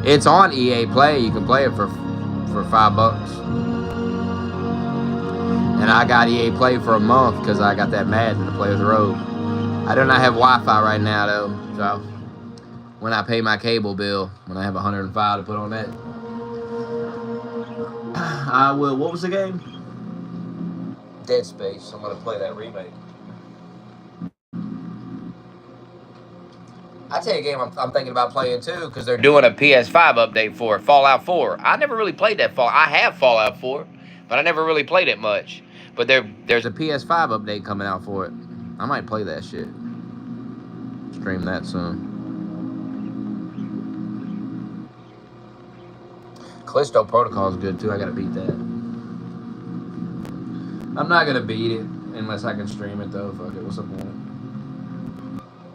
It's on EA Play. You can play it for $5. And I got EA Play for a month because I got that Madden to play with Rhodes. I do not have Wi-Fi right now though, so when I pay my cable bill, when I have 105 to put on that, I will. What was the game? Dead Space. I'm gonna play that remake. I tell you a game I'm thinking about playing too, because they're doing a PS5 update for it, Fallout 4. I never really played that I have Fallout 4, but I never really played it much. But there's a PS5 update coming out for it. I might play that shit. Stream that soon. Callisto Protocol is good too. I gotta beat that. I'm not gonna beat it unless I can stream it though. Fuck it. What's the point?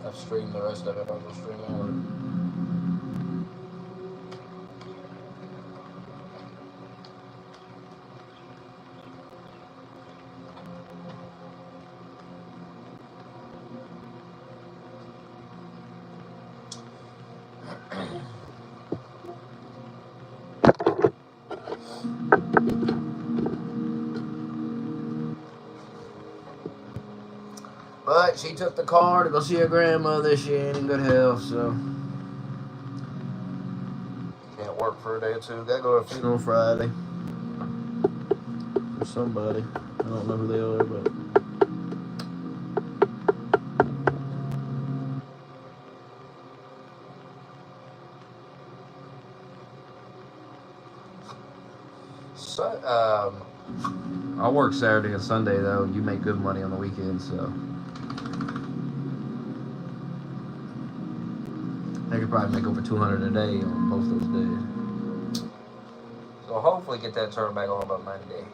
I've streamed the rest of it. I'm gonna stream all of it. But she took the car to go see her grandmother. She ain't in good health, so can't work for a day or two. Gotta go to a funeral Friday for somebody. I don't know who they are, but so, I work Saturday and Sunday though. You make good money on the weekends, so I could probably make over 200 a day on both those days. So hopefully get that turned back on by Monday.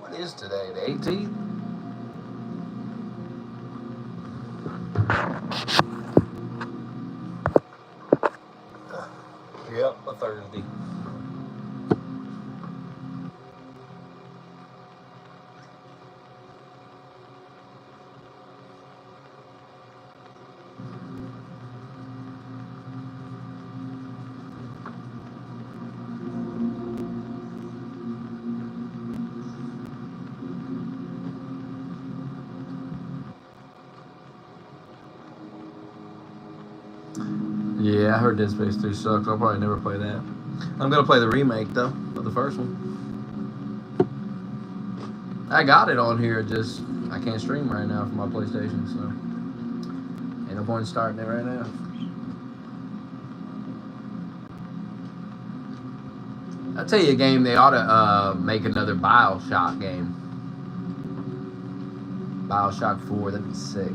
What is today? The 18th? Yep, a Thursday. Yeah, I heard Dead Space 3 sucks. I'll probably never play that. I'm gonna play the remake though of the first one. I got it on here, just I can't stream right now from my PlayStation, so ain't no point in starting it right now. I'll tell you a game they ought to make another BioShock game. BioShock 4, that'd be sick.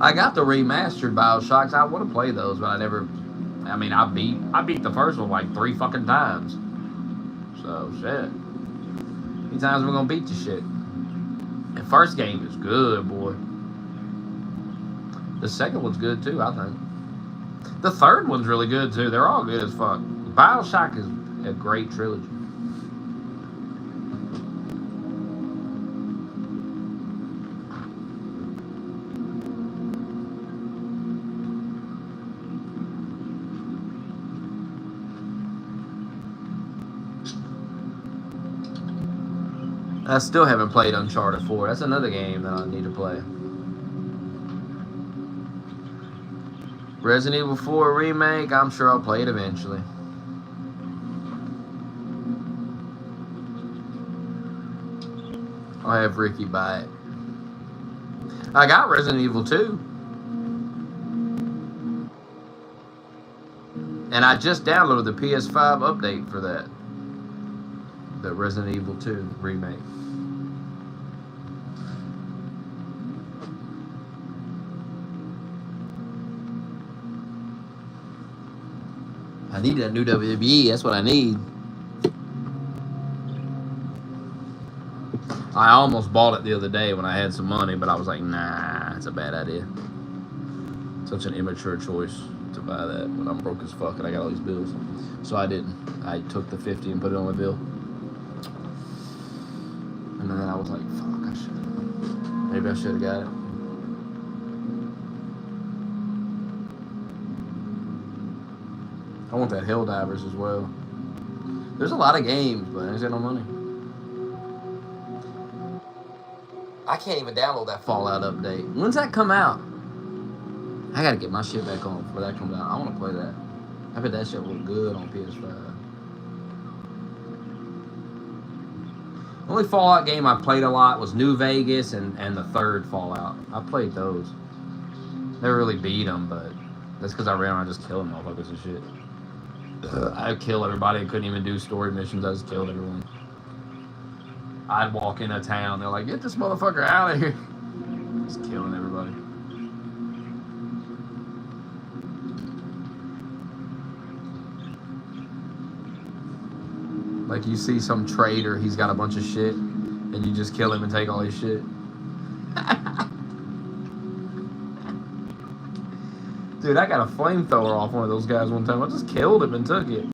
I got the remastered BioShocks. I want to play those, but I never. I mean, I beat the first one like 3 fucking times. So shit. How many times are we gonna beat the shit? The first game is good, boy. The second one's good too, I think. The third one's really good too. They're all good as fuck. BioShock is a great trilogy. I still haven't played Uncharted 4. That's another game that I need to play. Resident Evil 4 remake, I'm sure I'll play it eventually. I'll have Ricky buy it. I got Resident Evil 2. And I just downloaded the PS5 update for that. The Resident Evil 2 remake. I need a new WWE, that's what I need. I almost bought it the other day when I had some money, but I was like, nah, it's a bad idea. Such an immature choice to buy that when I'm broke as fuck and I got all these bills. So I didn't. I took the 50 and put it on my bill. And then I was like, fuck, I should. Maybe I should have got it. I want that Helldivers as well. There's a lot of games, but I ain't got no money. I can't even download that Fallout update. When's that come out? I gotta get my shit back on before that comes out. I want to play that. I bet that shit look good on PS5. The only Fallout game I played a lot was New Vegas and the third Fallout. I played those. Never really beat them, but that's because I ran around just killing motherfuckers and shit. I'd kill everybody. I couldn't even do story missions. I just killed everyone. I'd walk in a town. They're like, get this motherfucker out of here. Just killing everybody. Like you see some trader, he's got a bunch of shit, and you just kill him and take all his shit. Dude, I got a flamethrower off one of those guys one time. I just killed him and took it.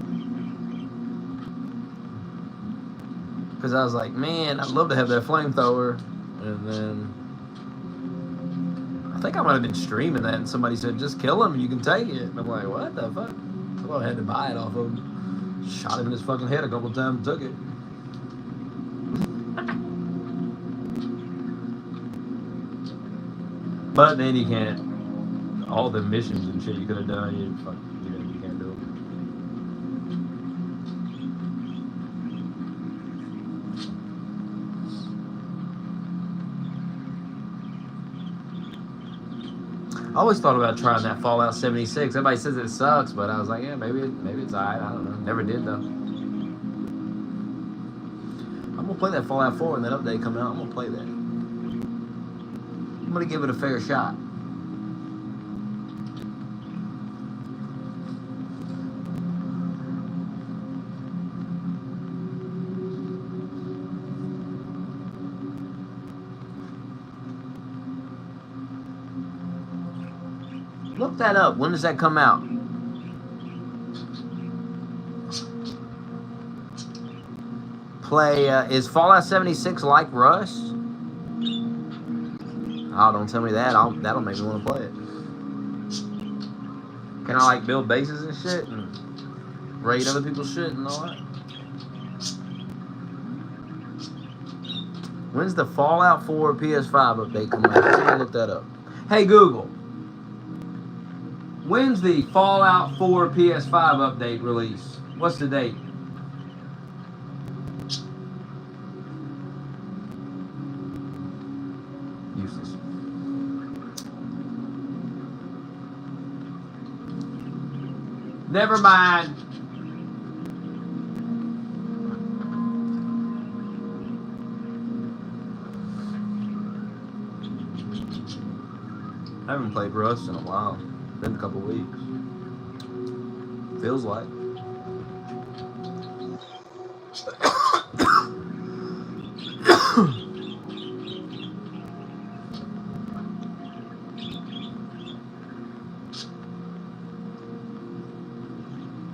Because I was like, man, I'd love to have that flamethrower. And then I think I might have been streaming that, and somebody said, just kill him and you can take it. And I'm like, what the fuck? Well, I had to buy it off of him. Shot him in his fucking head a couple of times and took it. But then you can't. All the missions and shit you could have done, you can't do it. I always thought about trying that Fallout 76. Everybody says it sucks, but I was like, yeah, maybe it's alright. I don't know. Never did though. I'm gonna play that Fallout 4 when that update comes out. I'm gonna play that. I'm gonna give it a fair shot. Look that up. When does that come out? Play, is Fallout 76 like Rust? Oh, don't tell me that. That'll make me want to play it. Can I, like, build bases and shit? And raid other people's shit and all that? When's the Fallout 4 PS5 update come out? Let's look that up. Hey, Google. When's the Fallout 4 PS5 update release? What's the date? Useless. Never mind. I haven't played Rust in a while. Been a couple weeks. Feels like.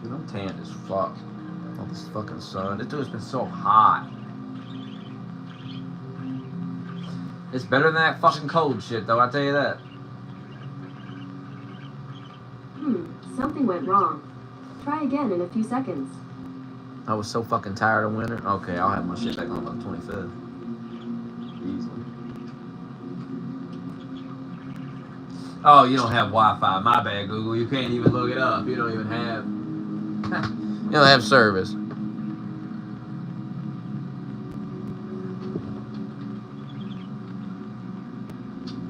Dude, I'm tanned as fuck. All this fucking sun. This dude's been so hot. It's better than that fucking cold shit, though, I tell you that. Something went wrong. Try again in a few seconds. I was so fucking tired of winter. Okay, I'll have my shit back on by the 25th. Easily. Oh, you don't have Wi-Fi. My bad, Google. You can't even look it up. You don't even have... you don't have service.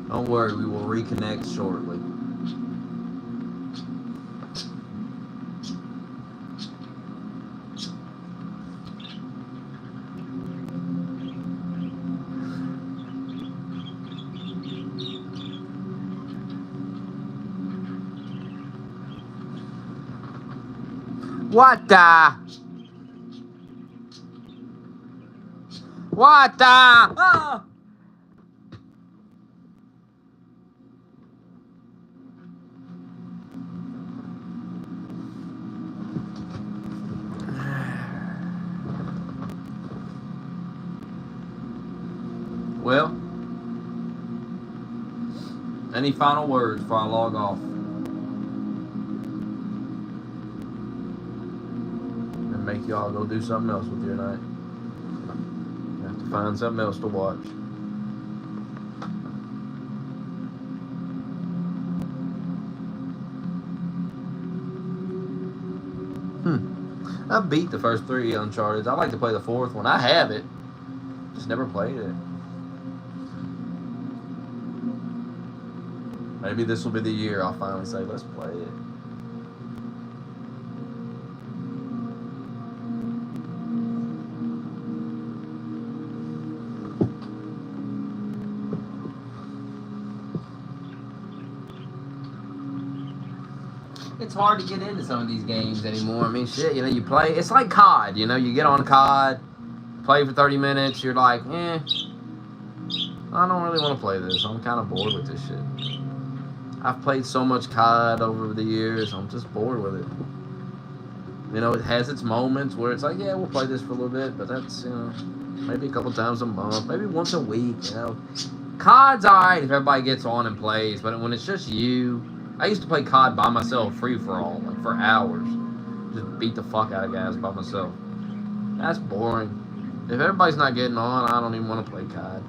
Don't worry, we will reconnect shortly. What the? What the? Oh. Well, Any final words before I log off? And make y'all go do something else with your night. You have to find something else to watch. I beat the first 3 Uncharted. I'd like to play the 4th one. I have it. Just never played it. Maybe this will be the year I'll finally say, let's play it. It's hard to get into some of these games anymore. I mean, shit, you know, you play. It's like COD, you know, you get on COD, play for 30 minutes, you're like, I don't really want to play this. I'm kind of bored with this shit. I've played so much COD over the years, I'm just bored with it. You know, it has its moments where it's like, yeah, we'll play this for a little bit, but that's, you know, maybe a couple times a month, maybe once a week, you know. COD's alright if everybody gets on and plays, but when it's just you, I used to play COD by myself, free-for-all, like for hours. Just beat the fuck out of guys by myself. That's boring. If everybody's not getting on, I don't even want to play COD.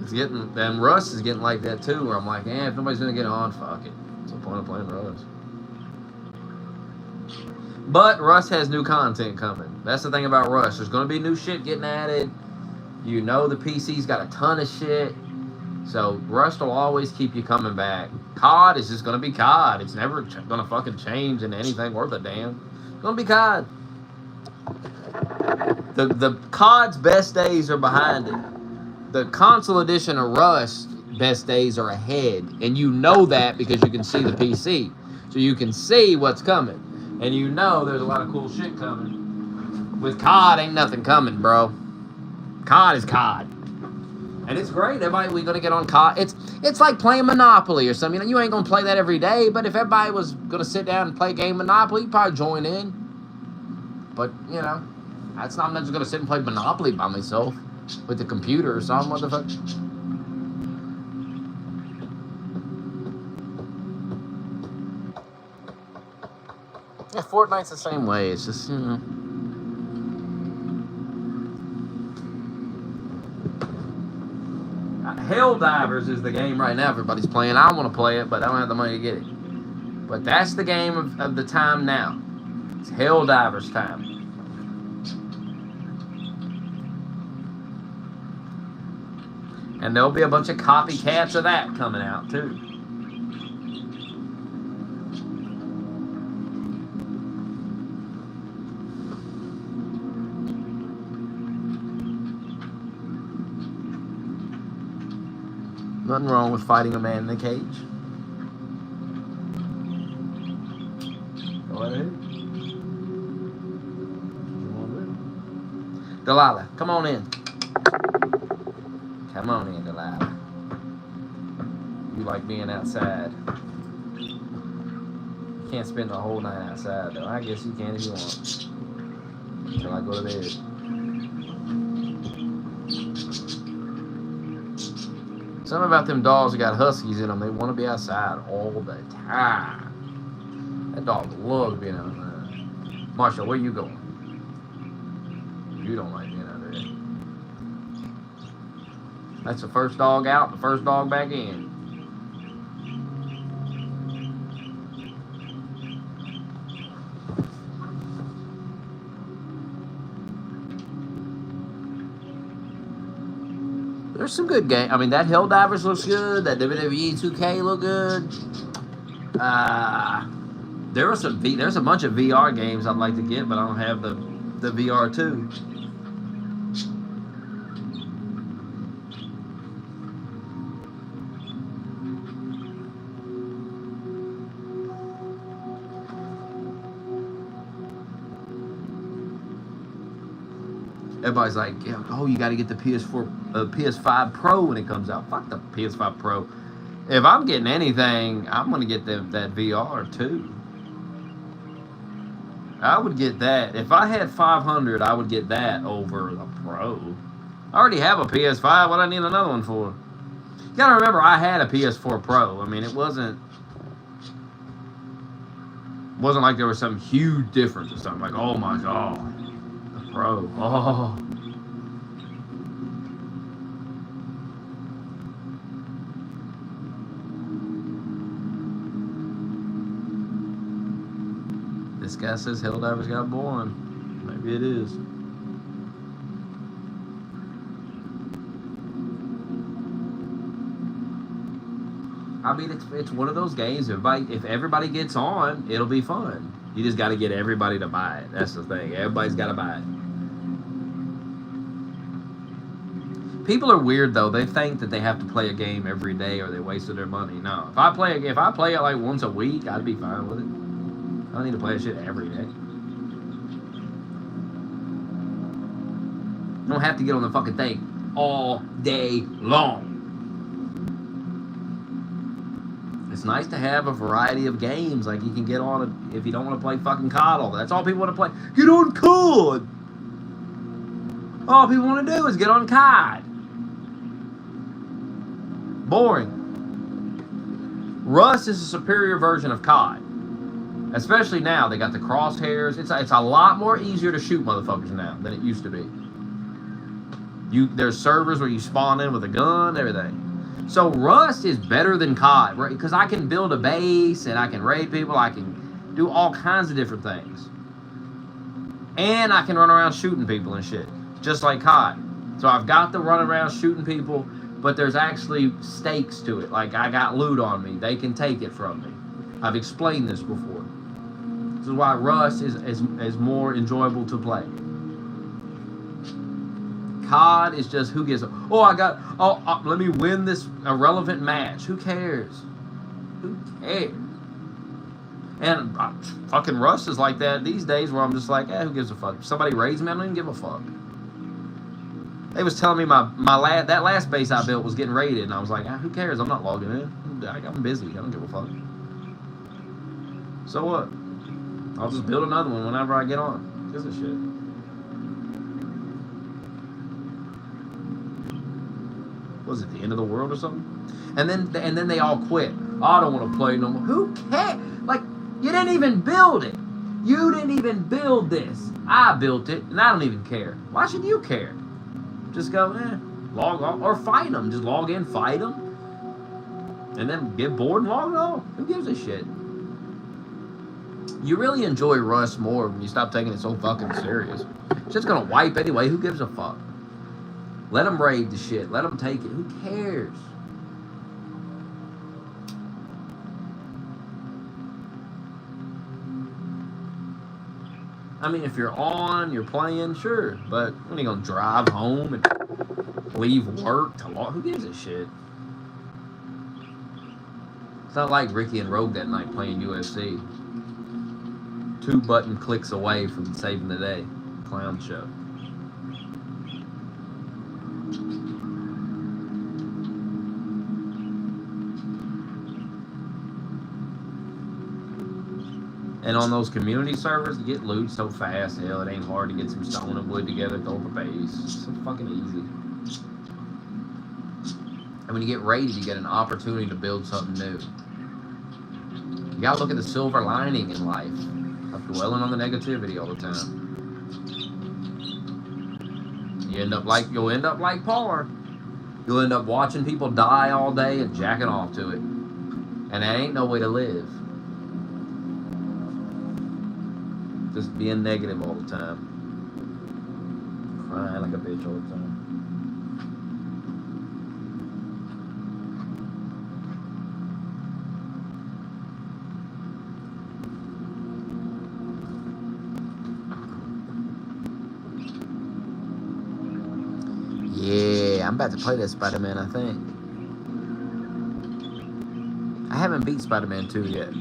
It's getting, and Rust is getting like that too, where I'm like, if nobody's gonna get on, fuck it. What's the point of playing Rust? But Rust has new content coming. That's the thing about Rust. There's going to be new shit getting added. You know the PC's got a ton of shit. So Rust will always keep you coming back. COD is just going to be COD. It's never going to fucking change into anything worth a damn. It's going to be COD. The COD's best days are behind it. The console edition of Rust best days are ahead. And you know that because you can see the PC. So you can see what's coming. And you know there's a lot of cool shit coming. With COD, ain't nothing coming, bro. COD is COD. And it's great. Everybody, we're going to get on COD. It's like playing Monopoly or something. You know, you ain't going to play that every day, but if everybody was going to sit down and play a game of Monopoly, you'd probably join in. But, you know, I'm not just going to sit and play Monopoly by myself with the computer or something, motherfucker. Yeah, Fortnite's the same way. It's just, you know. Helldivers is the game right now everybody's playing. I want to play it, but I don't have the money to get it. But that's the game of the time now. It's Helldivers time. And there'll be a bunch of copycats of that coming out, too. Nothing wrong with fighting a man in a cage. Go ahead. Delilah, come on in. Come on in, Delilah. You like being outside. You can't spend the whole night outside, though. I guess you can if you want. Until I go to bed. Something about them dogs that got huskies in them, they want to be outside all the time. That dog loves being outside. Marshall, where you going? You don't like being out there. That's the first dog out, the first dog back in. There's some good game. I mean, that Helldivers looks good. That WWE 2K look good. There's a bunch of VR games I'd like to get, but I don't have the VR 2. Everybody's like, oh, you got to get the PS5 Pro when it comes out. Fuck the PS5 Pro. If I'm getting anything, I'm going to get that VR too. I would get that. If I had 500, I would get that over the Pro. I already have a PS5. What do I need another one for? You gotta remember, I had a PS4 Pro. I mean, it wasn't like there was some huge difference or something. Like, oh my god, the Pro. Oh. This guy says Helldivers got boring. Maybe it is. I mean, it's one of those games. If everybody gets on, it'll be fun. You just got to get everybody to buy it. That's the thing. Everybody's got to buy it. People are weird though. They think that they have to play a game every day or they wasted their money. No, if I play it like once a week, I'd be fine with it. I don't need to play that shit every day. You don't have to get on the fucking thing all day long. It's nice to have a variety of games. Like you can get on if you don't want to play fucking COD. That's all people want to play. Get on COD. All people want to do is get on COD. Boring. Rust is a superior version of COD. Especially now, they got the crosshairs. It's a lot more easier to shoot motherfuckers now than it used to be. There's servers where you spawn in with a gun, everything. So Rust is better than COD, right? Because I can build a base and I can raid people. I can do all kinds of different things, and I can run around shooting people and shit, just like COD. So I've got the run around shooting people, but there's actually stakes to it. Like I got loot on me; they can take it from me. I've explained this before. This is why Rust is more enjoyable to play. COD is just who gives a... let me win this irrelevant match. Who cares? Who cares? And fucking Rust is like that these days where I'm just like, who gives a fuck? If somebody raids me, I don't even give a fuck. They was telling me that last base I built was getting raided, and I was like, who cares? I'm not logging in. I'm busy. I don't give a fuck. So what? I'll just build another one whenever I get on. Who gives a shit? Was it the end of the world or something? And then they all quit. I don't want to play no more. Who cares? Like, you didn't even build it. You didn't even build this. I built it, and I don't even care. Why should you care? Just go, log off, or fight them. Just log in, fight them, and then get bored and log off. Who gives a shit? You really enjoy Rust more when you stop taking it so fucking serious. It's just gonna wipe anyway. Who gives a fuck? Let them raid the shit. Let them take it. Who cares? I mean, if you're playing, sure. But when are you going to drive home and leave work to log? Who gives a shit? It's not like Ricky and Rogue that night playing UFC. 2 button clicks away from saving the day. Clown show. And on those community servers, you get loot so fast. Hell, it ain't hard to get some stone and wood together, throw up a base. It's so fucking easy. And when you get raided, you get an opportunity to build something new. You gotta look at the silver lining in life. Stop dwelling on the negativity all the time. You'll end up like Par. You'll end up watching people die all day and jacking off to it. And that ain't no way to live. Just being negative all the time. Crying like a bitch all the time. Yeah, I'm about to play that Spider-Man, I think. I haven't beat Spider-Man 2 yet.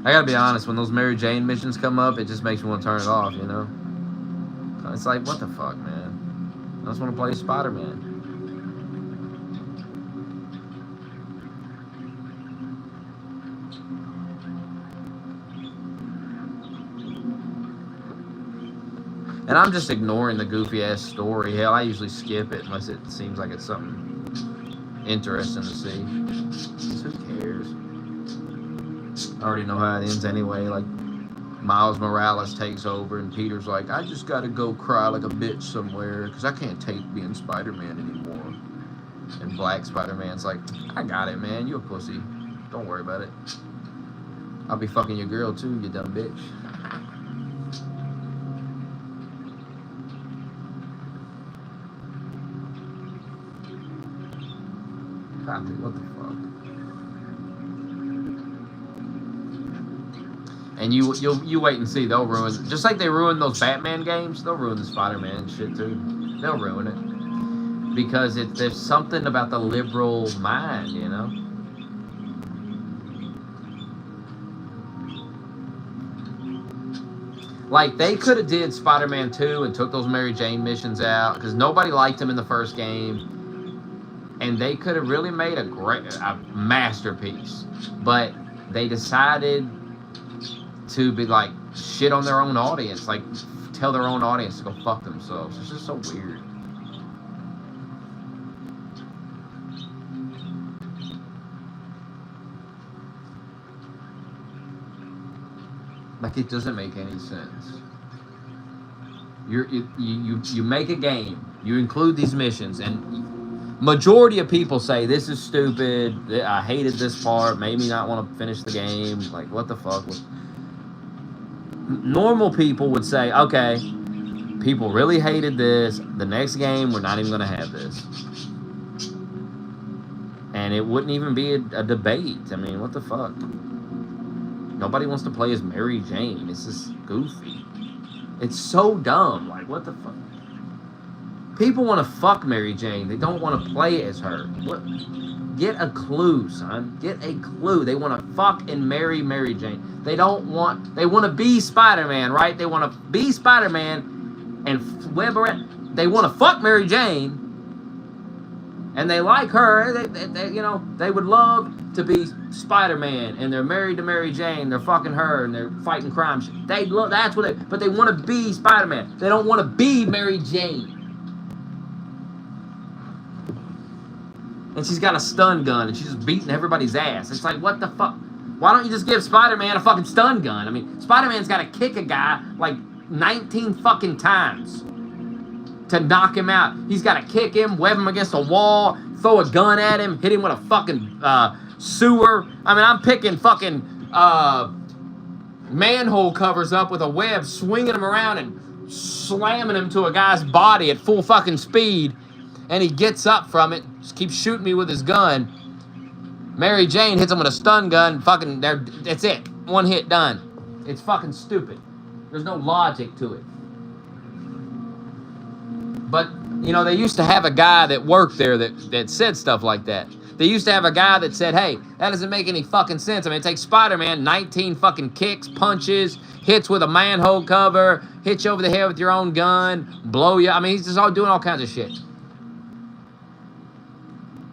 I gotta be honest, when those Mary Jane missions come up, it just makes me want to turn it off, you know? It's like, what the fuck, man? I just want to play Spider-Man. And I'm just ignoring the goofy ass story. Hell, I usually skip it unless it seems like it's something interesting to see. Who cares? I already know how it ends anyway. Like, Miles Morales takes over and Peter's like, I just gotta go cry like a bitch somewhere because I can't take being Spider-Man anymore. And Black Spider-Man's like, I got it, man. You a pussy. Don't worry about it. I'll be fucking your girl too, you dumb bitch. God, dude, what the fuck? And you wait and see. They'll ruin, just like they ruined those Batman games. They'll ruin the Spider-Man shit too. They'll ruin it because there's something about the liberal mind, you know. Like they could have did Spider-Man 2 and took those Mary Jane missions out because nobody liked him in the first game, and they could have really made a masterpiece. But they decided to be like shit on their own audience, like tell their own audience to go fuck themselves. It's just so weird. Like it doesn't make any sense. You make a game, you include these missions, and majority of people say this is stupid. I hated this part, made me not want to finish the game. Like what the fuck? Normal people would say, okay, people really hated this. The next game, we're not even going to have this. And it wouldn't even be a debate. I mean, what the fuck? Nobody wants to play as Mary Jane. It's just goofy. It's so dumb. Like, what the fuck? People want to fuck Mary Jane. They don't want to play as her. What? Get a clue, son. Get a clue. They want to fuck and marry Mary Jane. They want to be Spider-Man, right? They want to be Spider-Man and web around. They want to fuck Mary Jane. And they like her. They would love to be Spider-Man, and they're married to Mary Jane. They're fucking her, and they're fighting crime. That's what but they want to be Spider-Man. They don't want to be Mary Jane. And she's got a stun gun, and she's just beating everybody's ass. It's like, what the fuck? Why don't you just give Spider-Man a fucking stun gun? I mean, Spider-Man's got to kick a guy like 19 fucking times to knock him out. He's got to kick him, web him against a wall, throw a gun at him, hit him with a fucking sewer. I mean, I'm picking fucking manhole covers up with a web, swinging him around and slamming him to a guy's body at full fucking speed. And he gets up from it, just keeps shooting me with his gun. Mary Jane hits him with a stun gun. Fucking, that's it. One hit, done. It's fucking stupid. There's no logic to it. But, they used to have a guy that worked there that said stuff like that. They used to have a guy that said, hey, that doesn't make any fucking sense. I mean, it takes Spider-Man 19 fucking kicks, punches, hits with a manhole cover, hits you over the head with your own gun, blow you. I mean, he's just all doing all kinds of shit.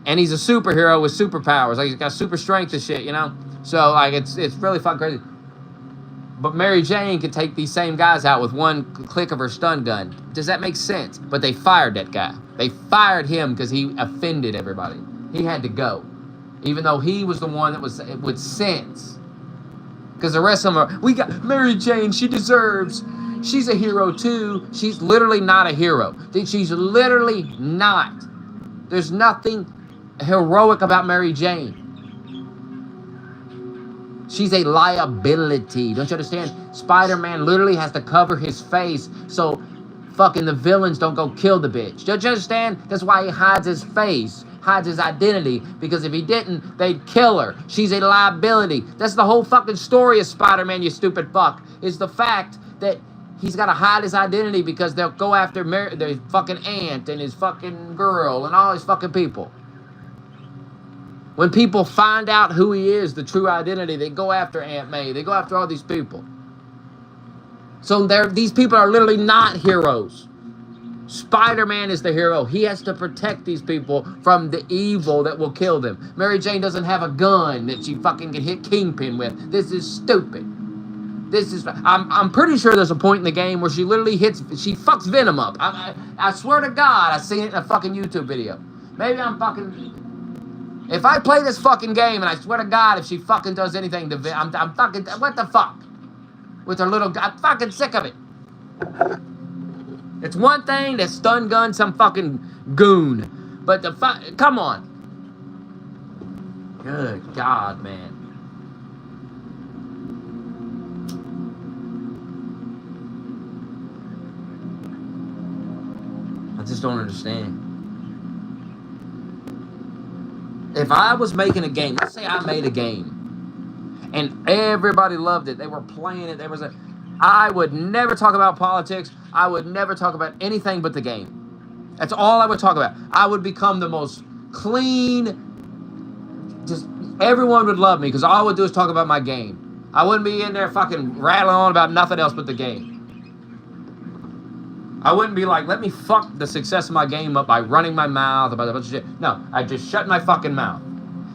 And he's a superhero with superpowers. Like, he's got super strength and shit, So, like, it's really fucking crazy. But Mary Jane could take these same guys out with one click of her stun gun. Does that make sense? But they fired that guy. They fired him because he offended everybody. He had to go. Even though he was the one that was with sense. Because the rest of them are, we got Mary Jane, she deserves. She's a hero too. She's literally not a hero. She's literally not. There's nothing heroic about Mary Jane. She's a liability. Don't you understand? Spider-Man literally has to cover his face so fucking the villains don't go kill the bitch. Don't you understand? That's why he hides his face, hides his identity, because if he didn't, they'd kill her. She's a liability. That's the whole fucking story of Spider-Man, you stupid fuck, is the fact that he's got to hide his identity because they'll go after their fucking aunt and his fucking girl and all his fucking people. When people find out who he is, the true identity, they go after Aunt May. They go after all these people. So these people are literally not heroes. Spider-Man is the hero. He has to protect these people from the evil that will kill them. Mary Jane doesn't have a gun that she fucking can hit Kingpin with. This is stupid. This is. I'm pretty sure there's a point in the game where she literally she fucks Venom up. I swear to God, I've seen it in a fucking YouTube video. Maybe I'm fucking. If I play this fucking game, and I swear to God, if she fucking does anything to Venom, I'm fucking. What the fuck? With her little. I'm fucking sick of it. It's one thing to stun gun some fucking goon, but the fuck. Come on. Good God, man. I just don't understand. If I was making a game, let's say I made a game, and everybody loved it, they were playing it, I would never talk about politics, I would never talk about anything but the game. That's all I would talk about. I would become the most clean, just everyone would love me, because all I would do is talk about my game. I wouldn't be in there fucking rattling on about nothing else but the game. I wouldn't be like, let me fuck the success of my game up by running my mouth about a bunch of shit. No, I'd just shut my fucking mouth.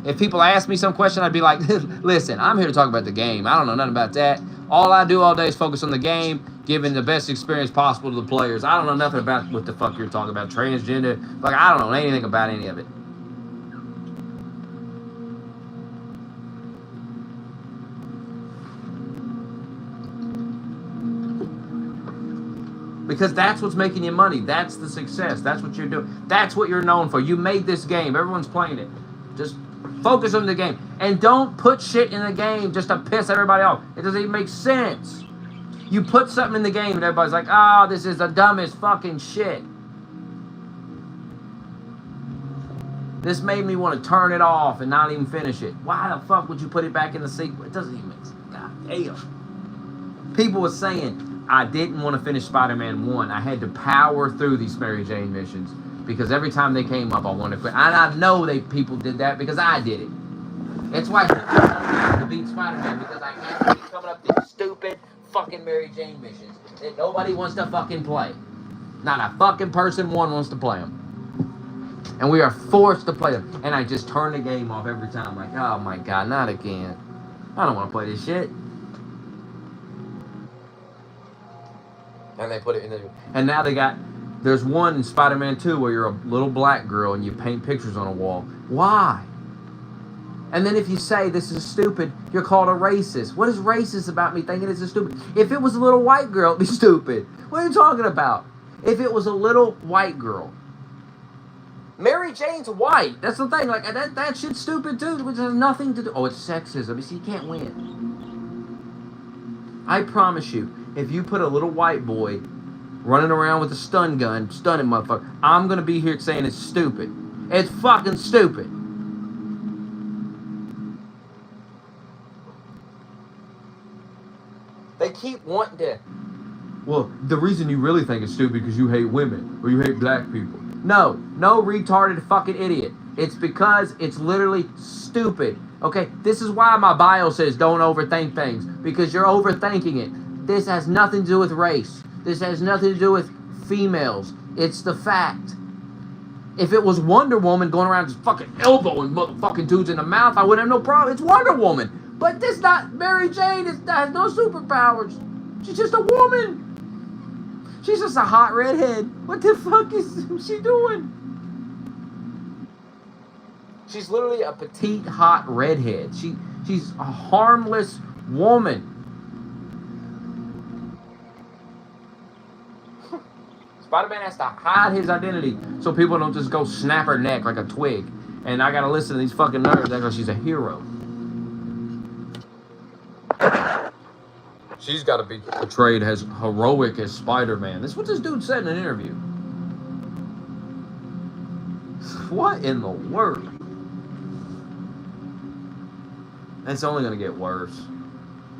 If people ask me some question, I'd be like, listen, I'm here to talk about the game. I don't know nothing about that. All I do all day is focus on the game, giving the best experience possible to the players. I don't know nothing about what the fuck you're talking about. Transgender. Like, I don't know anything about any of it. Because that's what's making you money. That's the success. That's what you're doing. That's what you're known for. You made this game. Everyone's playing it. Just focus on the game. And don't put shit in the game just to piss everybody off. It doesn't even make sense. You put something in the game and everybody's like, oh, this is the dumbest fucking shit. This made me want to turn it off and not even finish it. Why the fuck would you put it back in the sequel? It doesn't even make sense. God damn. People were saying, I didn't want to finish Spider-Man 1. I had to power through these Mary Jane missions because every time they came up, I wanted to quit. And I know people did that because I did it. That's why I had to beat Spider-Man, because I had to keep coming up these stupid fucking Mary Jane missions that nobody wants to fucking play. Not a fucking person wants to play them. And we are forced to play them. And I just turn the game off every time. Like, oh my God, not again. I don't want to play this shit. And they put it in the... And now there's one in Spider-Man 2 where you're a little black girl and you paint pictures on a wall. Why? And then if you say this is stupid, you're called a racist. What is racist about me thinking this is stupid? If it was a little white girl, it'd be stupid. What are you talking about? If it was a little white girl. Mary Jane's white. That's the thing. Like, that shit's stupid too. Which has nothing to do... Oh, it's sexism. You see, you can't win. I promise you, if you put a little white boy running around with a stun gun, stunning motherfucker, I'm going to be here saying it's stupid. It's fucking stupid. They keep wanting to... Well, the reason you really think it's stupid is because you hate women or you hate black people. No retarded fucking idiot. It's because it's literally stupid. Okay, this is why my bio says don't overthink things, because you're overthinking it. This has nothing to do with race. This has nothing to do with females. It's the fact. If it was Wonder Woman going around just fucking elbowing motherfucking dudes in the mouth, I wouldn't have no problem. It's Wonder Woman. But this not Mary Jane. It has no superpowers. She's just a woman. She's just a hot redhead. What the fuck is she doing? She's literally a petite, hot redhead. She's a harmless woman. Spider-Man has to hide his identity so people don't just go snap her neck like a twig. And I gotta listen to these fucking nerds act like she's a hero. She's gotta be portrayed as heroic as Spider-Man. That's what this dude said in an interview. What in the world? It's only gonna get worse.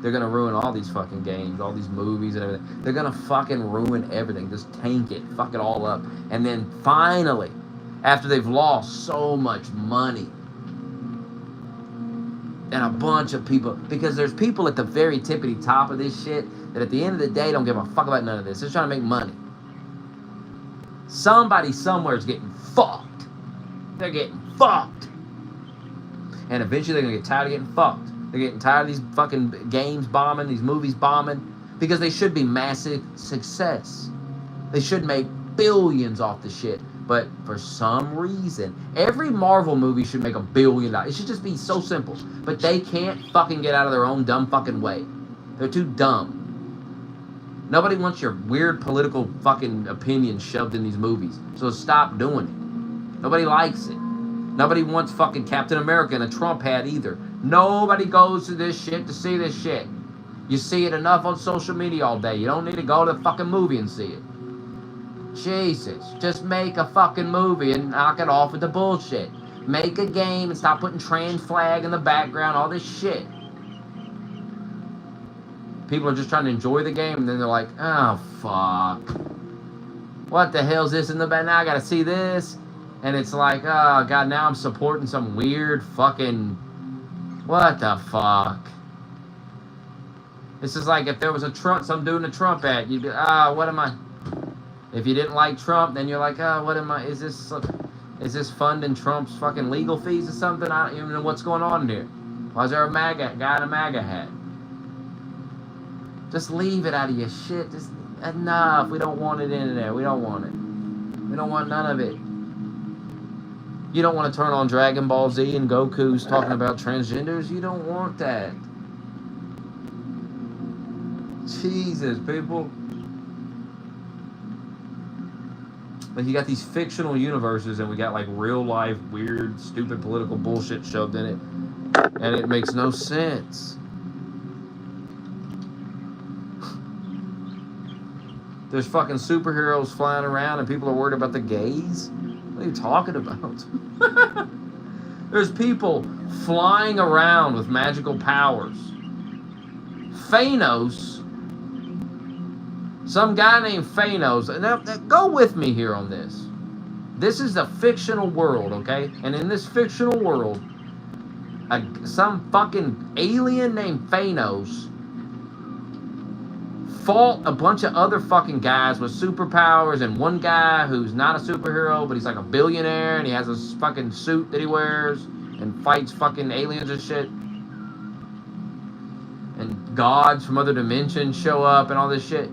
They're gonna ruin all these fucking games, all these movies and everything. They're gonna fucking ruin everything. Just tank it, fuck it all up. And then finally, after they've lost so much money, and a bunch of people, because there's people at the very tippity top of this shit that at the end of the day don't give a fuck about none of this. They're trying to make money. Somebody somewhere is getting fucked. They're getting fucked. And eventually they're gonna get tired of getting fucked. They're They're getting tired of these fucking games bombing, these movies bombing, because they should be massive success. They should make billions off the shit. But for some reason, every Marvel movie should make $1 billion. It should just be so simple. But they can't fucking get out of their own dumb fucking way. They're too dumb. Nobody wants your weird political fucking opinions shoved in these movies. So stop doing it. Nobody likes it. Nobody wants fucking Captain America in a Trump hat either. Nobody goes to this shit to see this shit. You see it enough on social media all day. You don't need to go to the fucking movie and see it. Jesus, just make a fucking movie and knock it off with the bullshit. Make a game and stop putting trans flag in the background, all this shit. People are just trying to enjoy the game and then they're like, oh fuck. What the hell's this in the back? Now I gotta see this. And it's like, oh god, now I'm supporting some weird fucking, what the fuck? This is like if there was a Trump, some dude in a Trump ad, you'd be, what am I? If you didn't like Trump, then you're like, what am I? Is this funding Trump's fucking legal fees or something? I don't even know what's going on here. Why is there a MAGA guy in a MAGA hat? Just leave it out of your shit. Just enough. We don't want it in there. We don't want it. We don't want none of it. You don't want to turn on Dragon Ball Z and Goku's talking about transgenders. You don't want that. Jesus, people. Like, you got these fictional universes and we got, like, real life, weird, stupid political bullshit shoved in it. And it makes no sense. There's fucking superheroes flying around and people are worried about the gays? What are you talking about? There's people flying around with magical powers. Thanos. Some guy named Thanos. Now, go with me here on this. This is a fictional world, okay? And in this fictional world, some fucking alien named Thanos fought a bunch of other fucking guys with superpowers, and one guy who's not a superhero, but he's like a billionaire, and he has a fucking suit that he wears and fights fucking aliens and shit. And gods from other dimensions show up and all this shit.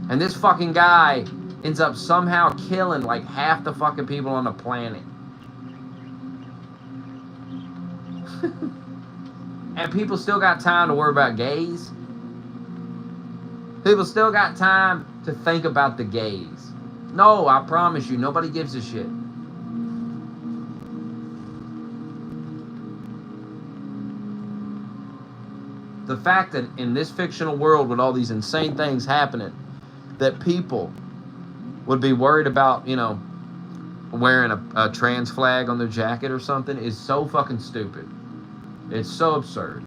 And this fucking guy ends up somehow killing like half the fucking people on the planet. And people still got time to worry about gays. People still got time to think about the gays. No, I promise you, nobody gives a shit. The fact that in this fictional world with all these insane things happening, that people would be worried about, you know, wearing a trans flag on their jacket or something is so fucking stupid. It's so absurd.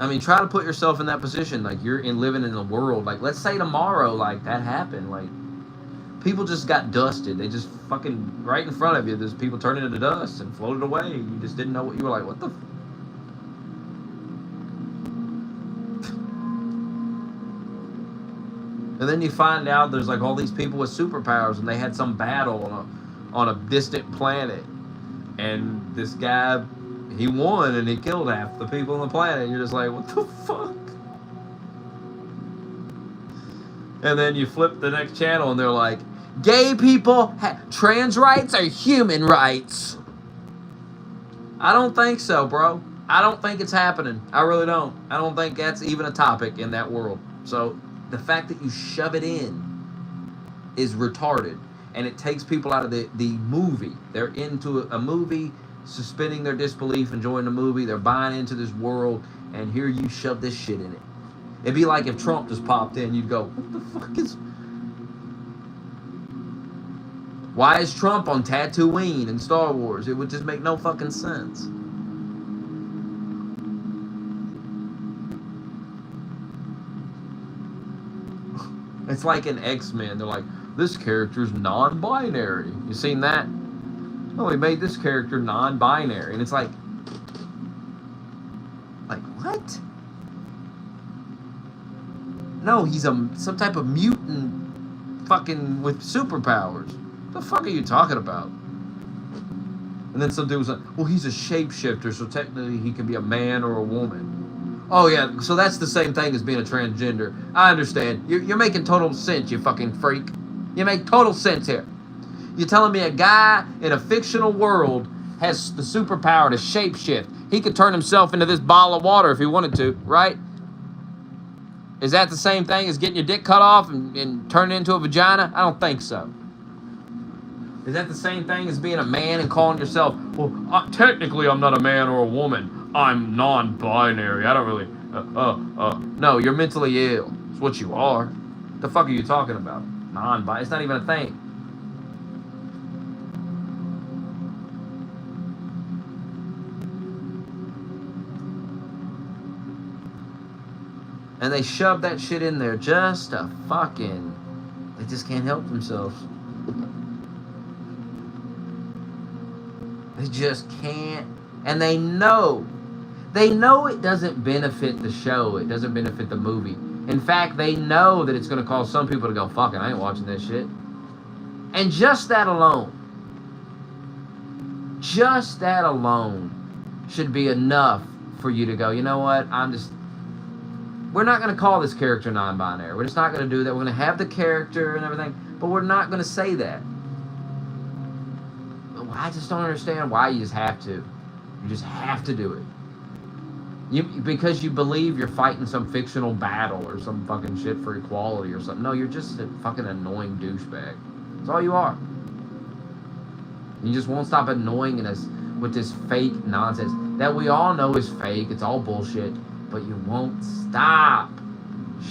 I mean, try to put yourself in that position. Like, you're living in a world. Like, let's say tomorrow, like, that happened. Like, people just got dusted. They just fucking, right in front of you, there's people turning into dust and floated away. You just didn't know what you were like, what the And then you find out there's like all these people with superpowers and they had some battle on a distant planet. And this guy, he won and he killed half the people on the planet. And you're just like, what the fuck? And then you flip the next channel and they're like, gay people, trans rights are human rights. I don't think so, bro. I don't think it's happening. I really don't. I don't think that's even a topic in that world. So the fact that you shove it in is retarded. And it takes people out of the movie. They're into a movie, suspending their disbelief, enjoying the movie. They're buying into this world. And here you shove this shit in it. It'd be like if Trump just popped in. You'd go, what the fuck is... Why is Trump on Tatooine in Star Wars? It would just make no fucking sense. It's like in X-Men. They're like, this character's non-binary. You seen that? Oh, he made this character non-binary. And it's like what? No, he's some type of mutant fucking with superpowers. What the fuck are you talking about? And then some dude was like, well, he's a shapeshifter, so technically he can be a man or a woman. Oh, yeah, so that's the same thing as being a transgender. I understand. You're making total sense, you fucking freak. You make total sense here. You're telling me a guy in a fictional world has the superpower to shapeshift. He could turn himself into this bottle of water if he wanted to, right? Is that the same thing as getting your dick cut off and turning it into a vagina? I don't think so. Is that the same thing as being a man and calling yourself, well, technically I'm not a man or a woman. I'm non-binary. I don't really, no, you're mentally ill. It's what you are. The fuck are you talking about? Non-binary. It's not even a thing. And they shove that shit in there just to fucking, they just can't help themselves. They just can't. And they know it doesn't benefit the show. It doesn't benefit the movie. In fact, they know that it's going to cause some people to go, fuck it, I ain't watching this shit. And just that alone should be enough for you to go, you know what, we're not going to call this character non-binary. We're just not going to do that. We're going to have the character and everything, but we're not going to say that. I just don't understand why you just have to. You just have to do it. Because you believe you're fighting some fictional battle or some fucking shit for equality or something. No, you're just a fucking annoying douchebag. That's all you are. You just won't stop annoying us with this fake nonsense that we all know is fake. It's all bullshit. But you won't stop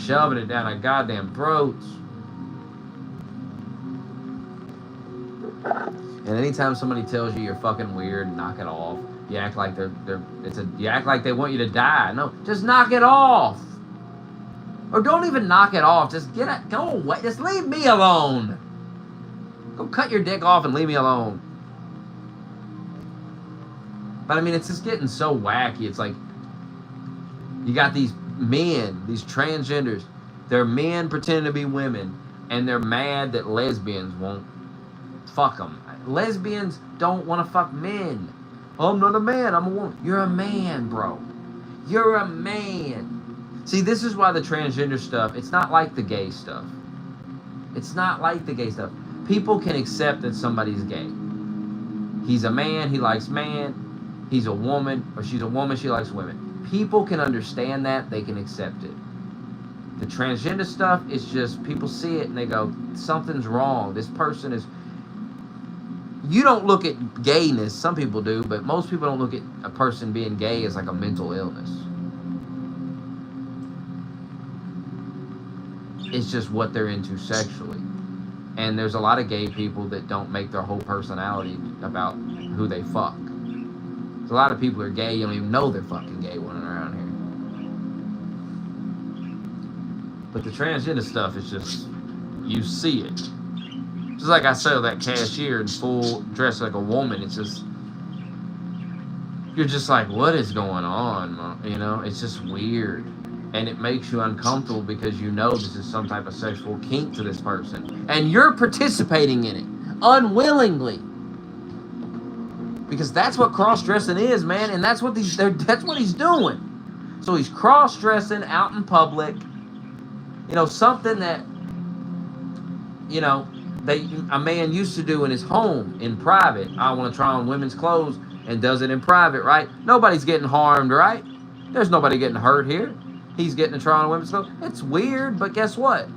shoving it down our goddamn throats. And anytime somebody tells you you're fucking weird, knock it off. You act like you act like they want you to die. No, just knock it off. Or don't even knock it off. Just go away. Just leave me alone. Go cut your dick off and leave me alone. But I mean, it's just getting so wacky. It's like, you got these men, these transgenders. They're men pretending to be women, and they're mad that lesbians won't fuck them. Lesbians don't want to fuck men. I'm not a man, I'm a woman. You're a man, bro. You're a man. See, this is why the transgender stuff, it's not like the gay stuff. It's not like the gay stuff. People can accept that somebody's gay. He's a man, he likes man. He's a woman, or she's a woman, she likes women. People can understand that, they can accept it. The transgender stuff is just, people see it and they go, something's wrong. This person is... You don't look at gayness, some people do, but most people don't look at a person being gay as like a mental illness. It's just what they're into sexually. And there's a lot of gay people that don't make their whole personality about who they fuck. There's a lot of people who are gay, you don't even know they're fucking gay running around here. But the transgender stuff is just, you see it. Just like I saw that cashier in full dress like a woman, it's just, you're just like, what is going on? You know, it's just weird. And it makes you uncomfortable because you know this is some type of sexual kink to this person. And you're participating in it, unwillingly. Because that's what cross-dressing is, man, and that's what he's doing. So he's cross-dressing out in public. You know, something that, you know, a man used to do in his home, in private. I want to try on women's clothes, and does it in private, right? Nobody's getting harmed, right? There's nobody getting hurt here. He's getting to try on women's clothes. It's weird, but guess what?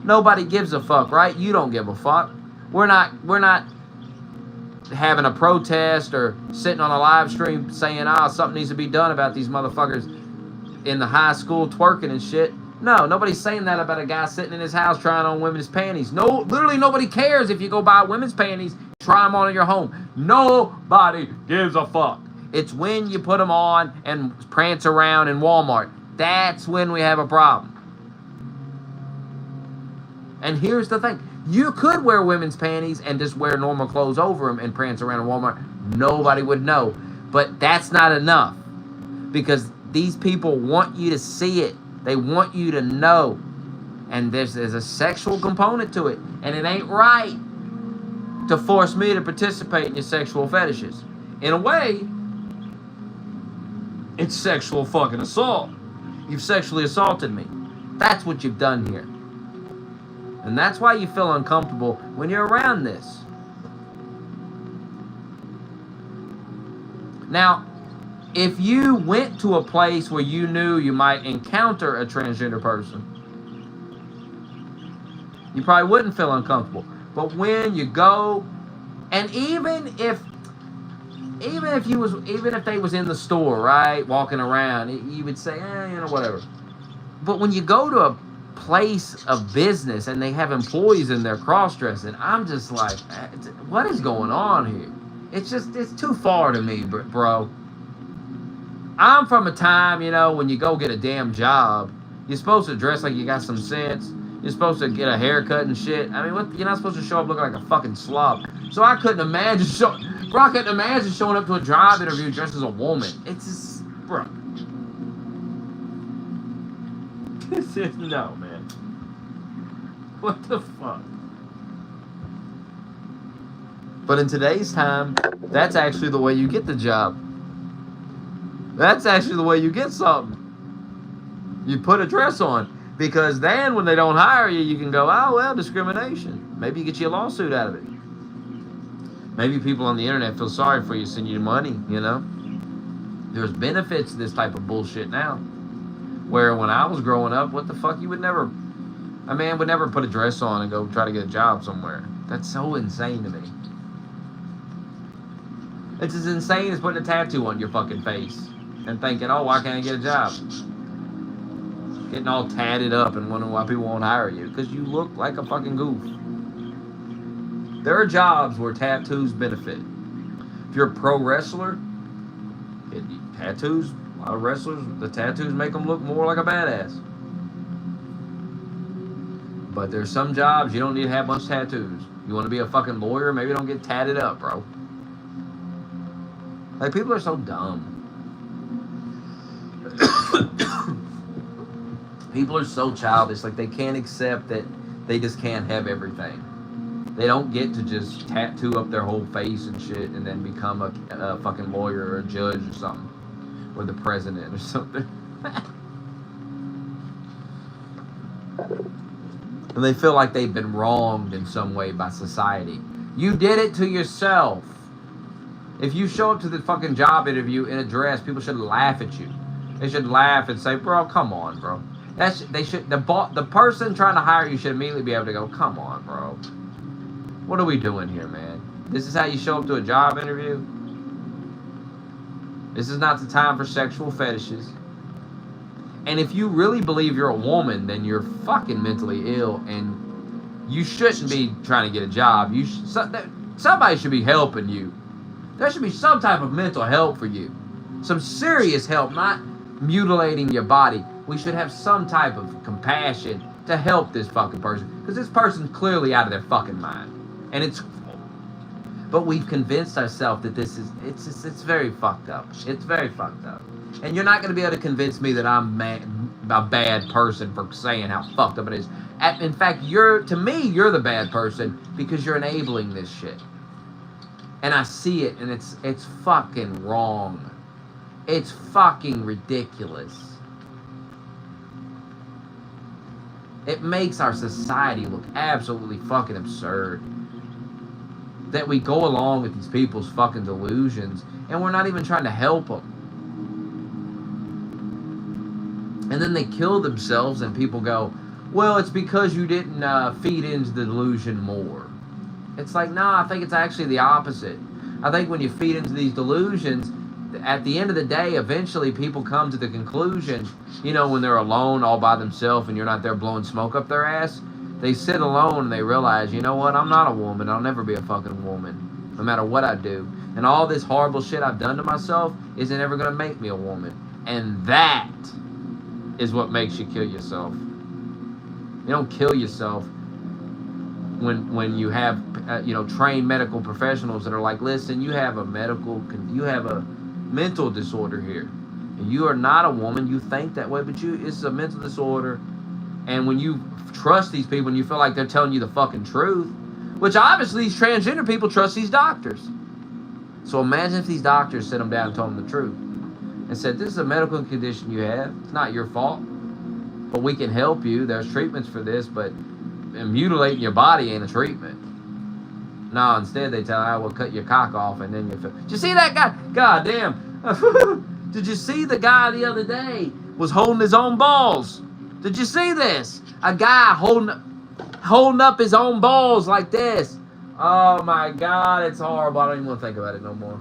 Nobody gives a fuck, right? You don't give a fuck. We're not having a protest or sitting on a live stream saying, something needs to be done about these motherfuckers in the high school twerking and shit. No, nobody's saying that about a guy sitting in his house trying on women's panties. No, literally nobody cares if you go buy women's panties, try them on in your home. Nobody gives a fuck. It's when you put them on and prance around in Walmart. That's when we have a problem. And here's the thing. You could wear women's panties and just wear normal clothes over them and prance around in Walmart. Nobody would know. But that's not enough. Because these people want you to see it. They want you to know. And there's a sexual component to it. And it ain't right to force me to participate in your sexual fetishes. in a way, it's sexual fucking assault. You've sexually assaulted me. That's what you've done here. And that's why you feel uncomfortable when you're around this. Now, if you went to a place where you knew you might encounter a transgender person, you probably wouldn't feel uncomfortable. But when you go, and even if they was in the store, right, walking around, you would say, whatever. But when you go to a place of business and they have employees in there cross-dressing, I'm just like, what is going on here? It's too far to me, bro. I'm from a time, when you go get a damn job, you're supposed to dress like you got some sense. You're supposed to get a haircut and shit. I mean, you're not supposed to show up looking like a fucking slob. So I couldn't imagine showing up to a job interview dressed as a woman. It's just, bro. This is, no, man. What the fuck? But in today's time, that's actually the way you get the job. That's actually the way you get something. You put a dress on. Because then when they don't hire you, you can go, oh, well, discrimination. Maybe you get you a lawsuit out of it. Maybe people on the internet feel sorry for you, send you money, There's benefits to this type of bullshit now. Where when I was growing up, what the fuck, a man would never put a dress on and go try to get a job somewhere. That's so insane to me. It's as insane as putting a tattoo on your fucking face and thinking, oh, why can't I get a job? Getting all tatted up and wondering why people won't hire you. Because you look like a fucking goof. There are jobs where tattoos benefit. If you're a pro wrestler, tattoos, a lot of wrestlers, the tattoos make them look more like a badass. But there's some jobs you don't need to have much tattoos. You want to be a fucking lawyer? Maybe don't get tatted up, bro. Like, people are so dumb. People are so childish. Like, they can't accept that they just can't have everything. They don't get to just tattoo up their whole face and shit and then become a fucking lawyer or a judge or something. Or the president or something. And they feel like they've been wronged in some way by society. You did it to yourself. If you show up to the fucking job interview in a dress, people should laugh at you. They should laugh and say, bro, come on, bro. The person trying to hire you should immediately be able to go, come on, bro. What are we doing here, man? This is how you show up to a job interview? This is not the time for sexual fetishes. And if you really believe you're a woman, then you're fucking mentally ill and you shouldn't be trying to get a job. Somebody should be helping you. There should be some type of mental help for you. Some serious help, not mutilating your body. We should have some type of compassion to help this fucking person. Because this person's clearly out of their fucking mind. And but we've convinced ourselves that it's very fucked up. It's very fucked up. And you're not going to be able to convince me that I'm a bad person for saying how fucked up it is. In fact, to me, you're the bad person because you're enabling this shit. And I see it, and it's fucking wrong. It's fucking ridiculous. It makes our society look absolutely fucking absurd. That we go along with these people's fucking delusions, and we're not even trying to help them. And then they kill themselves, and people go, well, it's because you didn't feed into the delusion more. It's like, nah, I think it's actually the opposite. I think when you feed into these delusions, at the end of the day, eventually people come to the conclusion, when they're alone all by themselves and you're not there blowing smoke up their ass, they sit alone and they realize, you know what, I'm not a woman. I'll never be a fucking woman, no matter what I do. And all this horrible shit I've done to myself isn't ever going to make me a woman. And that is what makes you kill yourself. You don't kill yourself when you have trained medical professionals that are like, listen, you have a mental disorder here, and you are not a woman. You think that way, but it's a mental disorder. And when you trust these people and you feel like they're telling you the fucking truth, which obviously these transgender people trust these doctors. So imagine if these doctors sit them down and told them the truth and said, this is a medical condition you have. It's not your fault, but we can help you. There's treatments for this, but mutilating your body ain't a treatment. No, instead they tell you, we'll cut your cock off and then you feel. Did you see that guy? God damn. Did you see the guy the other day was holding his own balls? Did you see this? A guy holding up his own balls like this. Oh my God, it's horrible. I don't even want to think about it no more.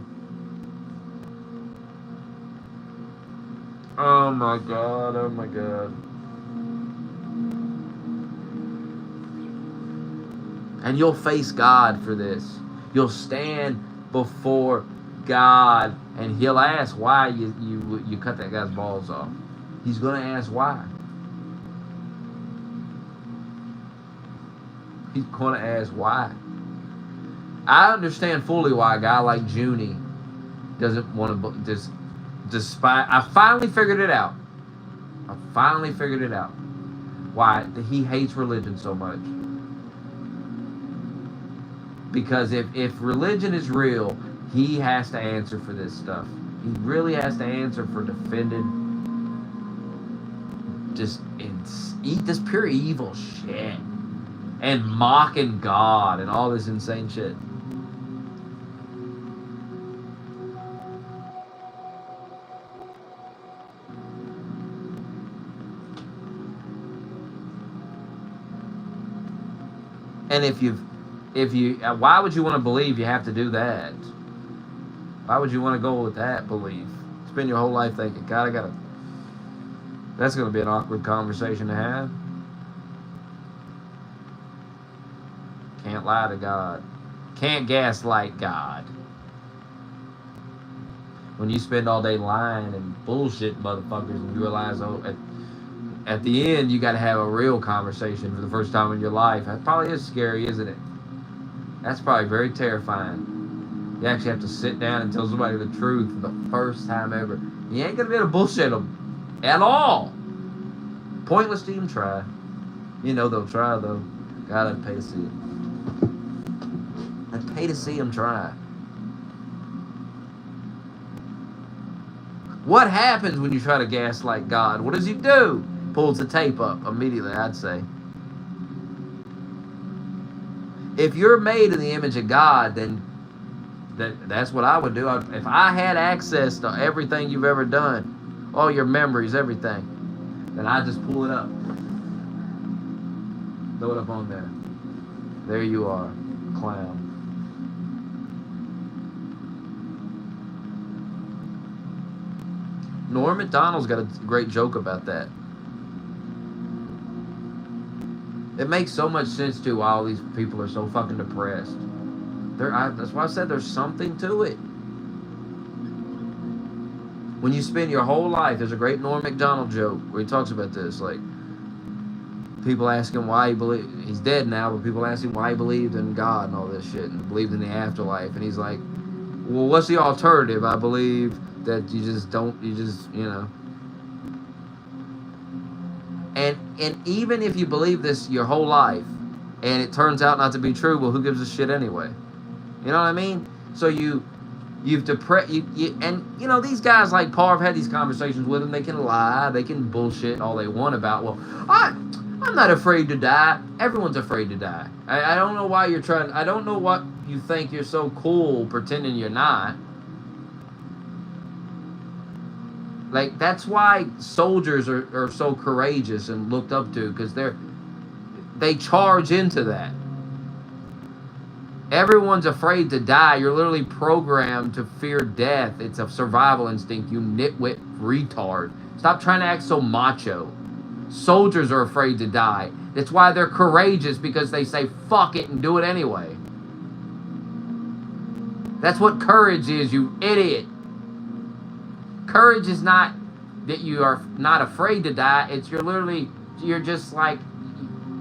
Oh my God, oh my God. And you'll face God for this. You'll stand before God and he'll ask why you cut that guy's balls off. He's going to ask why. He's going to ask why. I understand fully why a guy like Junie doesn't want to despite. I finally figured it out. Why he hates religion so much. Because if religion is real, he has to answer for this stuff. He really has to answer for defending just eat this pure evil shit and mocking God and all this insane shit. And if you, why would you want to believe you have to do that? Why would you want to go with that belief? Spend your whole life thinking, God, that's going to be an awkward conversation to have. Can't lie to God. Can't gaslight God. When you spend all day lying and bullshit motherfuckers and you realize, at the end, you got to have a real conversation for the first time in your life. That probably is scary, isn't it? That's probably very terrifying. You actually have to sit down and tell somebody the truth for the first time ever. You ain't going to be able to bullshit them at all. Pointless to even try. You know they'll try, though. God, I'd pay to see it. I'd pay to see them try. What happens when you try to gaslight God? What does he do? Pulls the tape up immediately, I'd say. If you're made in the image of God, then that's what I would do. If I had access to everything you've ever done, all your memories, everything, then I'd just pull it up. Throw it up on there. There you are, clown. Norm Macdonald's got a great joke about that. It makes so much sense to why all these people are so fucking depressed. That's why I said there's something to it. When you spend your whole life, there's a great Norm Macdonald joke where he talks about this. Like, people ask him why he believed. He's dead now, but people ask him why he believed in God and all this shit and believed in the afterlife. And he's like, well, what's the alternative? I believe that you just, you know. And even if you believe this your whole life and it turns out not to be true, well, who gives a shit anyway? You know what I mean? So you've depressed, and you know, these guys like Paul, I've had these conversations with them. They can lie, they can bullshit all they want about, well, I'm not afraid to die. Everyone's afraid to die. I don't know why you're trying, I don't know what you think you're so cool pretending you're not. Like, that's why soldiers are so courageous and looked up to, because they charge into that. Everyone's afraid to die. You're literally programmed to fear death. It's a survival instinct, you nitwit retard. Stop trying to act so macho. Soldiers are afraid to die. That's why they're courageous, because they say fuck it and do it anyway. That's what courage is, you idiot. Courage is not that you are not afraid to die. It's you're just like,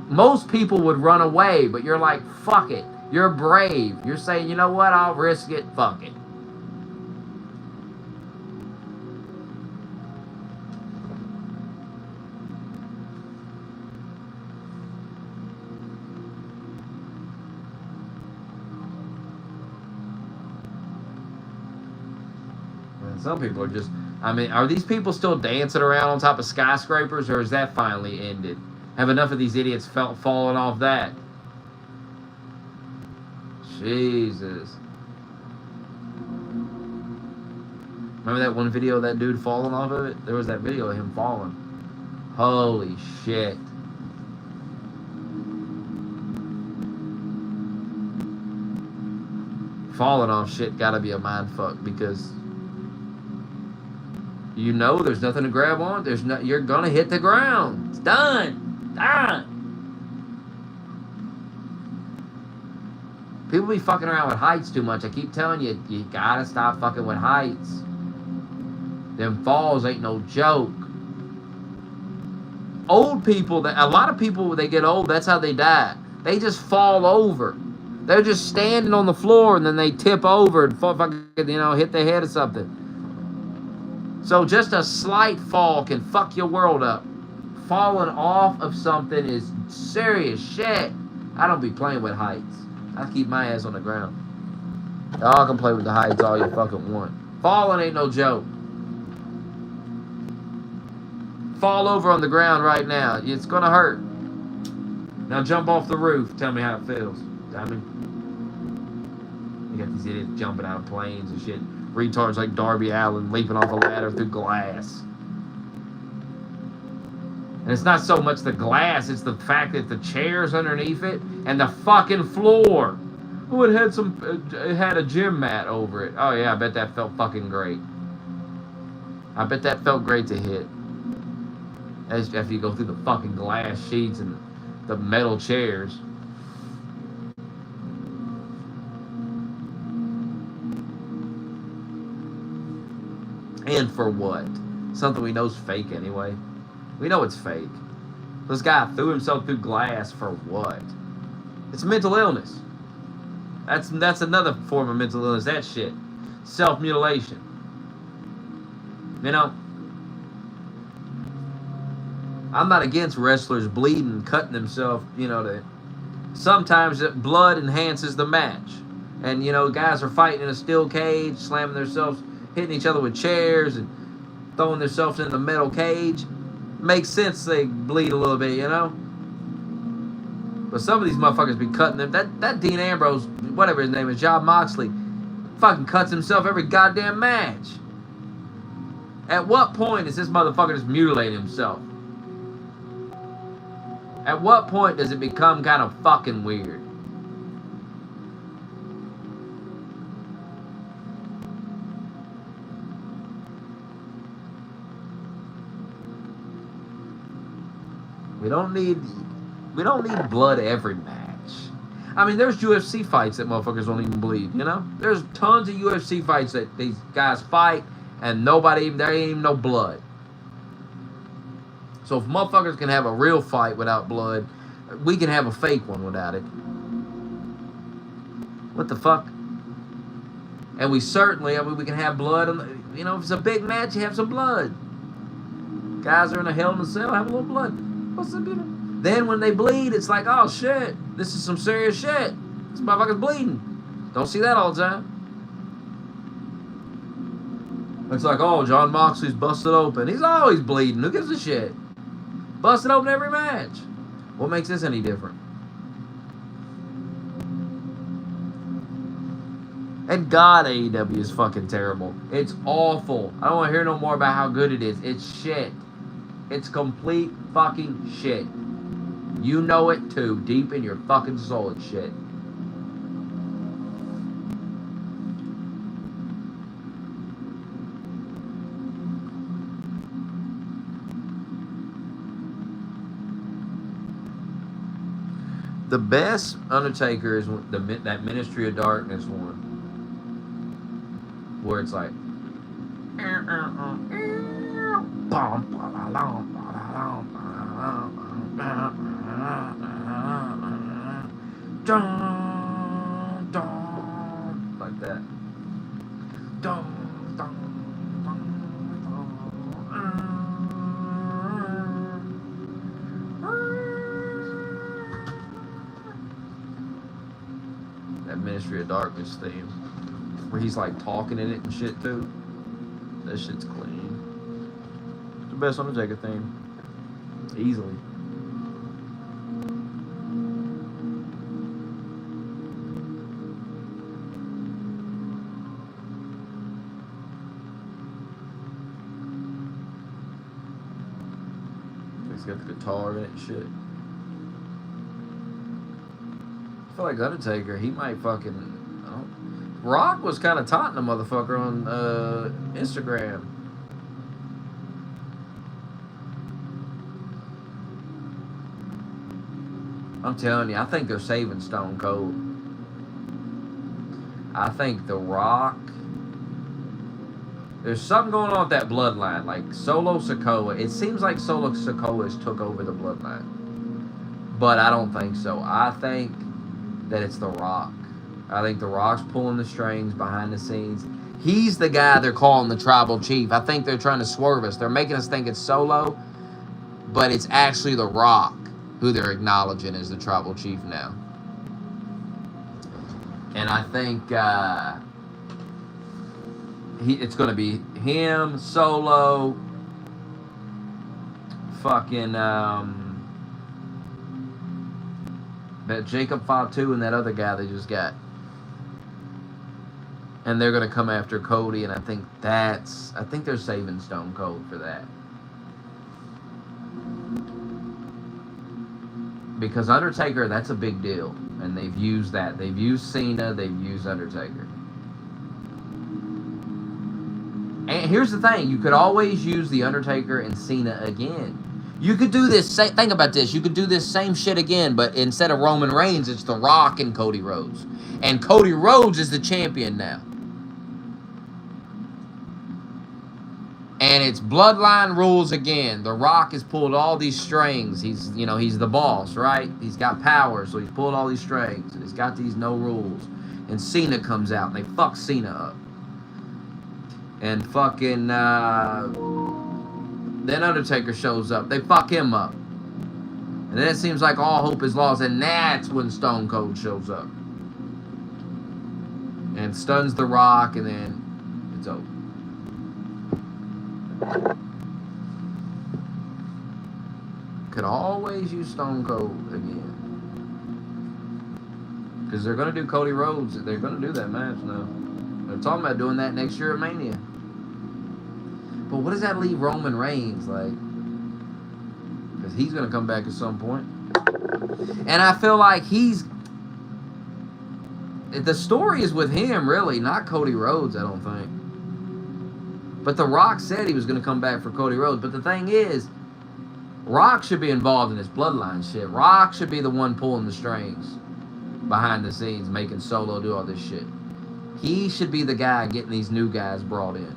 most people would run away, but you're like, fuck it. You're brave. You're saying, you know what, I'll risk it, fuck it. And some people are just, I mean, are these people still dancing around on top of skyscrapers, or is that finally ended? Have enough of these idiots falling off that? Jesus. Remember that one video of that dude falling off of it? There was that video of him falling. Holy shit. Falling off shit gotta be a mindfuck, because you know there's nothing to grab on. There's no, you're gonna hit the ground. It's done. Done. People be fucking around with heights too much. I keep telling you, you gotta stop fucking with heights. Them falls ain't no joke. Old people, a lot of people, when they get old, that's how they die. They just fall over. They're just standing on the floor and then they tip over and fucking, hit their head or something. So just a slight fall can fuck your world up. Falling off of something is serious shit. I don't be playing with heights. I keep my ass on the ground. Y'all can play with the heights all you fucking want. Falling ain't no joke. Fall over on the ground right now. It's gonna hurt. Now jump off the roof. Tell me how it feels. I mean, you got these idiots jumping out of planes and shit. Retards like Darby Allin leaping off a ladder through glass. And it's not so much the glass, it's the fact that the chairs underneath it and the fucking floor. Oh, it had a gym mat over it. Oh yeah, I bet that felt fucking great. I bet that felt great to hit. After you go through the fucking glass sheets and the metal chairs. And for what? Something we know's fake anyway. We know it's fake. This guy threw himself through glass for what? It's mental illness. That's another form of mental illness. That shit. Self-mutilation. You know? I'm not against wrestlers bleeding, cutting themselves, sometimes blood enhances the match. And, guys are fighting in a steel cage, slamming themselves, hitting each other with chairs and throwing themselves in the metal cage. Makes sense they bleed a little bit, But some of these motherfuckers be cutting them. That Dean Ambrose, whatever his name is, Jon Moxley, fucking cuts himself every goddamn match. At what point is this motherfucker just mutilating himself? At what point does it become kind of fucking weird? We don't need blood every match. I mean, there's UFC fights that motherfuckers don't even bleed, There's tons of UFC fights that these guys fight and there ain't even no blood. So if motherfuckers can have a real fight without blood, we can have a fake one without it. What the fuck? And we certainly, we can have blood. If it's a big match, you have some blood. Guys are in a hell in a cell, have a little blood. What's the deal? Then when they bleed, it's like, oh shit, this is some serious shit. This motherfucker's bleeding. Don't see that all the time. It's like, oh, Jon Moxley's busted open. He's always bleeding. Who gives a shit? Busted open every match. What makes this any different? And God, AEW is fucking terrible. It's awful. I don't want to hear no more about how good it is. It's shit. It's complete fucking shit. You know it too. Deep in your fucking soul, it's shit. The best Undertaker is that Ministry of Darkness one, where it's like, like that. That Ministry of Darkness theme, where he's like talking in it and shit too. That shit's clean. It's the best Undertaker theme. Easily. He's got the guitar in it and shit. I feel like Undertaker, he might fucking... Rock was kind of taunting a motherfucker on Instagram. I'm telling you, I think they're saving Stone Cold. I think The Rock... There's something going on with that bloodline. Like, Solo Sikoa. It seems like Solo Sikoa has took over the bloodline. But I don't think so. I think that it's The Rock. I think The Rock's pulling the strings behind the scenes. He's the guy they're calling the tribal chief. I think they're trying to swerve us. They're making us think it's Solo, but it's actually The Rock who they're acknowledging as the tribal chief now. And I think it's going to be him, Solo, fucking that Jacob Fatu and that other guy they just got. And they're going to come after Cody, and I think they're saving Stone Cold for that. Because Undertaker, that's a big deal. And they've used that. They've used Cena, they've used Undertaker. And here's the thing, you could always use the Undertaker and Cena again. You could do this, think about this, you could do this same shit again, but instead of Roman Reigns, it's The Rock and Cody Rhodes. And Cody Rhodes is the champion now. And it's bloodline rules again. The Rock has pulled all these strings. He's the boss, right? He's got power, so he's pulled all these strings. And he's got these no rules. And Cena comes out, and they fuck Cena up. And fucking, then Undertaker shows up. They fuck him up. And then it seems like all hope is lost. And that's when Stone Cold shows up. And stuns The Rock, and then it's over. Could always use Stone Cold again. Because they're going to do Cody Rhodes. They're going to do that match now. They're talking about doing that next year at Mania. But what does that leave Roman Reigns like? Because he's going to come back at some point. And I feel like the story is with him, really, not Cody Rhodes, I don't think. But The Rock said he was going to come back for Cody Rhodes. But the thing is, Rock should be involved in this bloodline shit. Rock should be the one pulling the strings behind the scenes, making Solo do all this shit. He should be the guy getting these new guys brought in.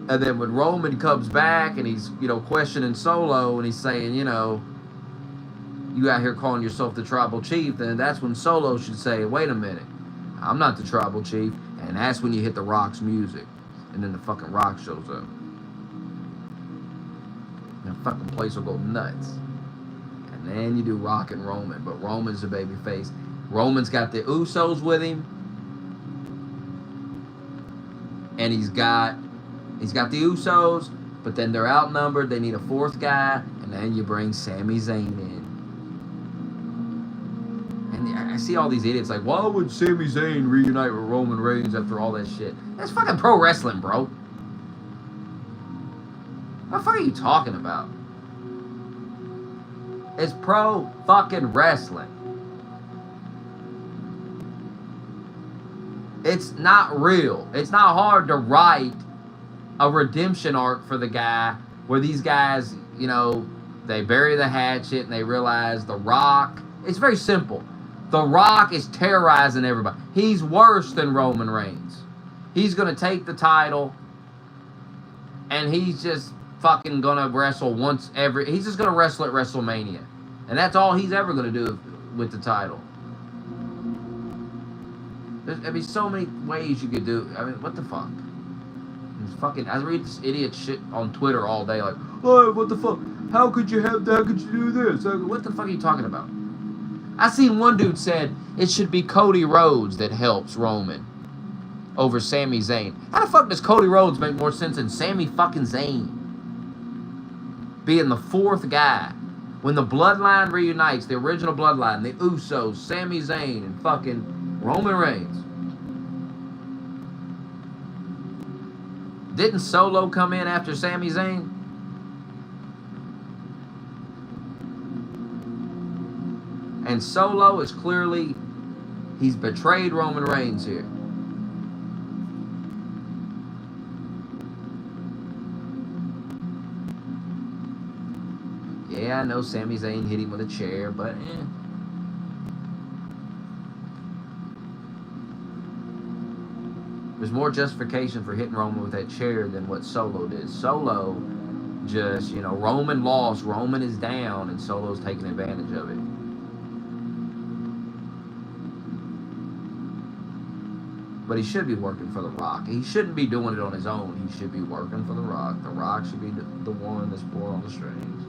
And then when Roman comes back and he's, questioning Solo and he's saying, you out here calling yourself the tribal chief, then that's when Solo should say, wait a minute, I'm not the tribal chief. And that's when you hit The Rock's music. And then the fucking Rock shows up. And the fucking place will go nuts. And then you do Rock and Roman. But Roman's the baby face. Roman's got the Usos with him. And he's got the Usos, but then they're outnumbered. They need a fourth guy, and then you bring Sami Zayn in. And I see all these idiots like, why would Sami Zayn reunite with Roman Reigns after all that shit? That's fucking pro wrestling, bro. What the fuck are you talking about? It's pro fucking wrestling. It's not real. It's not hard to write a redemption arc for the guy where these guys, they bury the hatchet and they realize The Rock. It's very simple. The Rock is terrorizing everybody. He's worse than Roman Reigns. He's going to take the title and he's just fucking going to wrestle he's just going to wrestle at WrestleMania. And that's all he's ever going to do with the title. There's so many ways you could do. I mean, what the fuck? I read this idiot shit on Twitter all day, like, oh, what the fuck? How could you have that? How could you do this? What the fuck are you talking about? I seen one dude said it should be Cody Rhodes that helps Roman over Sami Zayn. How the fuck does Cody Rhodes make more sense than Sami fucking Zayn being the fourth guy when the Bloodline reunites, the original Bloodline, the Usos, Sami Zayn, and fucking Roman Reigns? Didn't Solo come in after Sami Zayn? And Solo is clearly, he's betrayed Roman Reigns here. Yeah, I know Sami Zayn hit him with a chair, but There's more justification for hitting Roman with that chair than what Solo did. Solo just, you know, Roman lost, Roman is down, and Solo's taking advantage of it. But he should be working for The Rock. He shouldn't be doing it on his own. He should be working for The Rock. The Rock should be the one that's pulling on the strings.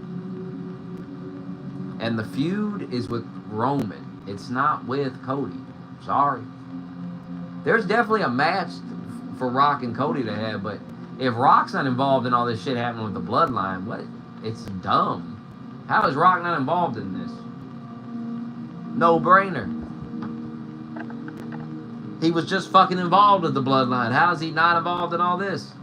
And the feud is with Roman. It's not with Cody. Sorry. There's definitely a match for Rock and Cody to have, but if Rock's not involved in all this shit happening with the Bloodline, what? It's dumb. How is Rock not involved in this? No brainer. He was just fucking involved with the Bloodline. How is he not involved in all this?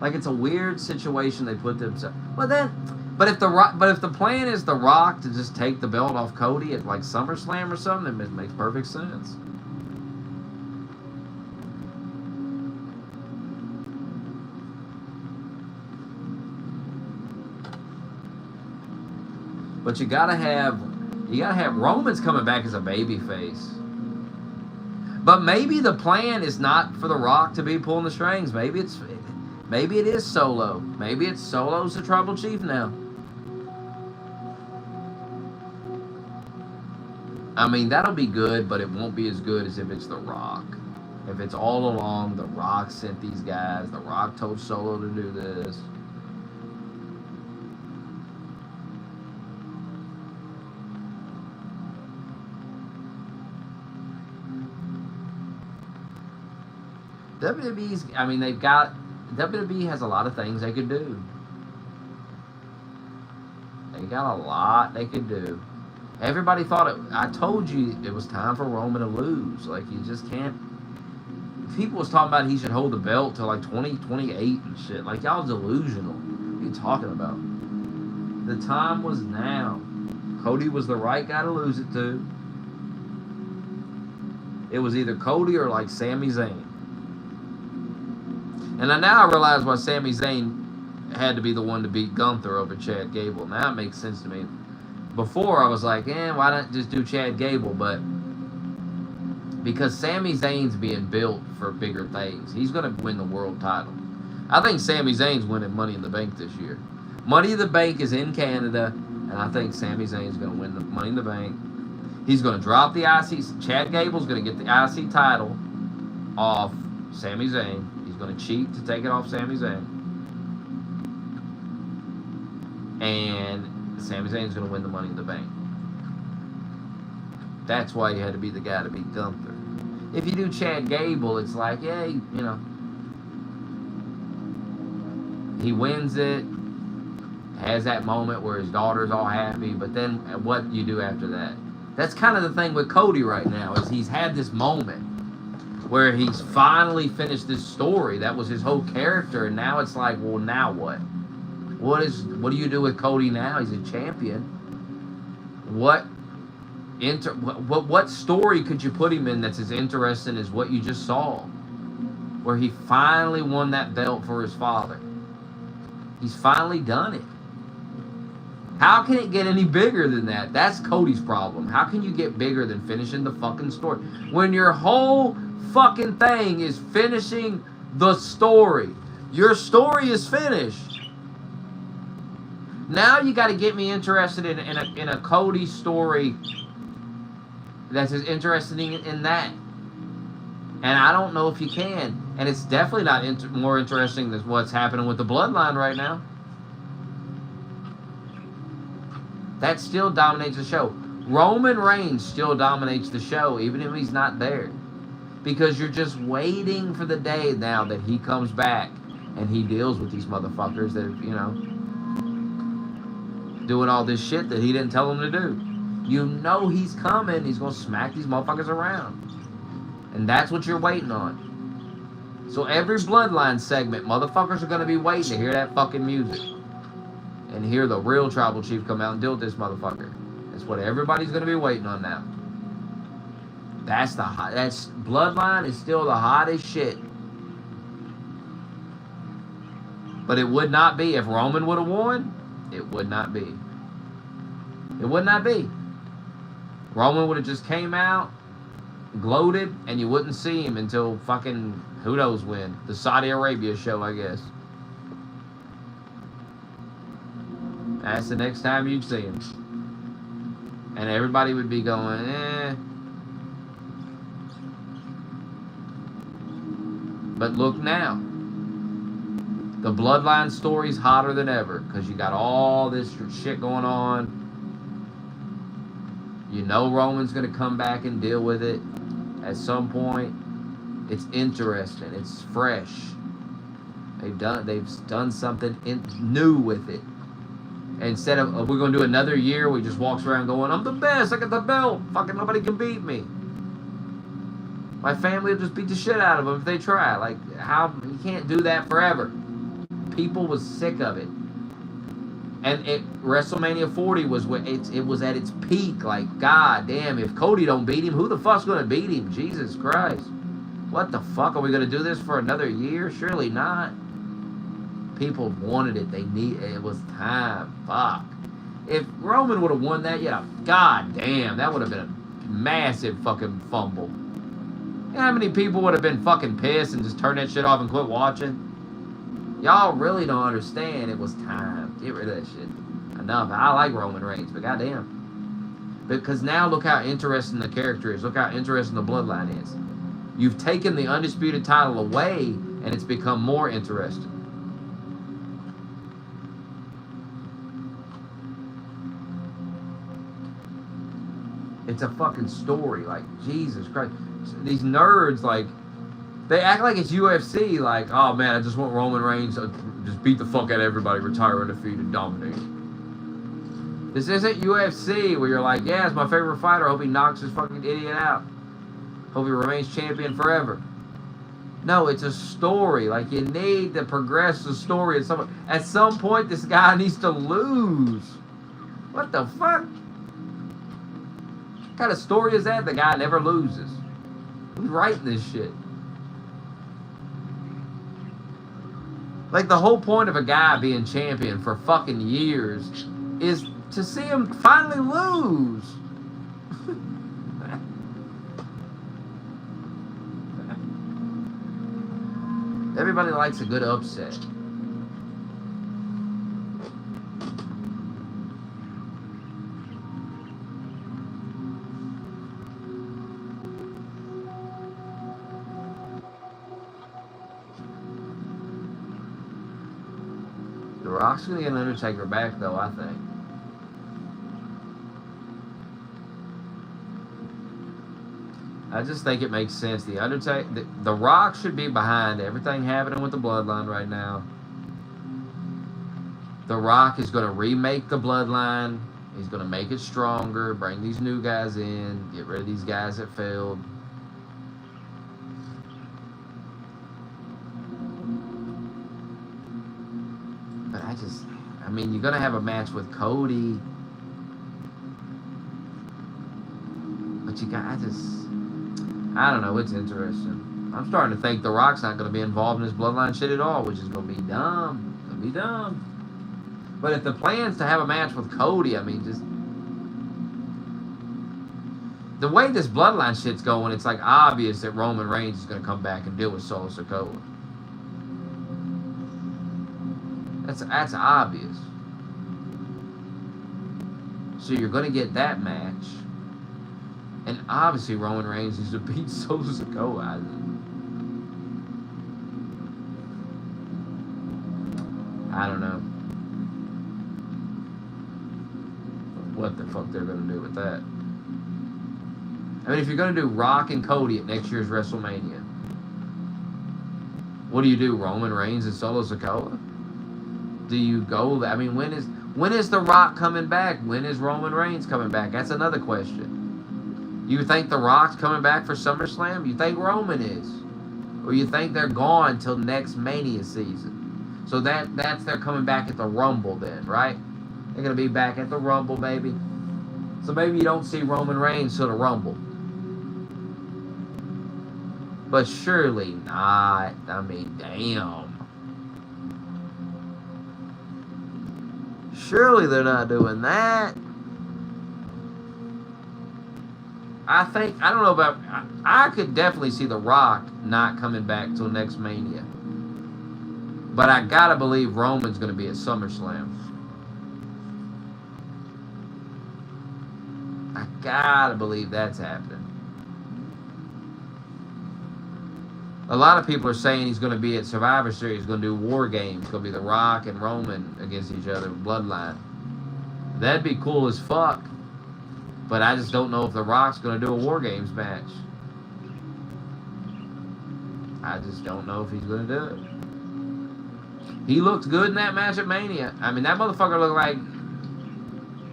Like, it's a weird situation they put themselves. But if the plan is The Rock to just take the belt off Cody at like SummerSlam or something, it makes perfect sense. But you gotta have Roman's coming back as a babyface. But maybe the plan is not for The Rock to be pulling the strings. Maybe it is Solo. Maybe it's Solo's the tribal chief now. I mean, that'll be good, but it won't be as good as if it's The Rock. If it's all along, The Rock sent these guys. The Rock told Solo to do this. WWE's, I mean, WWE has a lot of things they could do. They got a lot they could do. Everybody thought I told you it was time for Roman to lose. Like, you just can't. People was talking about he should hold the belt till like 2028 and shit. Like, y'all delusional. What are you talking about? The time was now. Cody was the right guy to lose it to. It was either Cody or like Sami Zayn. And now I realize why Sami Zayn had to be the one to beat Gunther over Chad Gable. Now it makes sense to me. Before I was like, why not just do Chad Gable? But because Sami Zayn's being built for bigger things. He's going to win the world title. I think Sami Zayn's winning Money in the Bank this year. Money in the Bank is in Canada, and I think Sami Zayn's going to win the Money in the Bank. He's going to drop the IC. Chad Gable's going to get the IC title off Sami Zayn. He's going to cheat to take it off Sami Zayn. And Sami Zayn's going to win the Money in the Bank. That's why he had to be the guy to beat Gunther. If you do Chad Gable, it's like, you know, he wins it, has that moment where his daughter's all happy, but then what do you do after that? That's kind of the thing with Cody right now, is he's had this moment where he's finally finished this story. That was his whole character, and now it's like, well, now what? What do you do with Cody now? He's a champion. What story could you put him in that's as interesting as what you just saw? Where he finally won that belt for his father. He's finally done it. How can it get any bigger than that? That's Cody's problem. How can you get bigger than finishing the fucking story? When your whole fucking thing is finishing the story. Your story is finished. Now you got to get me interested in a Cody story that's as interesting in that. And I don't know if you can. And it's definitely not more interesting than what's happening with the Bloodline right now. That still dominates the show. Roman Reigns still dominates the show, even if he's not there. Because you're just waiting for the day now that he comes back and he deals with these motherfuckers that, you know, doing all this shit that he didn't tell them to do. You know he's coming. He's going to smack these motherfuckers around. And that's what you're waiting on. So every Bloodline segment, motherfuckers are going to be waiting to hear that fucking music. And hear the real tribal chief come out and deal with this motherfucker. That's what everybody's going to be waiting on now. That's Bloodline is still the hottest shit. But it would not be if Roman would have won. It would not be. It would not be. Roman would have just came out, gloated, and you wouldn't see him until fucking who knows when. The Saudi Arabia show, I guess. That's the next time you'd see him. And everybody would be going, eh. But look now. The Bloodline story's hotter than ever. Because you got all this shit going on. You know Roman's going to come back and deal with it at some point. It's interesting. It's fresh. They've done something new with it. Instead of, we're going to do another year, we just walks around going, I'm the best, I got the belt, fucking nobody can beat me. My family will just beat the shit out of them if they try. Like, how, you can't do that forever. People was sick of it. And WrestleMania 40 was it was at its peak. Like, god damn, if Cody don't beat him, who the fuck's going to beat him? Jesus Christ. What the fuck, are we going to do this for another year? Surely not. People wanted it. It was time. Fuck. If Roman would have won that, yeah, god damn, that would have been a massive fucking fumble. You know how many people would have been fucking pissed and just turned that shit off and quit watching? Y'all really don't understand. It was time. Get rid of that shit. Enough. I like Roman Reigns, but goddamn. Because now look how interesting the character is. Look how interesting the Bloodline is. You've taken the undisputed title away, and it's become more interesting. It's a fucking story. Like, Jesus Christ. These nerds, like, they act like it's UFC. Like, oh man, I just want Roman Reigns to just beat the fuck out of everybody, retire undefeated, dominate. This isn't UFC where you're like, yeah, it's my favorite fighter. I hope he knocks this fucking idiot out. Hope he remains champion forever. No, it's a story. Like, you need to progress the story. At some point, this guy needs to lose. What the fuck? What kind of story is that? The guy never loses. Who's writing this shit? Like, the whole point of a guy being champion for fucking years is to see him finally lose. Everybody likes a good upset. The Rock's gonna get an Undertaker back, though, I think. I just think it makes sense. The Rock should be behind everything happening with the Bloodline right now. The Rock is going to remake the Bloodline. He's going to make it stronger, bring these new guys in, get rid of these guys that failed. But I mean, you're going to have a match with Cody. But I don't know, it's interesting. I'm starting to think The Rock's not going to be involved in this Bloodline shit at all, which is going to be dumb. It's going to be dumb. But if the plan's to have a match with Cody, I mean, just... the way this Bloodline shit's going, it's like obvious that Roman Reigns is going to come back and deal with Solo Sikoa. That's obvious. So you're going to get that match. And obviously Roman Reigns needs to beat Solo Sikoa. I don't know what the fuck they're gonna do with that. I mean, if you're gonna do Rock and Cody at next year's WrestleMania, what do you do? Roman Reigns and Solo Sikoa? Do you go? I mean, when is The Rock coming back? When is Roman Reigns coming back? That's another question. You think The Rock's coming back for SummerSlam? You think Roman is? Or you think they're gone till next Mania season? So that's they're coming back at the Rumble then, right? They're going to be back at the Rumble, baby. So maybe you don't see Roman Reigns till the Rumble. But surely not. I mean, damn. Surely they're not doing that. I don't know about... I could definitely see The Rock not coming back till next Mania. But I gotta believe Roman's gonna be at SummerSlam. I gotta believe that's happening. A lot of people are saying he's going to be at Survivor Series. He's going to do War Games. It's going to be The Rock and Roman against each other, Bloodline. That'd be cool as fuck. But I just don't know if The Rock's going to do a War Games match. I just don't know if he's going to do it. He looked good in that match at Mania. I mean, that motherfucker looked like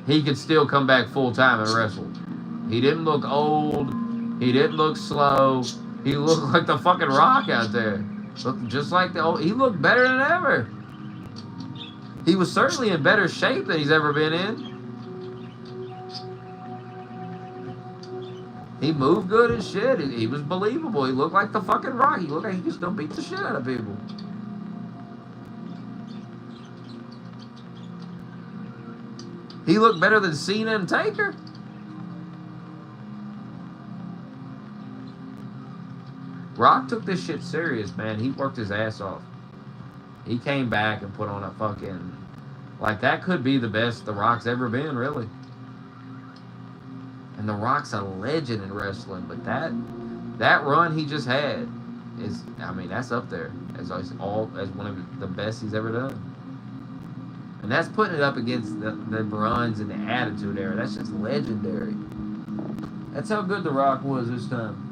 he could still come back full time and wrestle. He didn't look old. He didn't look slow. He looked like the fucking Rock out there. Looked just like the old. He looked better than ever. He was certainly in better shape than he's ever been in. He moved good as shit. He was believable. He looked like the fucking Rock. He looked like he could still beat the shit out of people. He looked better than Cena and Taker. Rock took this shit serious, man. He worked his ass off. He came back and put on a fucking... Like, that could be the best The Rock's ever been, really. And The Rock's a legend in wrestling, but that run he just had is... I mean, that's up there as one of the best he's ever done. And that's putting it up against the runs and the Attitude Era. That's just legendary. That's how good The Rock was this time.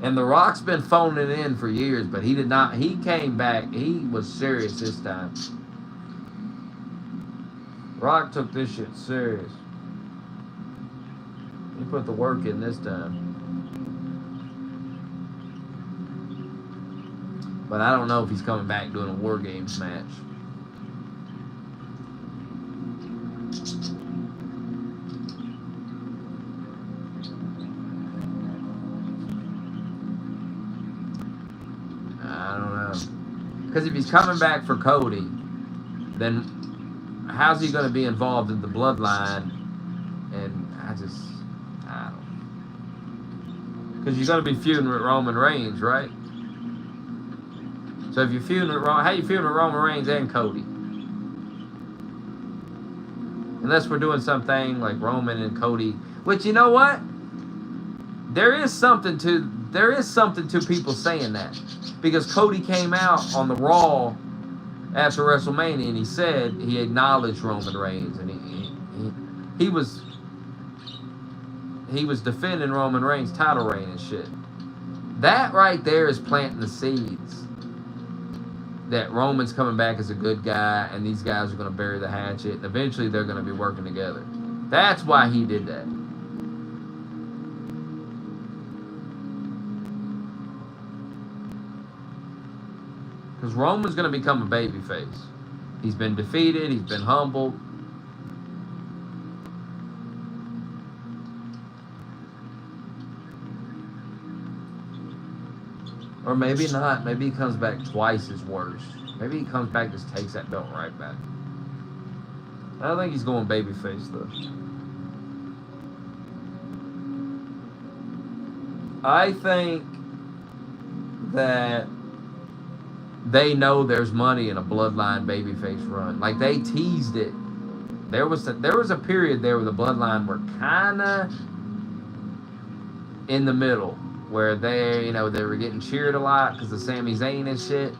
And The Rock's been phoning it in for years, but he did not. He came back. He was serious this time. Rock took this shit serious. He put the work in this time. But I don't know if he's coming back doing a War Games match. Because if he's coming back for Cody, then how's he going to be involved in the Bloodline? And I don't know. Because you're going to be feuding with Roman Reigns, right? So if you're feuding with how you feuding with Roman Reigns and Cody? Unless we're doing something like Roman and Cody, which, you know what? There is something to people saying that. Because Cody came out on the Raw after WrestleMania and he said he acknowledged Roman Reigns and he was defending Roman Reigns' title reign and shit. That right there is planting the seeds that Roman's coming back as a good guy and these guys are going to bury the hatchet and eventually they're going to be working together. That's why he did that. Because Roman's going to become a babyface. He's been defeated. He's been humbled. Or maybe not. Maybe he comes back twice as worse. Maybe he comes back and just takes that belt right back. I don't think he's going babyface, though. I think that they know there's money in a Bloodline babyface run. Like, they teased it. There was a period there where the Bloodline were kind of in the middle, where they were getting cheered a lot because of Sami Zayn and shit.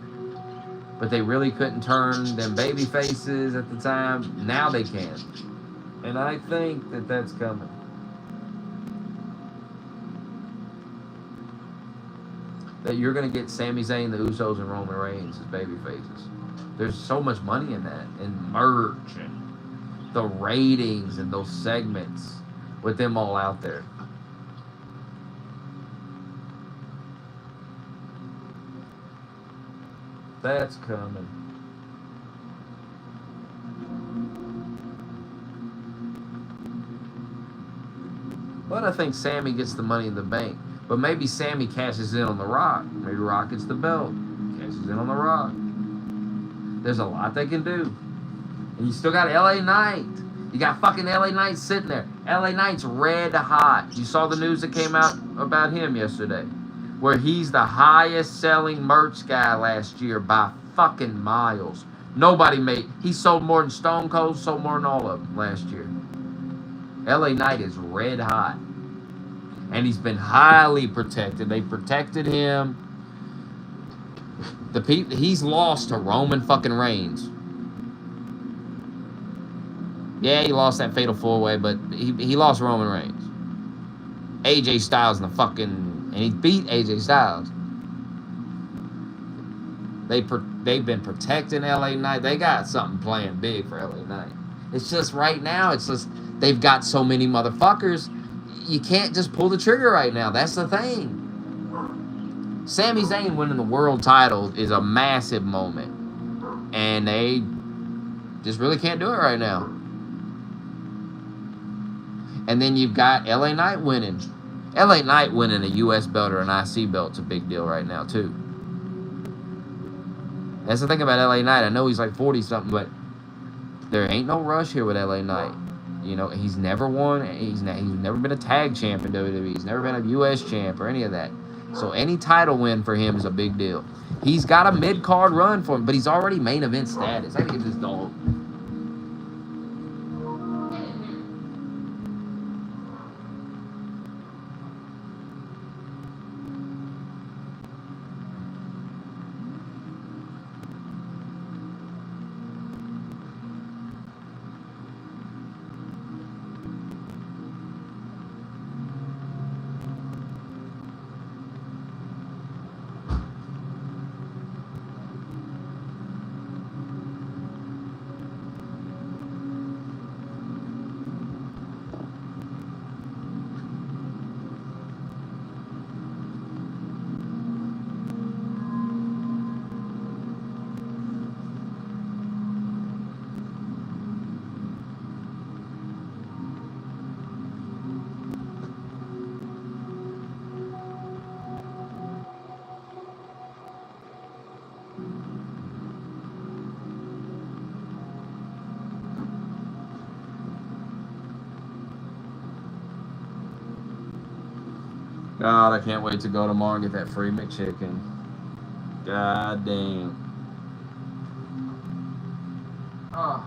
but they really couldn't turn them baby faces at the time. Now they can. And I think that that's coming. That you're going to get Sami Zayn, the Usos, and Roman Reigns as baby faces. There's so much money in that, and merch, and the ratings, and those segments with them all out there. That's coming. But I think Sammy gets the money in the bank. But maybe Sammy cashes in on The Rock. Maybe Rock gets the belt. Cashes in on The Rock. There's a lot they can do. And you still got LA Knight. You got fucking LA Knight sitting there. LA Knight's red hot. You saw the news that came out about him yesterday. Where he's the highest selling merch guy last year by fucking miles. Nobody made... He sold more than Stone Cold, sold more than all of them last year. LA Knight is red hot. And he's been highly protected. They protected him. He's lost to Roman fucking Reigns. Yeah, he lost that fatal 4-way, but he lost Roman Reigns. AJ Styles in the fucking... And he beat AJ Styles. They've been protecting LA Knight. They got something playing big for LA Knight. It's just right now, it's just... They've got so many motherfuckers... You can't just pull the trigger right now. That's the thing. Sami Zayn winning the world title is a massive moment. And they just really can't do it right now. And then you've got LA Knight winning. LA Knight winning a US belt or an IC belt's a big deal right now, too. That's the thing about LA Knight. I know he's like 40-something, but there ain't no rush here with LA Knight. You know, he's never won. He's never been a tag champ in WWE. He's never been a U.S. champ or any of that. So any title win for him is a big deal. He's got a mid-card run for him, but he's already main event status. I gotta get this dog. God, I can't wait to go tomorrow and get that free McChicken. God damn. Oh.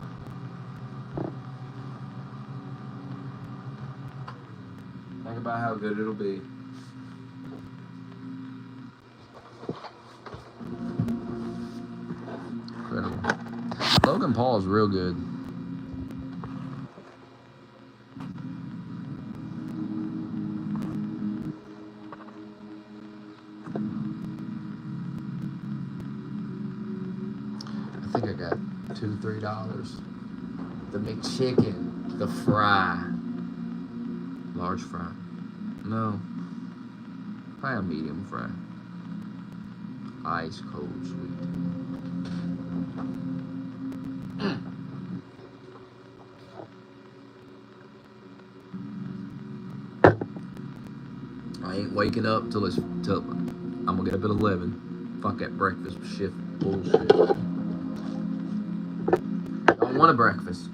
Think about how good it'll be. Incredible. Logan Paul is real good. I think I got $2-3. The McChicken, the fry, large fry. No, probably a medium fry. Ice cold sweet. I ain't waking up till I'm gonna get up at 11. Fuck that breakfast shift bullshit. Don't want a breakfast.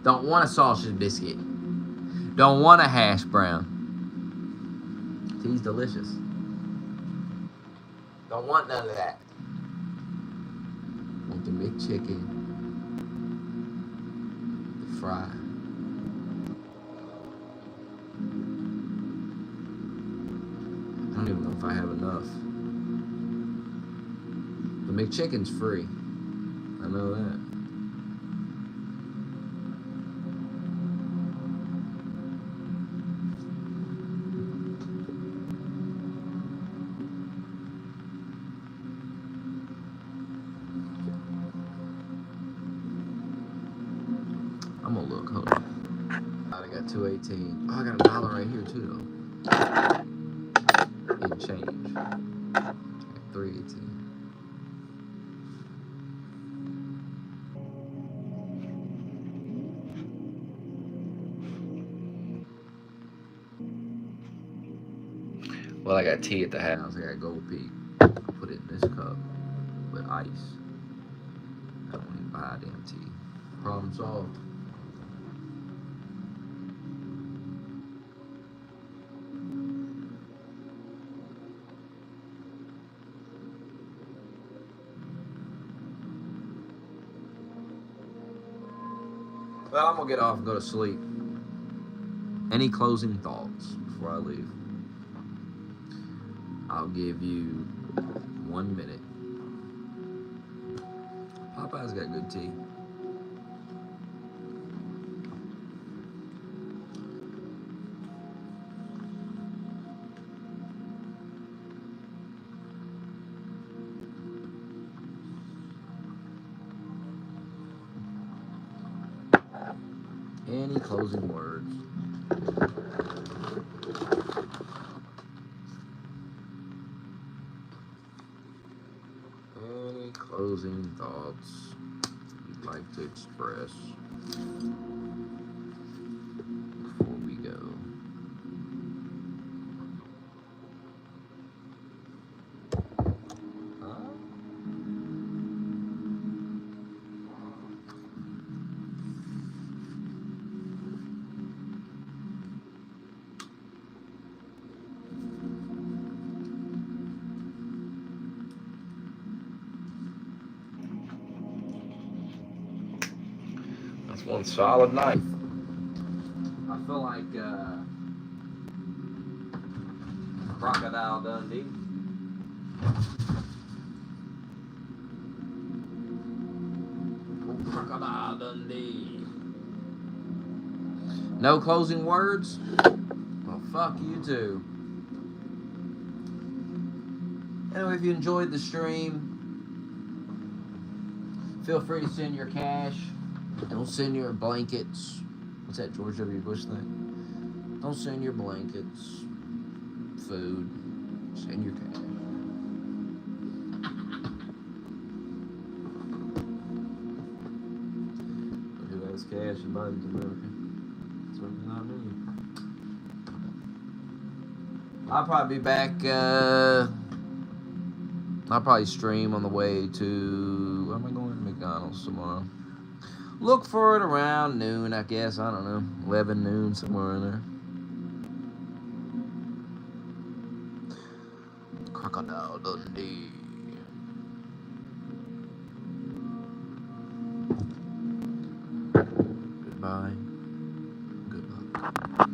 Don't want a sausage biscuit. Don't want a hash brown. Tea's delicious. Don't want none of that. Want the McChicken. The fry. I don't even know if I have enough. The McChicken's free. I know that. I'm gonna look. Hold on. I got $2.18. Oh, I got $1 right here too, though. In change. $3.18. Well, I got tea at the house. I got Gold Peak. Put it in this cup with ice. I don't even buy damn tea. Problem solved. Well, I'm gonna get off and go to sleep. Any closing thoughts before I leave? I'll give you 1 minute. Popeye's got good tea. Any closing words? Any closing thoughts you'd like to express before we go? That's one solid knife. I feel like Crocodile Dundee. Crocodile Dundee. No closing words? Well, fuck you too. Anyway, if you enjoyed the stream, feel free to send your cash. Don't send your blankets. What's that George W. Bush thing? Don't send your blankets, food. Send your cash. Who has cash in Biden's America? Certainly not me. I'll probably be back. I'll probably stream on the way to. Where am I going? To McDonald's tomorrow. Look for it around noon, I guess. I don't know. 11 noon, somewhere in there. Crocodile Dundee. Goodbye. Good luck.